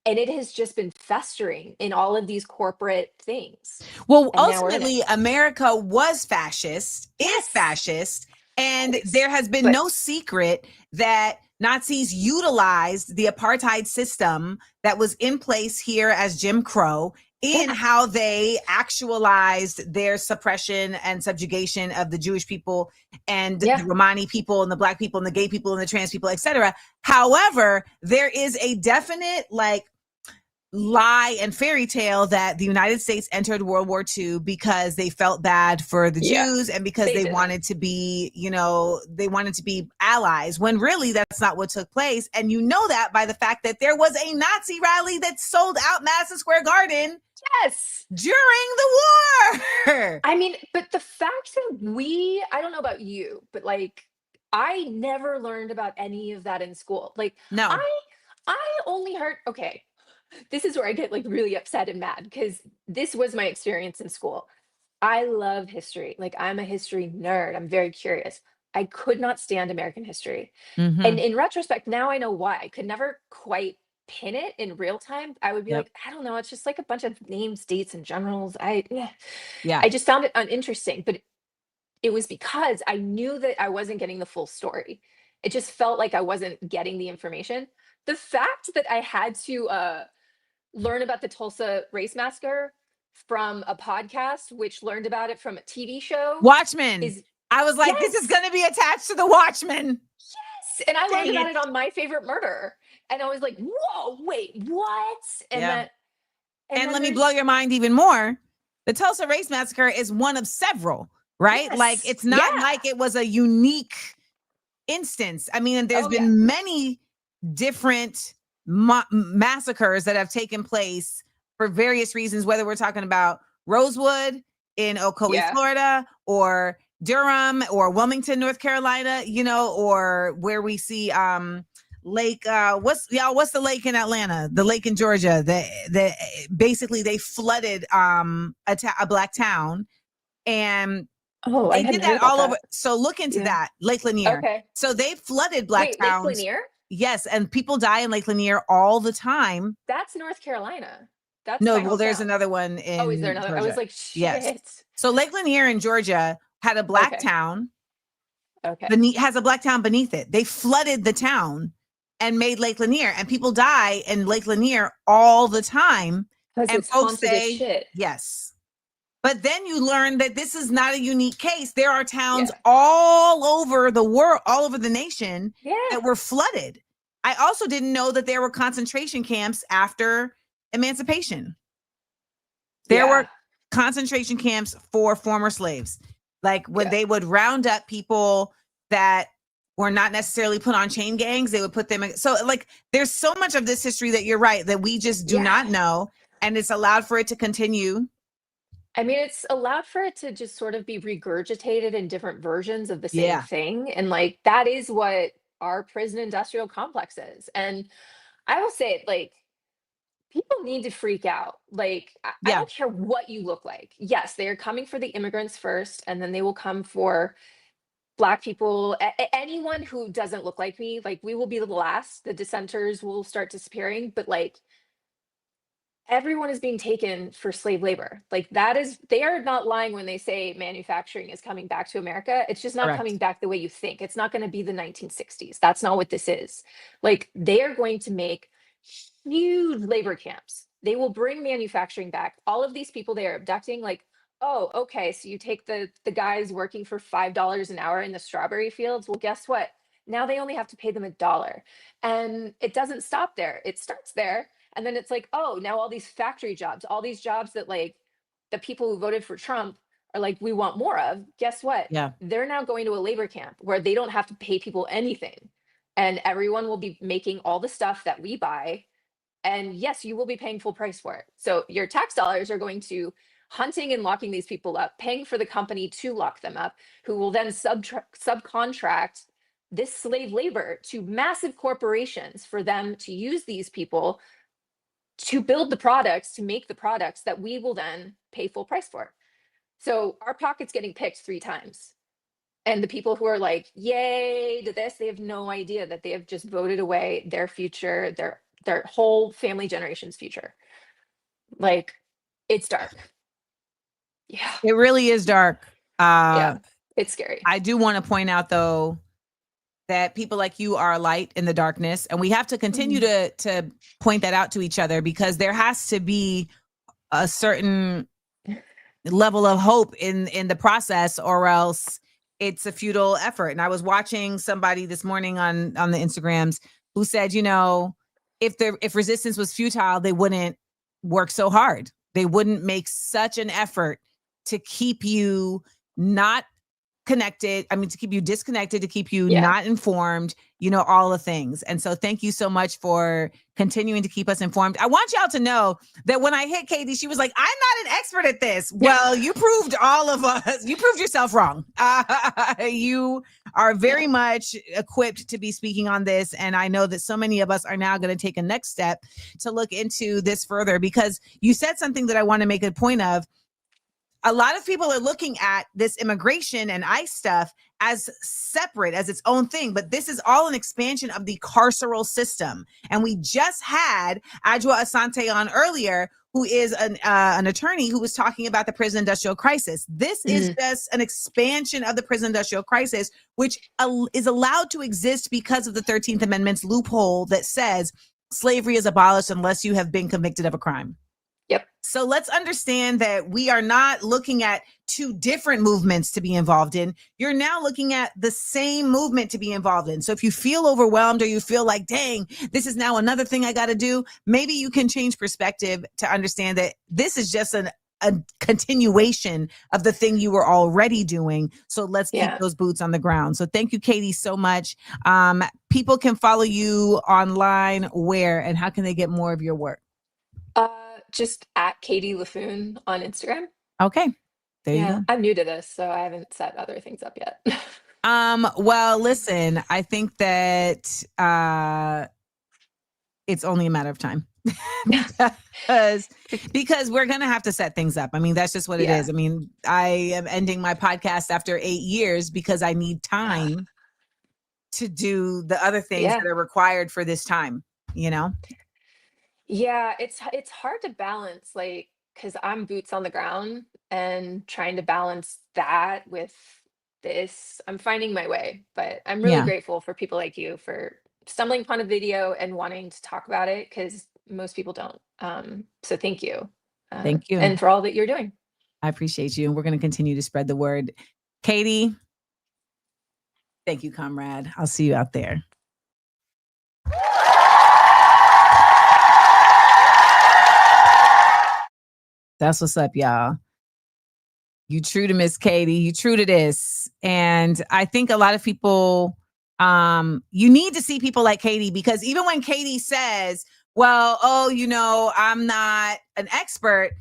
And it has just been festering in all of these corporate things. Well, ultimately, America was fascist, is fascist, and there has been no secret that Nazis utilized the apartheid system that was in place here as Jim Crow in how they actualized their suppression and subjugation of the Jewish people and the Romani people and the Black people and the gay people and the trans people, etc. However, there is a definite lie and fairy tale that the United States entered World War II because they felt bad for the Jews and because they wanted to be, they wanted to be allies, when really that's not what took place. And you know that by the fact that there was a Nazi rally that sold out Madison Square Garden during the war. I mean, but the fact that I don't know about you, but like, I never learned about any of that in school. Like, no, I only heard, okay, this is where I get like really upset and mad because this was my experience in school. I love history. Like I'm a history nerd. I'm very curious. I could not stand American history. Mm-hmm. And in retrospect, now I know why. I could never quite pin it in real time. I would be like, I don't know. It's just like a bunch of names, dates, and generals. I just found it uninteresting. But it was because I knew that I wasn't getting the full story. It just felt like I wasn't getting the information. The fact that I had to learn about the Tulsa race massacre from a podcast, which learned about it from a TV show. Watchmen. I was like, this is going to be attached to the Watchmen. Yes. And I learned about it on My Favorite Murder. And I was like, whoa, wait, what? And and let me blow your mind even more. The Tulsa race massacre is one of several, right? Yes. Like it's not like it was a unique instance. I mean, there's been many different massacres that have taken place for various reasons, whether we're talking about Rosewood in Ocoee, Florida, or Durham or Wilmington, North Carolina, or where we see Lake what's the lake in Atlanta, the lake in Georgia, the basically they flooded a black town, and they did that all over. So look into that, Lake Lanier. Okay. So they flooded black towns. Lake Lanier? Yes, and people die in Lake Lanier all the time. That's North Carolina. That's there's another one in is there another? Georgia. I was like, shit. Yes. So Lake Lanier in Georgia had a black town. Okay. Has a black town beneath it. They flooded the town and made Lake Lanier, and people die in Lake Lanier all the time. And folks say, yes. But then you learn that this is not a unique case. There are towns all over the world, all over the nation that were flooded. I also didn't know that there were concentration camps after emancipation. There were concentration camps for former slaves. Like when they would round up people that were not necessarily put on chain gangs, they would put them in. So like there's so much of this history that you're right, that we just do not know. And it's allowed for it to continue. I mean, it's allowed for it to just sort of be regurgitated in different versions of the same Yeah. thing. And like, that is what our prison industrial complex is. And I will say, like, people need to freak out. Like, I Yeah. don't care what you look like. Yes, they are coming for the immigrants first, and then they will come for Black people, anyone who doesn't look like me. Like, we will be the last. The dissenters will start disappearing. But like, everyone is being taken for slave labor. Like, that is, they are not lying when they say manufacturing is coming back to America. It's just not Correct. coming back the way you think. It's not going to be the 1960s. That's not what this is. Like, they are going to make huge labor camps. They will bring manufacturing back. All of these people they are abducting, like, oh, okay, so you take the guys working for $5 an hour in the strawberry fields. Well, guess what? Now they only have to pay them $1. And it doesn't stop there. It starts there. And then it's like, oh, now all these factory jobs, all these jobs that like the people who voted for Trump are like, we want more of. Guess what? Yeah. They're now going to a labor camp where they don't have to pay people anything. And everyone will be making all the stuff that we buy. And yes, you will be paying full price for it. So your tax dollars are going to hunting and locking these people up, paying for the company to lock them up, who will then subcontract this slave labor to massive corporations for them to use these people to build the products, to make the products that we will then pay full price for. So our pocket's getting picked 3 times. And the people who are like, yay to this, they have no idea that they have just voted away their future, their whole family generation's future. Like, it's dark. Yeah. It really is dark. Yeah, it's scary. I do want to point out though that people like you are a light in the darkness, and we have to continue to point that out to each other, because there has to be a certain level of hope in the process, or else it's a futile effort. And I was watching somebody this morning on the Instagrams who said, you know, if resistance was futile, they wouldn't work so hard. They wouldn't make such an effort to keep you not connected. I mean, to keep you disconnected, to keep you not informed, you know, all the things. And so thank you so much for continuing to keep us informed. I want y'all to know that when I hit Katie, she was like, I'm not an expert at this. Well, you proved all of us, you proved yourself wrong. You are very much equipped to be speaking on this. And I know that so many of us are now going to take a next step to look into this further, because you said something that I want to make a point of. A lot of people are looking at this immigration and ICE stuff as separate, as its own thing, but this is all an expansion of the carceral system. And we just had Adwoa Asante on earlier, who is an attorney who was talking about the prison industrial crisis. This is just an expansion of the prison industrial crisis, which is allowed to exist because of the 13th Amendment's loophole that says slavery is abolished unless you have been convicted of a crime. Yep. So let's understand that we are not looking at 2 different movements to be involved in. You're now looking at the same movement to be involved in. So if you feel overwhelmed, or you feel like, dang, this is now another thing I got to do, maybe you can change perspective to understand that this is just a continuation of the thing you were already doing. So let's keep those boots on the ground. So thank you, Katie, so much. People can follow you online where, and how can they get more of your work? Just at Katie Laffoon on Instagram. Okay. There you go. I'm new to this, so I haven't set other things up yet. Well, listen, I think that it's only a matter of time. because we're going to have to set things up. I mean, that's just what it is. I mean, I am ending my podcast after 8 years because I need time to do the other things that are required for this time, you know? Yeah, it's hard to balance, like, because I'm boots on the ground and trying to balance that with this. I'm finding my way, but I'm really grateful for people like you for stumbling upon a video and wanting to talk about it, because most people don't. So thank you. Thank you. And for all that you're doing. I appreciate you. And we're going to continue to spread the word. Katie, thank you, comrade. I'll see you out there. That's what's up, y'all. You true to Miss Katie. You true to this. And I think a lot of people, you need to see people like Katie, because even when Katie says, well, oh, you know, I'm not an expert,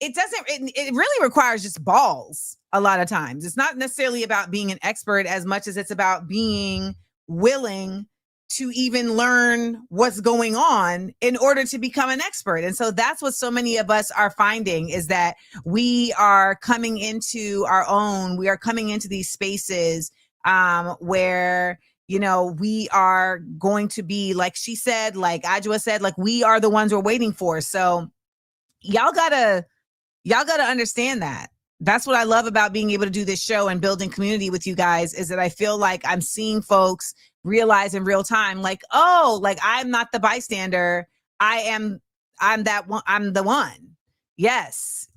it really requires just balls a lot of times. It's not necessarily about being an expert as much as it's about being willing to even learn what's going on in order to become an expert. And so that's what so many of us are finding, is that we are coming into our own, we are coming into these spaces where, you know, we are going to be, like she said, like Adwoa said, like we are the ones we're waiting for. So y'all gotta understand that. That's what I love about being able to do this show and building community with you guys, is that I feel like I'm seeing folks realize in real time, like, oh, like I'm not the bystander. I'm that one. I'm the one. Yes,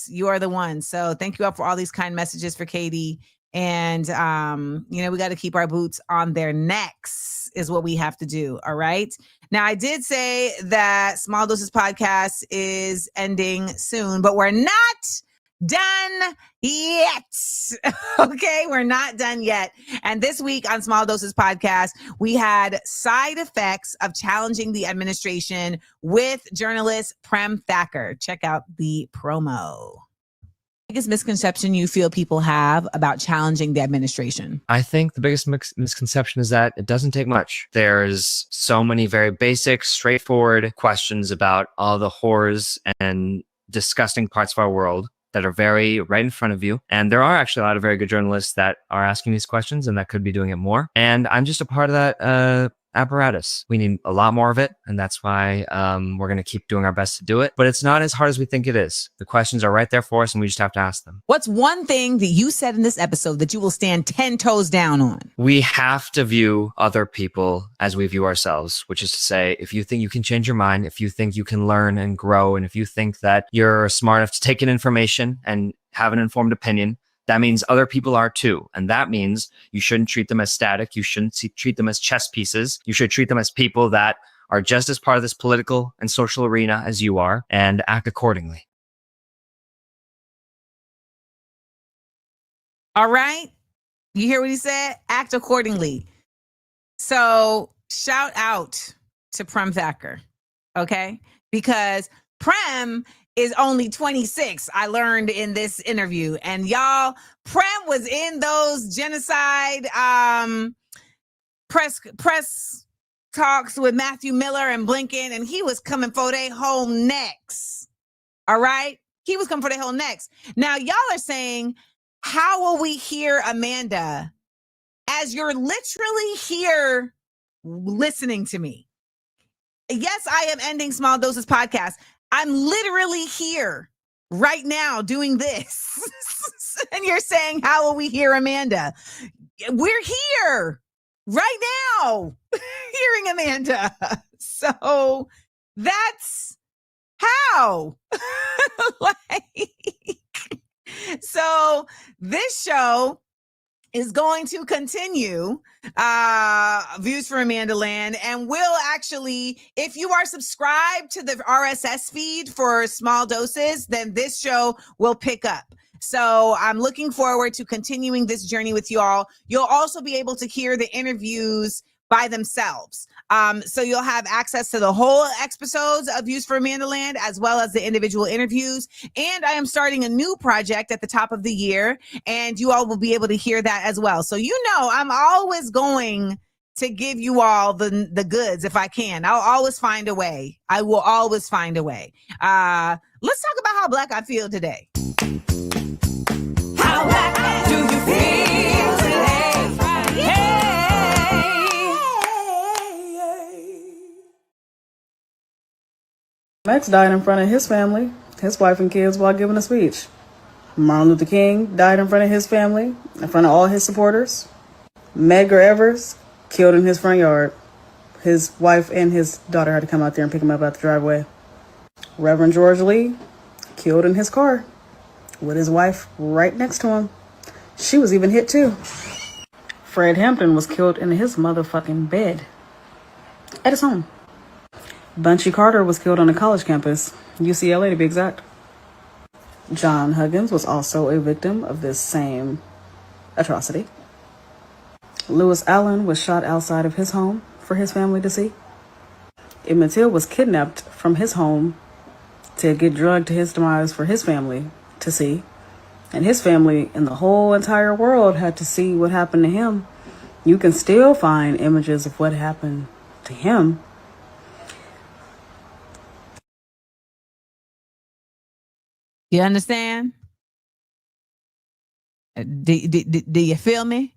you are the one. So thank you all for all these kind messages for Katie. And, you know, we got to keep our boots on their necks is what we have to do. All right. Now, I did say that Small Doses Podcast is ending soon, but we're not done yet. Okay, we're not done yet. And this week on Small Doses Podcast, we had side effects of challenging the administration with journalist Prem Thacker. Check out the promo. Biggest misconception you feel people have about challenging the administration? I think the biggest misconception is that it doesn't take much. There's so many very basic, straightforward questions about all the horrors and disgusting parts of our world that are very right in front of you. And there are actually a lot of very good journalists that are asking these questions and that could be doing it more. And I'm just a part of that apparatus. We need a lot more of it. And that's why we're going to keep doing our best to do it. But it's not as hard as we think it is. The questions are right there for us and we just have to ask them. What's one thing that you said in this episode that you will stand 10 toes down on? We have to view other people as we view ourselves, which is to say, if you think you can change your mind, if you think you can learn and grow, and if you think that you're smart enough to take in information and have an informed opinion, that means other people are too. And that means you shouldn't treat them as static. You shouldn't treat them as chess pieces. You should treat them as people that are just as part of this political and social arena as you are, and act accordingly. All right. You hear what he said? Act accordingly. So shout out to Prem Thacker. Okay. Because Prem is only 26. I learned in this interview, and y'all, Prem was in those genocide press talks with Matthew Miller and Blinken, and he was coming for their whole necks. All right. He was coming for their whole necks. Now y'all are saying, how will we hear Amanda as you're literally here listening to me? Yes, I am ending Small Doses Podcast. I'm literally here right now doing this. And you're saying, how will we hear Amanda? We're here right now hearing Amanda. So that's how. So this show is going to continue Views for AmandaLand, and will actually, if you are subscribed to the RSS feed for Small Doses, then this show will pick up. So I'm looking forward to continuing this journey with you all. You'll also be able to hear the interviews by themselves. So you'll have access to the whole episodes of Views for AmandaLand, as well as the individual interviews. And I am starting a new project at the top of the year, and you all will be able to hear that as well. So, you know, I'm always going to give you all the goods if I can. I'll always find a way. I will always find a way. Let's talk about how Black I feel today. How Black do you feel today? Hey. Max died in front of his family, his wife and kids, while giving a speech. Martin Luther King died in front of his family, in front of all his supporters. Medgar Evers killed in his front yard. His wife and his daughter had to come out there and pick him up out the driveway. Reverend George Lee killed in his car with his wife right next to him. She was even hit too. Fred Hampton was killed in his motherfucking bed at his home. Bunchy Carter was killed on a college campus, UCLA to be exact. John Huggins was also a victim of this same atrocity. Lewis Allen was shot outside of his home for his family to see. Emmett Till was kidnapped from his home to get drugged to his demise for his family to see. And his family in the whole entire world had to see what happened to him. You can still find images of what happened to him. You understand? Do you feel me?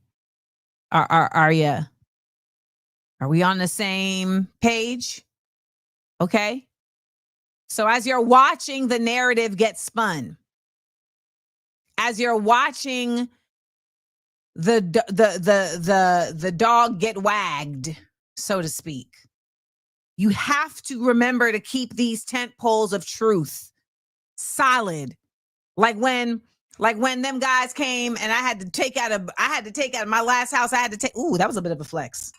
Are we on the same page? Okay. So as you're watching the narrative get spun, as you're watching the dog get wagged, so to speak, you have to remember to keep these tent poles of truth solid. Like when them guys came and I had to take out of my last house. Ooh, that was a bit of a flex.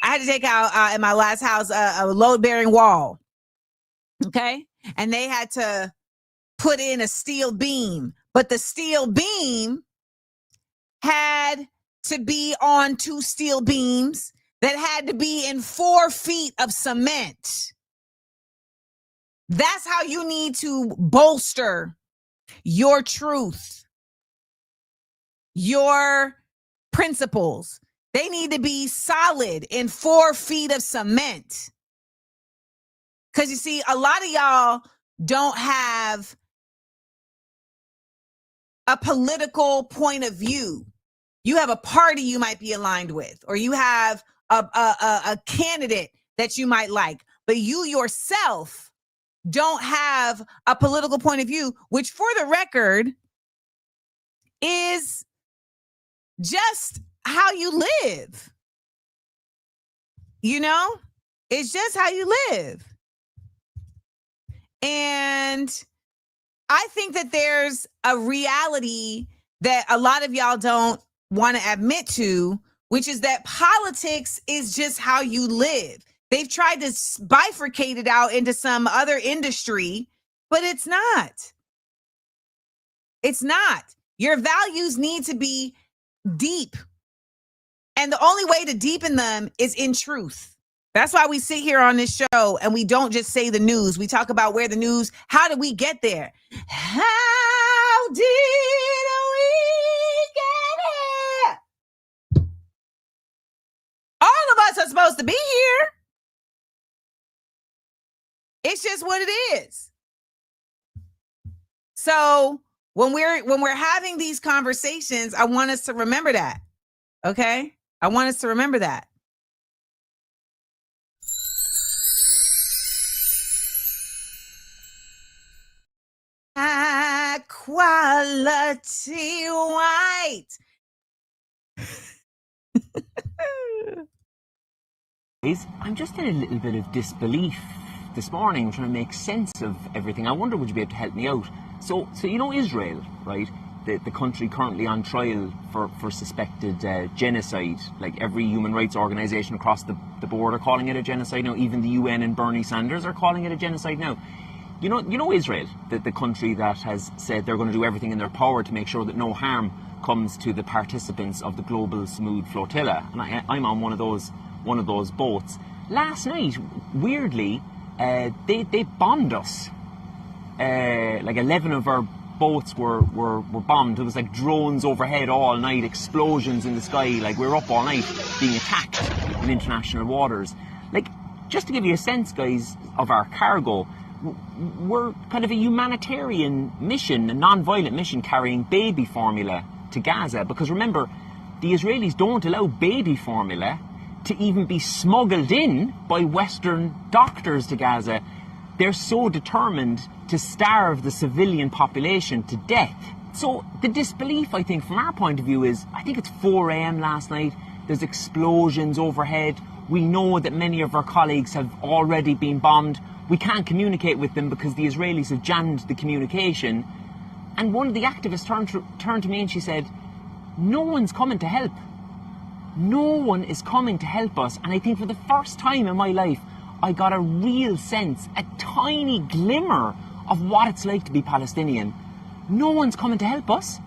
I had to take out in my last house a load-bearing wall. Okay. And they had to put in a steel beam, but the steel beam had to be on 2 steel beams that had to be in 4 feet of cement. That's how you need to bolster your truth, your principles. They need to be solid in 4 feet of cement. Because you see, a lot of y'all don't have a political point of view. You have a party you might be aligned with, or you have a candidate that you might like, but you yourself don't have a political point of view, which for the record is just how you live. You know, it's just how you live. And I think that there's a reality that a lot of y'all don't want to admit to, which is that politics is just how you live. They've tried to bifurcate it out into some other industry, but it's not. It's not. Your values need to be deep. And the only way to deepen them is in truth. That's why we sit here on this show and we don't just say the news. We talk about where the news, how did we get there? How did we get here? All of us are supposed to be here. It's just what it is. So when we're having these conversations, I want us to remember that. Okay? I want us to remember that. High quality white. I'm just in a little bit of disbelief this morning, trying to make sense of everything. I wonder, would you be able to help me out? So you know Israel, right? The country currently on trial for suspected genocide. Like every human rights organization across the board are calling it a genocide now. Even the UN and Bernie Sanders are calling it a genocide now. You know Israel, the country that has said they're going to do everything in their power to make sure that no harm comes to the participants of the global Summud Flotilla, and I'm on one of those boats. Last night, weirdly, they bombed us. Like 11 of our boats were bombed. There was like drones overhead all night, explosions in the sky. Like we were up all night being attacked in international waters. Like, just to give you a sense, guys, of our cargo. We're kind of a humanitarian mission, a non-violent mission carrying baby formula to Gaza, because remember, the Israelis don't allow baby formula to even be smuggled in by Western doctors to Gaza. They're so determined to starve the civilian population to death. So the disbelief, I think, from our point of view is, I think it's 4 a.m. last night, there's explosions overhead. We know that many of our colleagues have already been bombed. We can't communicate with them because the Israelis have jammed the communication. And one of the activists turned to me and she said, no one's coming to help. No one is coming to help us. And I think for the first time in my life, I got a real sense, a tiny glimmer of what it's like to be Palestinian. No one's coming to help us.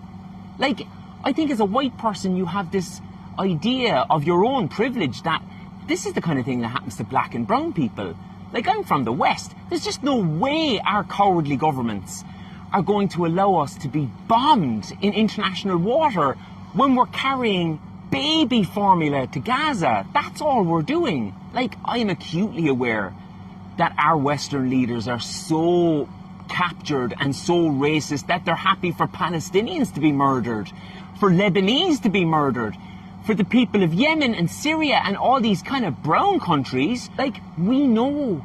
Like, I think as a white person, you have this idea of your own privilege that this is the kind of thing that happens to black and brown people. Like, I'm from the West. There's just no way our cowardly governments are going to allow us to be bombed in international water when we're carrying baby formula to Gaza. That's all we're doing. Like, I'm acutely aware that our Western leaders are so captured and so racist that they're happy for Palestinians to be murdered, for Lebanese to be murdered, for the people of Yemen and Syria and all these kind of brown countries. Like, we know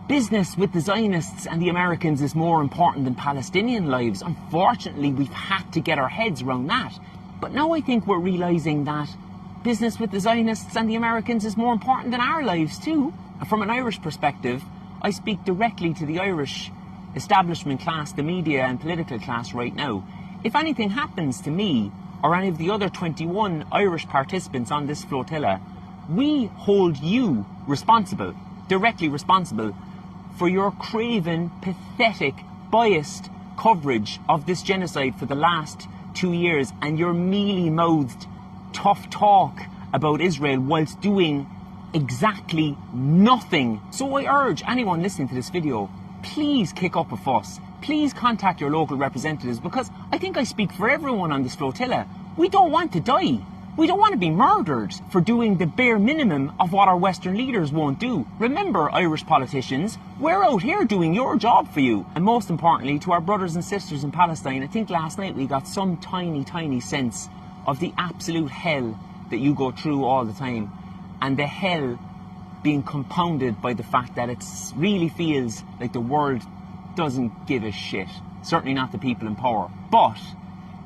business with the Zionists and the Americans is more important than Palestinian lives. Unfortunately, we've had to get our heads around that. But now I think we're realising that business with the Zionists and the Americans is more important than our lives too. From an Irish perspective, I speak directly to the Irish establishment class, the media and political class right now. If anything happens to me or any of the other 21 Irish participants on this flotilla, we hold you responsible, directly responsible, for your craven, pathetic, biased coverage of this genocide for the last 2 years and your mealy-mouthed, tough talk about Israel whilst doing exactly nothing. So I urge anyone listening to this video, please kick up a fuss. Please contact your local representatives, because I think I speak for everyone on this flotilla. We don't want to die. We don't want to be murdered for doing the bare minimum of what our Western leaders won't do. Remember, Irish politicians, we're out here doing your job for you. And most importantly, to our brothers and sisters in Palestine, I think last night we got some tiny, tiny sense of the absolute hell that you go through all the time. And the hell being compounded by the fact that it really feels like the world doesn't give a shit. Certainly not the people in power. But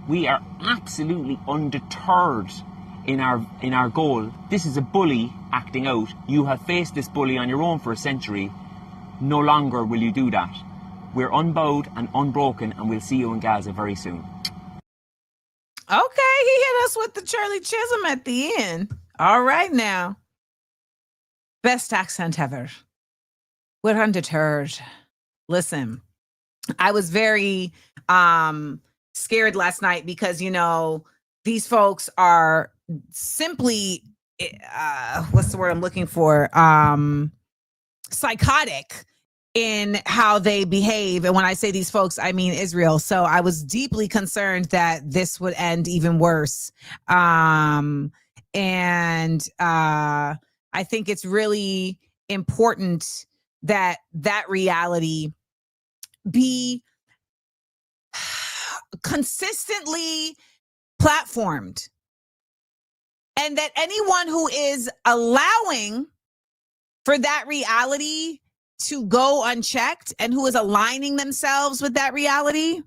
we are absolutely undeterred in our goal. This is a bully acting out. You have faced this bully on your own for a century. No longer will you do that. We're unbowed and unbroken, and we'll see you in Gaza very soon. Okay, he hit us with the Shirley Chisholm at the end. All right now. Best accent ever. We're undeterred. Listen, I was very scared last night because, you know, these folks are simply, what's the word I'm looking for? Psychotic in how they behave. And when I say these folks, I mean Israel. So I was deeply concerned that this would end even worse. I think it's really important that that reality be consistently platformed, and that anyone who is allowing for that reality to go unchecked and who is aligning themselves with that reality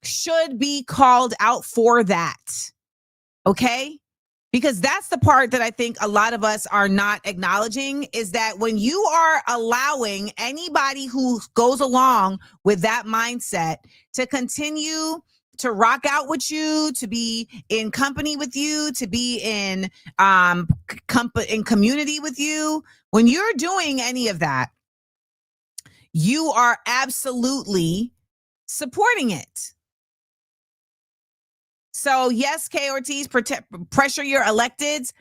should be called out for that. Okay? Because that's the part that I think a lot of us are not acknowledging, is that when you are allowing anybody who goes along with that mindset to continue to rock out with you, to be in company with you, to be in community with you, when you're doing any of that, you are absolutely supporting it. So yes, K. Ortiz, pressure your electeds.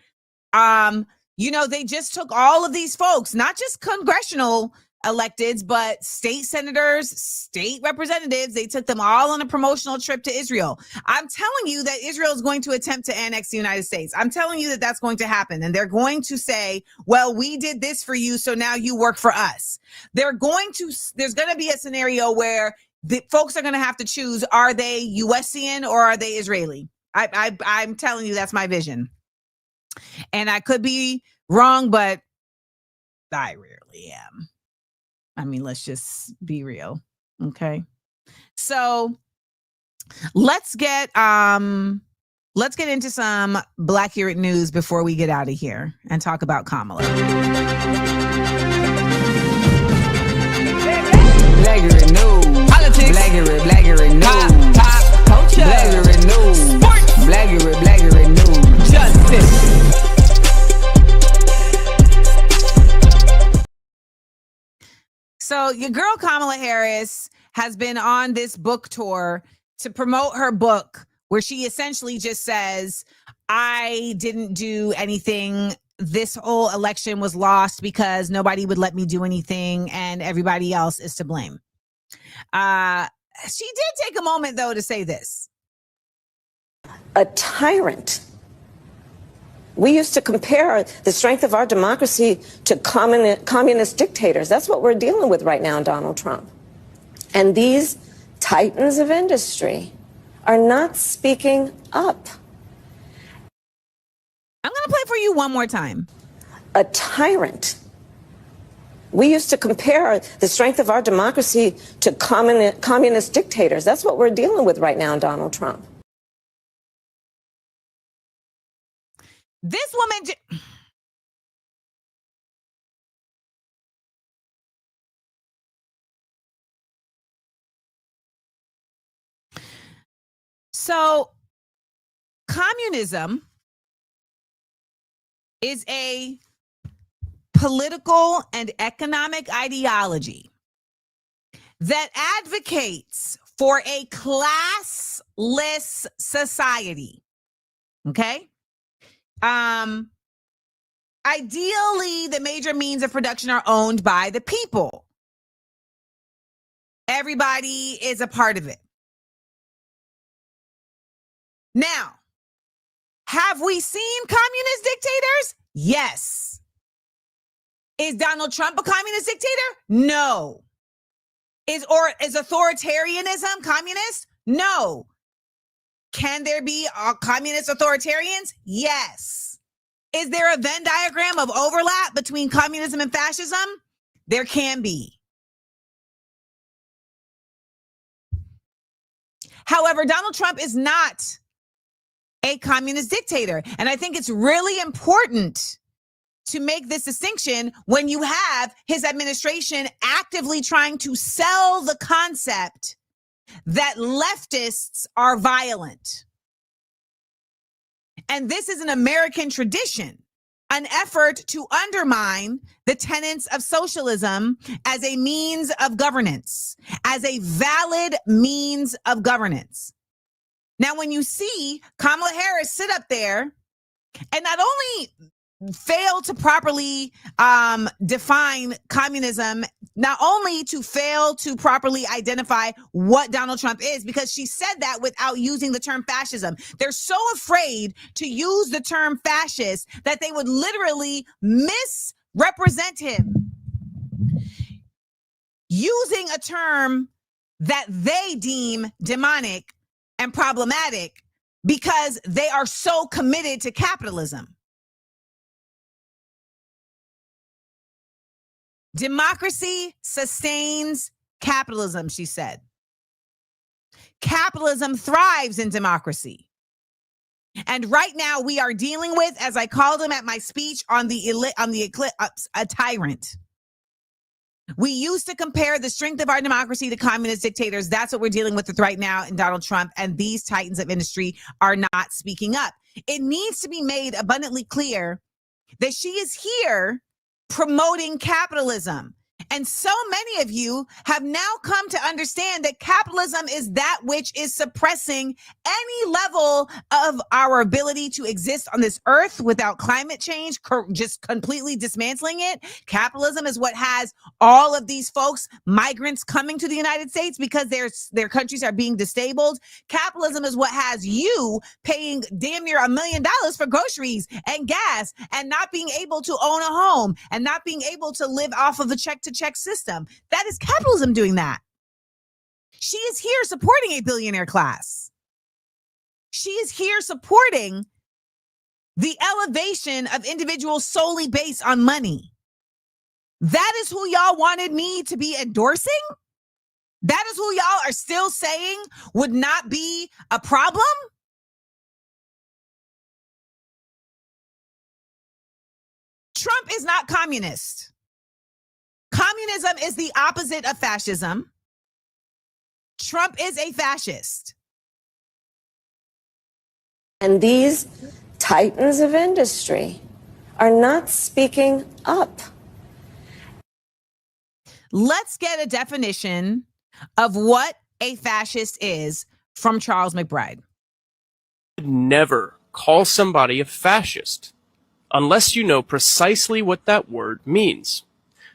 You know, they just took all of these folks, not just congressional electeds, but state senators, state representatives. They took them all on a promotional trip to Israel. I'm telling you that Israel is going to attempt to annex the United States. I'm telling you that that's going to happen. And they're going to say, well, we did this for you, so now you work for us. There's going to be a scenario where the folks are going to have to choose, are they USian or are they Israeli? I'm telling you, that's my vision. And I could be wrong, but I rarely am. I mean, let's just be real. Okay. So let's get into some Black Hear It news before we get out of here and talk about Kamala. Black Hear It news. Politics. Black Hear It news. Pop culture. Black Hear It news. Sports. Black Hear It news. Justice. So your girl Kamala Harris has been on this book tour to promote her book, where she essentially just says, I didn't do anything this whole election was lost because nobody would let me do anything and everybody else is to blame. She did take a moment, though, to say this. A tyrant. We used to compare the strength of our democracy to communist dictators. That's what we're dealing with right now, Donald Trump. And these titans of industry are not speaking up. I'm going to play for you one more time. A tyrant. We used to compare the strength of our democracy to communist dictators. That's what we're dealing with right now, Donald Trump. This woman... So, communism is a political and economic ideology that advocates for a classless society. Okay? Ideally, the major means of production are owned by the people. Everybody is a part of it. Now, have we seen communist dictators? Yes. Is Donald Trump a communist dictator? No. Is authoritarianism communist? No. Can there be communist authoritarians? Yes. Is there a Venn diagram of overlap between communism and fascism? There can be. However, Donald Trump is not a communist dictator. And I think it's really important to make this distinction when you have his administration actively trying to sell the concept that leftists are violent. And this is an American tradition, an effort to undermine the tenets of socialism as a means of governance, as a valid means of governance. Now, when you see Kamala Harris sit up there and not only fail to properly define communism, not only to fail to properly identify what Donald Trump is, because she said that without using the term fascism. They're so afraid to use the term fascist that they would literally misrepresent him using a term that they deem demonic and problematic because they are so committed to capitalism. Democracy sustains capitalism, she said. Capitalism thrives in democracy. And right now we are dealing with, as I called him at my speech on the eclipse, a tyrant. We used to compare the strength of our democracy to communist dictators. That's what we're dealing with right now in Donald Trump. And these titans of industry are not speaking up. It needs to be made abundantly clear that she is here promoting capitalism. And so many of you have now come to understand that capitalism is that which is suppressing any level of our ability to exist on this earth without climate change, just completely dismantling it. Capitalism is what has all of these folks, migrants, coming to the United States because their countries are being destabled. Capitalism is what has you paying damn near $1 million for groceries and gas and not being able to own a home and not being able to live off of a check-to-check system. That is capitalism doing that. She is here supporting a billionaire class. She is here supporting the elevation of individuals solely based on money. That is who y'all wanted me to be endorsing? That is who y'all are still saying would not be a problem? Trump is not communist. Communism is the opposite of fascism. Trump is a fascist. And these titans of industry are not speaking up. Let's get a definition of what a fascist is from Charles McBride. Never call somebody a fascist. unless you know precisely what that word means.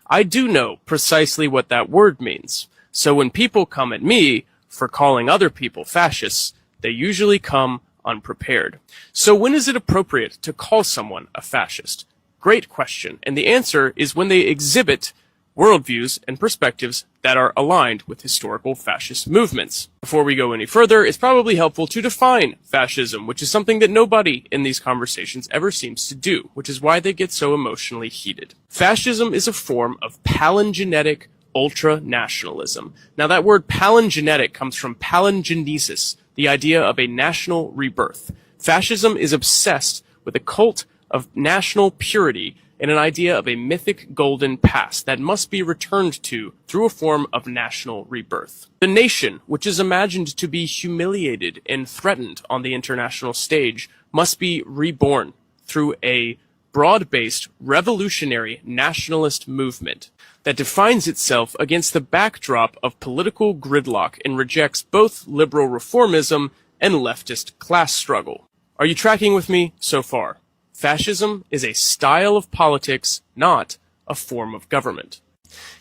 I do know precisely what that word means. So when people come at me for calling other people fascists, they usually come unprepared. So when is it appropriate to call someone a fascist? Great question. And the answer is when they exhibit worldviews and perspectives that are aligned with historical fascist movements. Before we go any further, it's probably helpful to define fascism, which is something that nobody in these conversations ever seems to do, which is why they get so emotionally heated. Fascism is a form of palingenetic ultra-nationalism. Now that word palingenetic comes from palingenesis, the idea of a national rebirth. Fascism is obsessed with a cult of national purity and an idea of a mythic golden past that must be returned to through a form of national rebirth. The nation, which is imagined to be humiliated and threatened on the international stage, must be reborn through a broad-based revolutionary nationalist movement that defines itself against the backdrop of political gridlock and rejects both liberal reformism and leftist class struggle. Are you tracking with me so far? Fascism is a style of politics, not a form of government.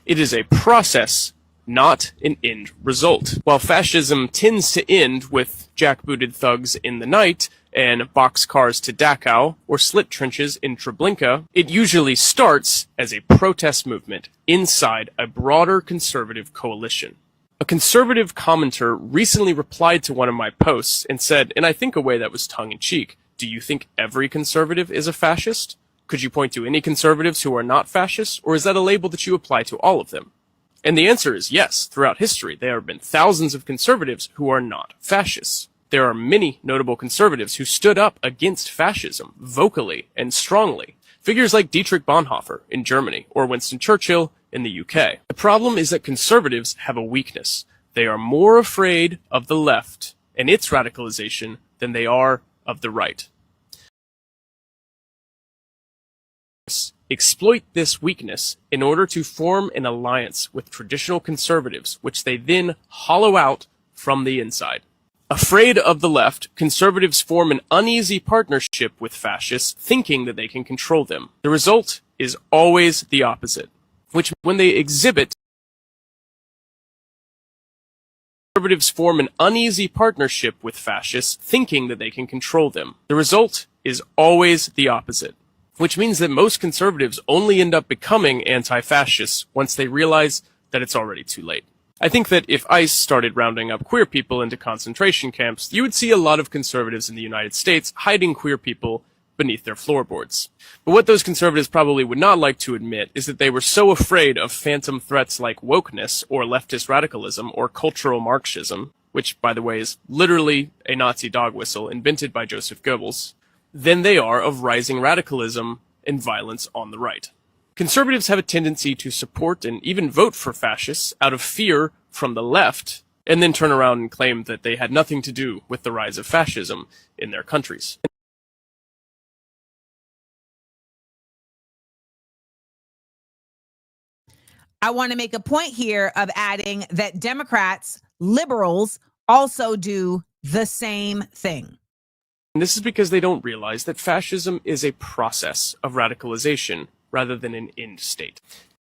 It is a process, not an end result. While fascism tends to end with jackbooted thugs in the night and boxcars to Dachau or slit trenches in Treblinka, it usually starts as a protest movement inside a broader conservative coalition. A conservative commenter recently replied to one of my posts and said, and I think a way that was tongue-in-cheek, do you think every conservative is a fascist? Could you point to any conservatives who are not fascists, or is that a label that you apply to all of them? And the answer is yes. Throughout history, there have been thousands of conservatives who are not fascists. There are many notable conservatives who stood up against fascism vocally and strongly. Figures like Dietrich Bonhoeffer in Germany or Winston Churchill in the UK. The problem is that conservatives have a weakness. They are more afraid of the left and its radicalization than they are of the right. Exploit this weakness in order to form an alliance with traditional conservatives, which they then hollow out from the inside. Afraid of the left, conservatives form an uneasy partnership with fascists, thinking that they can control them. The result is always the opposite, which when they exhibit conservatives form an uneasy partnership with fascists, thinking that they can control them. The result is always the opposite, which means that most conservatives only end up becoming anti-fascists once they realize that it's already too late. I think that if ICE started rounding up queer people into concentration camps, you would see a lot of conservatives in the United States hiding queer people beneath their floorboards. But what those conservatives probably would not like to admit is that they were so afraid of phantom threats like wokeness or leftist radicalism or cultural Marxism, which, by the way, is literally a Nazi dog whistle invented by Joseph Goebbels, than they are of rising radicalism and violence on the right. Conservatives have a tendency to support and even vote for fascists out of fear from the left, and then turn around and claim that they had nothing to do with the rise of fascism in their countries. I want to make a point here of adding that Democrats, liberals, also do the same thing. And this is because they don't realize that fascism is a process of radicalization rather than an end state.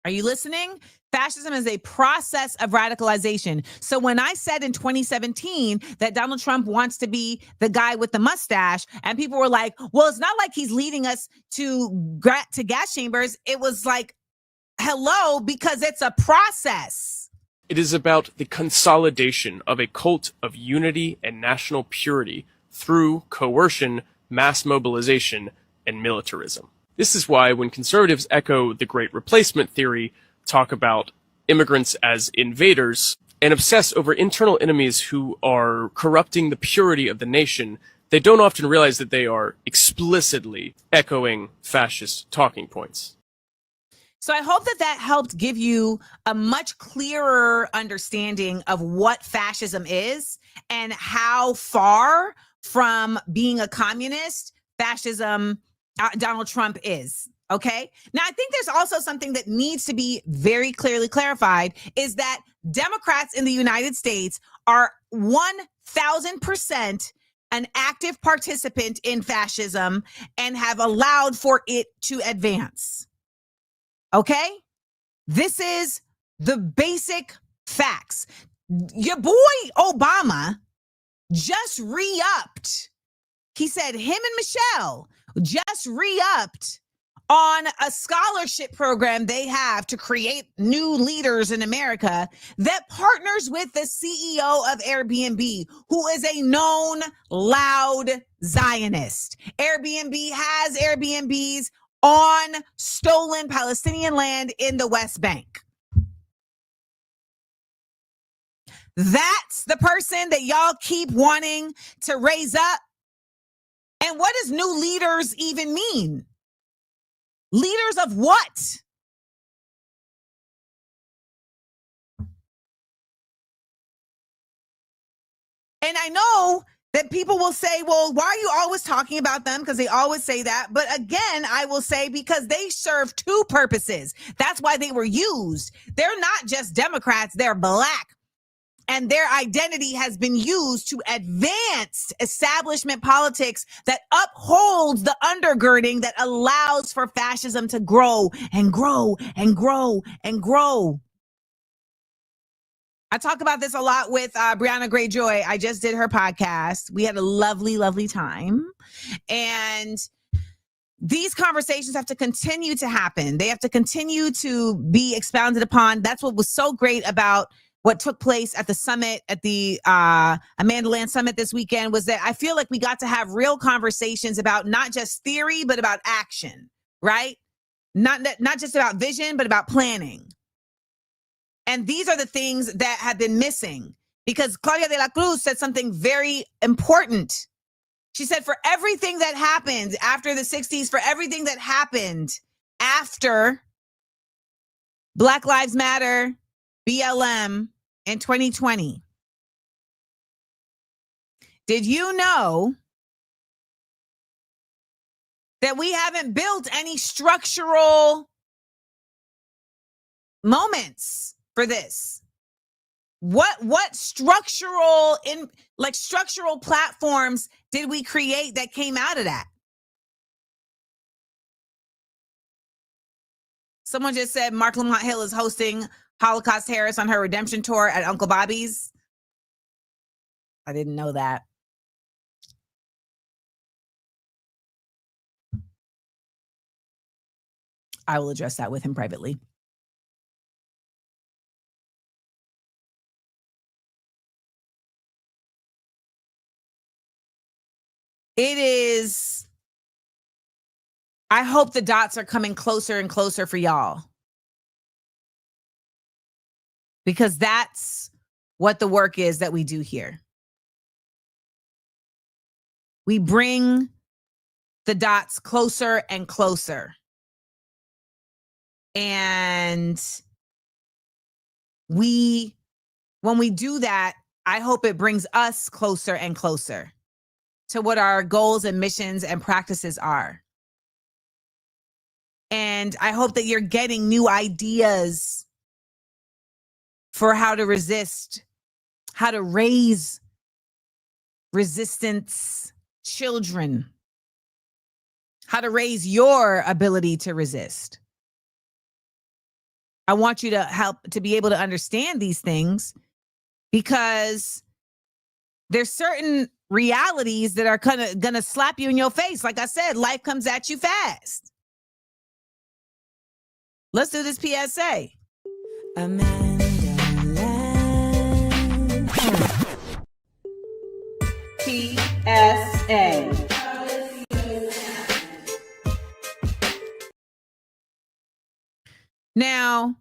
Are you listening? Fascism is a process of radicalization. So when I said in 2017 that Donald Trump wants to be the guy with the mustache, and people were like, well, it's not like he's leading us to gas chambers. It was like, hello, because it's a process. It is about the consolidation of a cult of unity and national purity through coercion, mass mobilization, and militarism. This is why when conservatives echo the Great Replacement theory, talk about immigrants as invaders, and obsess over internal enemies who are corrupting the purity of the nation, they don't often realize that they are explicitly echoing fascist talking points. So I hope that that helped give you a much clearer understanding of what fascism is and how far from being a communist fascism Donald Trump is. Okay. Now, I think there's also something that needs to be very clearly clarified is that Democrats in the United States are 1,000% an active participant in fascism and have allowed for it to advance. Okay? This is the basic facts. Your boy Obama just re-upped. He said him and Michelle just re-upped on a scholarship program they have to create new leaders in America that partners with the CEO of Airbnb, who is a known loud Zionist. Airbnb has Airbnbs on stolen Palestinian land in the West Bank. That's the person that y'all keep wanting to raise up. And what does new leaders even mean? Leaders of what? And I know that people will say, well, why are you always talking about them? Because they always say that. But again, I will say because they serve two purposes. That's why they were used. They're not just Democrats, they're Black. And their identity has been used to advance establishment politics that upholds the undergirding that allows for fascism to grow and grow and grow and grow. I talk about this a lot with Brianna Greyjoy. I just did her podcast. We had a lovely, lovely time. And these conversations have to continue to happen. They have to continue to be expounded upon. That's what was so great about what took place at the summit, at the AmandaLand summit this weekend, was that I feel like we got to have real conversations about not just theory, but about action, right? Not just about vision, but about planning. And these are the things that have been missing, because Claudia de la Cruz said something very important. She said, for everything that happened after the 60s, for everything that happened after Black Lives Matter, BLM in 2020. Did you know that we haven't built any structural moments for this? What structural structural platforms did we create that came out of that? Someone just said Mark Lamont Hill is hosting Holocaust Harris on her redemption tour at Uncle Bobby's. I didn't know that. I will address that with him privately. It is, I hope the dots are coming closer and closer for y'all. Because that's what the work is that we do here. We bring the dots closer and closer. And when we do that, I hope it brings us closer and closer to what our goals and missions and practices are. And I hope that you're getting new ideas for how to resist, how to raise resistance children, how to raise your ability to resist. I want you to help to be able to understand these things, because there's certain realities that are gonna slap you in your face. Like I said, life comes at you fast. Let's do this PSA. AmandaLand. PSA. Now,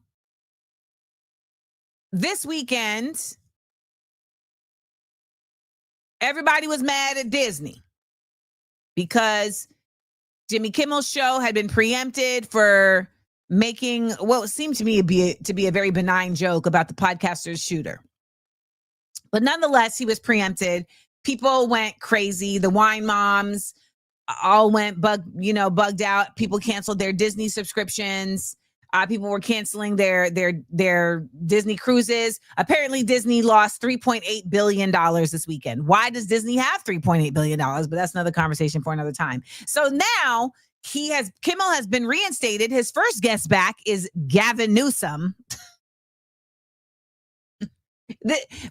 this weekend, everybody was mad at Disney because Jimmy Kimmel's show had been preempted for making what seemed to me to be a very benign joke about the podcaster's shooter. But nonetheless, he was preempted. People went crazy. The wine moms all went bugged out. People canceled their Disney subscriptions. People were canceling their Disney cruises. Apparently, Disney lost $3.8 billion this weekend. Why does Disney have $3.8 billion? But that's another conversation for another time. So now Kimmel has been reinstated. His first guest back is Gavin Newsom.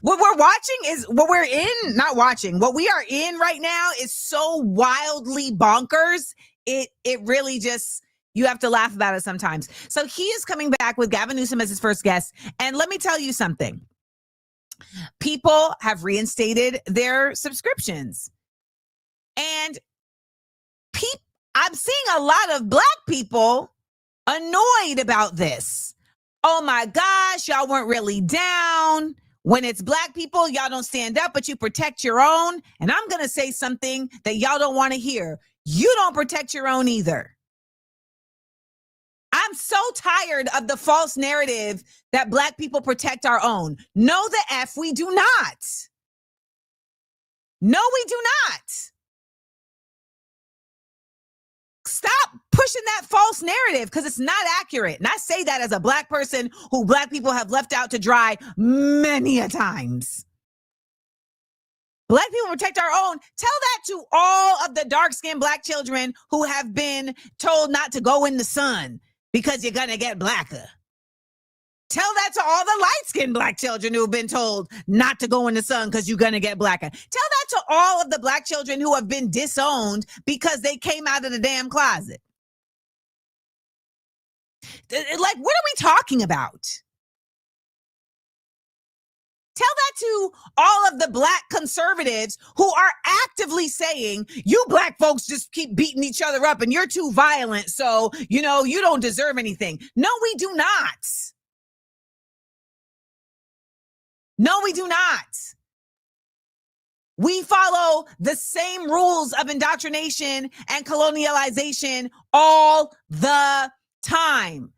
What we're watching is what we're in, not watching. What we are in right now is so wildly bonkers. It really just, you have to laugh about it sometimes. So he is coming back with Gavin Newsom as his first guest. And let me tell you something. People have reinstated their subscriptions. And I'm seeing a lot of Black people annoyed about this. Oh my gosh, y'all weren't really down. When it's Black people, y'all don't stand up, but you protect your own. And I'm going to say something that y'all don't want to hear. You don't protect your own either. I'm so tired of the false narrative that Black people protect our own. No, the F, we do not. No, we do not. Stop pushing that false narrative because it's not accurate. And I say that as a Black person who Black people have left out to dry many a times. Black people protect our own. Tell that to all of the dark-skinned Black children who have been told not to go in the sun because you're going to get blacker. Tell that to all the light-skinned Black children who have been told not to go in the sun because you're going to get blacker. Tell that to all of the Black children who have been disowned because they came out of the damn closet. Like, what are we talking about? Tell that to all of the Black conservatives who are actively saying, you Black folks just keep beating each other up and you're too violent, so, you don't deserve anything. No, we do not. No, we do not. We follow the same rules of indoctrination and colonialization all the time.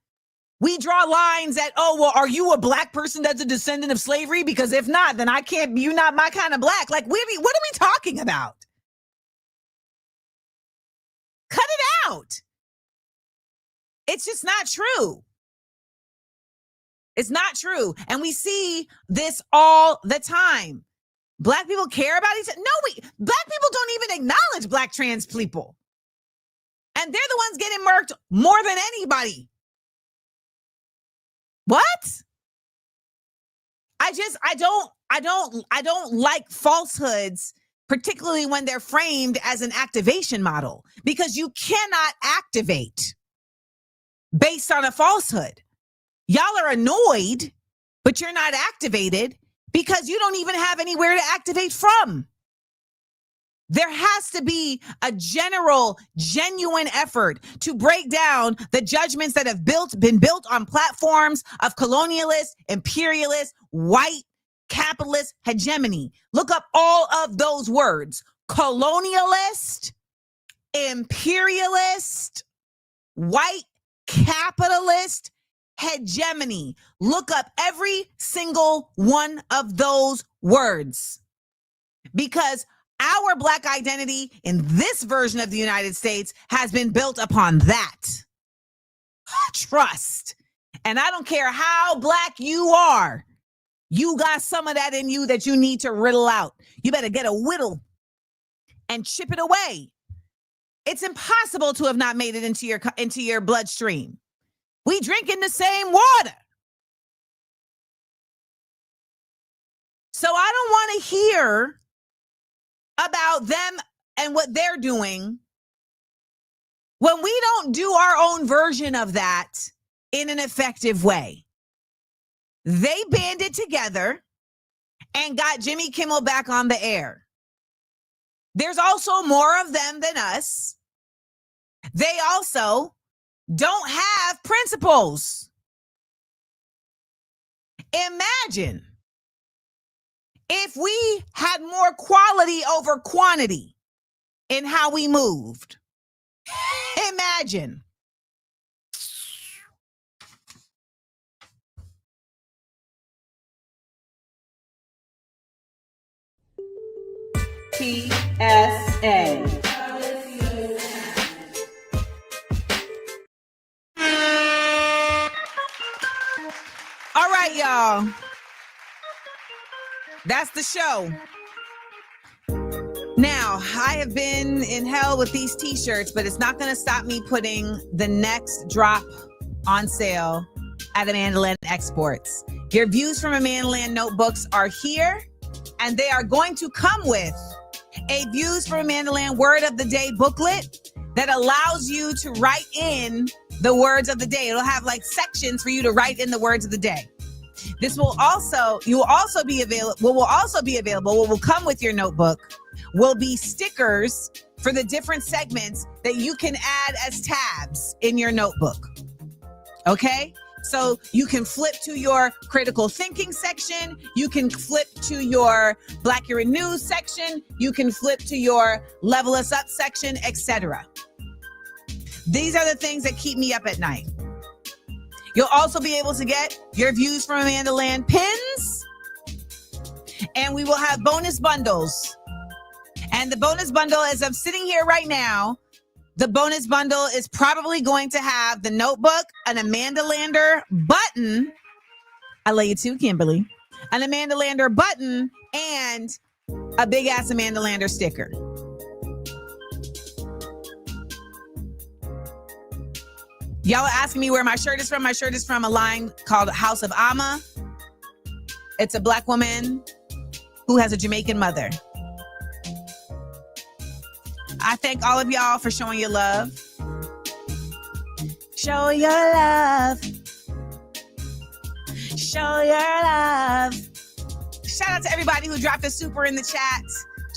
We draw lines at, are you a Black person that's a descendant of slavery? Because if not, then you're not my kind of Black. Like, what are we talking about? Cut it out. It's just not true. It's not true. And we see this all the time. Black people care about each other. No, Black people don't even acknowledge Black trans people. And they're the ones getting murked more than anybody. What? I don't like falsehoods, particularly when they're framed as an activation model, because you cannot activate based on a falsehood. Y'all are annoyed, but you're not activated because you don't even have anywhere to activate from. There has to be a general, genuine effort to break down the judgments that have been built on platforms of colonialist, imperialist, white, capitalist hegemony. Look up all of those words: colonialist, imperialist, white, capitalist, hegemony. Look up every single one of those words, because our Black identity in this version of the United States has been built upon that. Trust. And I don't care how Black you are, you got some of that in you that you need to riddle out. You better get a whittle and chip it away. It's impossible to have not made it into your bloodstream. We drink in the same water. So I don't want to hear about them and what they're doing when we don't do our own version of that in an effective way. They banded together and got Jimmy Kimmel back on the air. There's also more of them than us. They also don't have principles. Imagine if we had more quality over quantity in how we moved. Imagine. PSA. that's the show. Now, I have been in hell with these t-shirts, but it's not going to stop me putting the next drop on sale at AmandaLand Exports. Your Views from AmandaLand notebooks are here, and they are going to come with a Views from AmandaLand Word of the Day booklet that allows you to write in the words of the day. It'll have like sections for you to write in the words of the day. This will also, what will come with your notebook will be stickers for the different segments that you can add as tabs in your notebook. Okay? So you can flip to your critical thinking section. You can flip to your Black Era News section. You can flip to your Level Us Up section, etc. These are the things that keep me up at night. You'll also be able to get your Views from AmandaLand pins. And we will have bonus bundles. And the bonus bundle, as I'm sitting here right now, the bonus bundle is probably going to have the notebook, an AmandaLander button. I love you too, Kimberly. An AmandaLander button and a big ass AmandaLander sticker. Y'all are asking me where my shirt is from. My shirt is from a line called House of Amma. It's a Black woman who has a Jamaican mother. I thank all of y'all for showing your love. Show your love. Show your love. Shout out to everybody who dropped a super in the chat.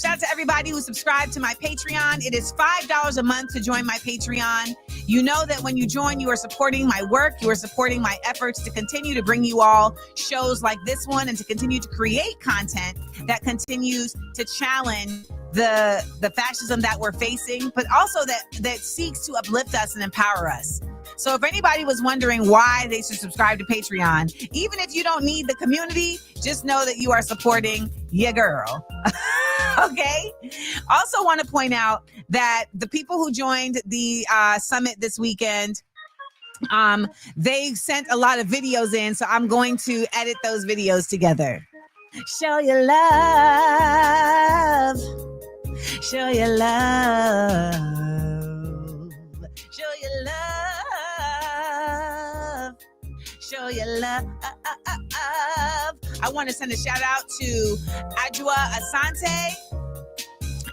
Shout out to everybody who subscribed to my Patreon. It is $5 a month to join my Patreon. You know that when you join, you are supporting my work. You are supporting my efforts to continue to bring you all shows like this one and to continue to create content that continues to challenge the fascism that we're facing, but also that seeks to uplift us and empower us. So if anybody was wondering why they should subscribe to Patreon, even if you don't need the community, just know that you are supporting your girl. Okay? Also want to point out that the people who joined the summit this weekend, they sent a lot of videos in, so I'm going to edit those videos together. Show your love. Show your love. Show your love. Show your love. I want to send a shout out to Adwoa, Asante,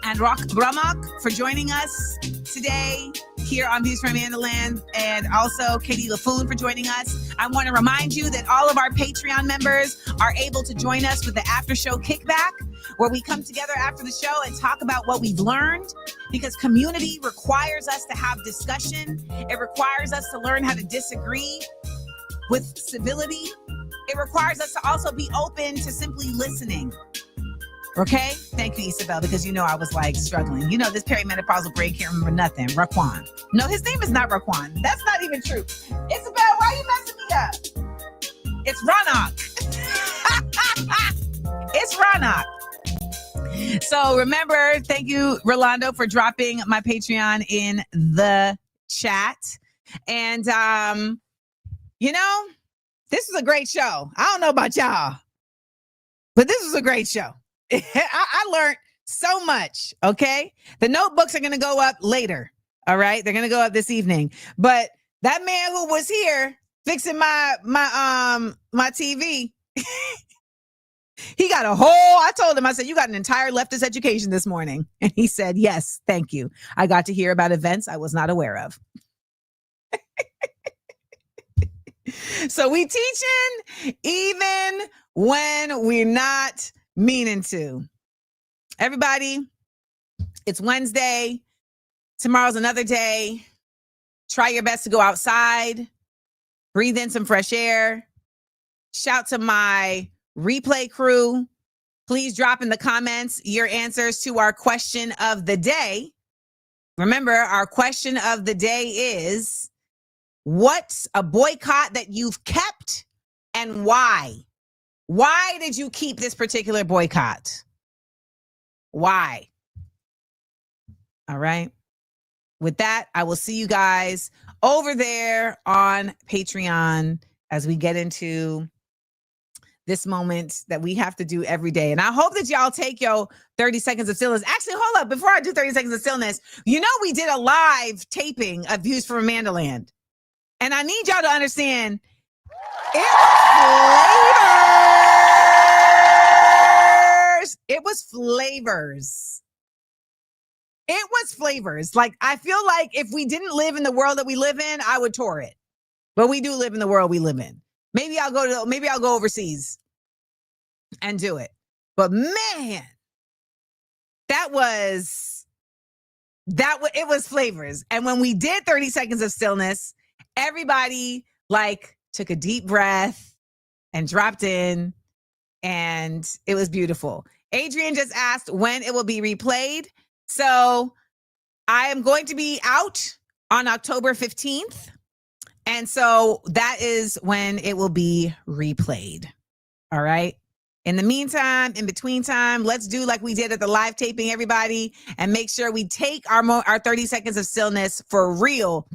and Raunaq for joining us today here on Views from AmandaLand, and also Katie Laffoon for joining us. I want to remind you that all of our Patreon members are able to join us with the after show kickback, where we come together after the show and talk about what we've learned, because community requires us to have discussion. It requires us to learn how to disagree with civility. It requires us to also be open to simply listening. Okay? Thank you, Isabel, because you know I was like struggling. You know, this perimenopausal brain can't remember nothing. Raquan. No, his name is not Raquan. That's not even true. Isabel, why are you messing me up? It's Raunaq. It's Raunaq. So remember, thank you, Rolando, for dropping my Patreon in the chat. And, you know, this is a great show. I don't know about y'all, but this is a great show. I learned so much. Okay. The notebooks are going to go up later. All right. They're going to go up this evening. But that man who was here fixing my TV, he got a whole, I told him, I said, you got an entire leftist education this morning. And he said, yes, thank you. I got to hear about events I was not aware of. So we teaching even when we're not meaning to. Everybody, it's Wednesday. Tomorrow's another day. Try your best to go outside. Breathe in some fresh air. Shout to my replay crew. Please drop in the comments your answers to our question of the day. Remember, our question of the day is, what's a boycott that you've kept and why? Why did you keep this particular boycott? Why? All right. With that, I will see you guys over there on Patreon as we get into this moment that we have to do every day. And I hope that y'all take your 30 seconds of stillness. Actually, hold up. Before I do 30 seconds of stillness, you know, we did a live taping of Views from AmandaLand. And I need y'all to understand, it was flavors. It was flavors. It was flavors. Like, I feel like if we didn't live in the world that we live in, I would tour it. But we do live in the world we live in. Maybe I'll go overseas and do it. But man, it was flavors. And when we did 30 seconds of stillness, everybody like took a deep breath and dropped in, and it was beautiful. Adrian just asked when it will be replayed. So I am going to be out on October 15th. And so that is when it will be replayed. All right. In the meantime, in between time, let's do like we did at the live taping, everybody, and make sure we take our 30 seconds of stillness for real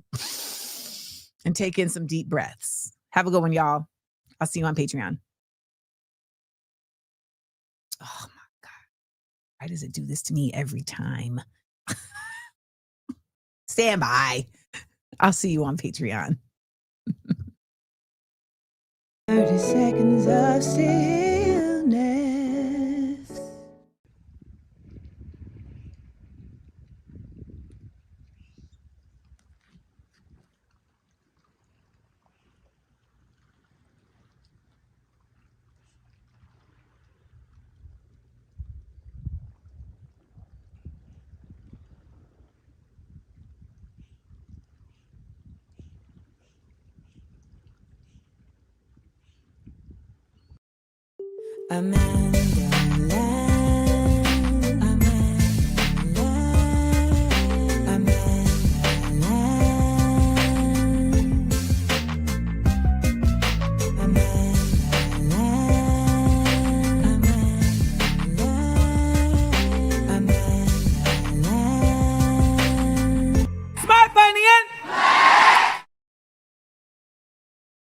and take in some deep breaths. Have a good one, y'all. I'll see you on Patreon. Oh my God. Why does it do this to me every time? Stand by. I'll see you on Patreon. 30 seconds of stillness. Amanda.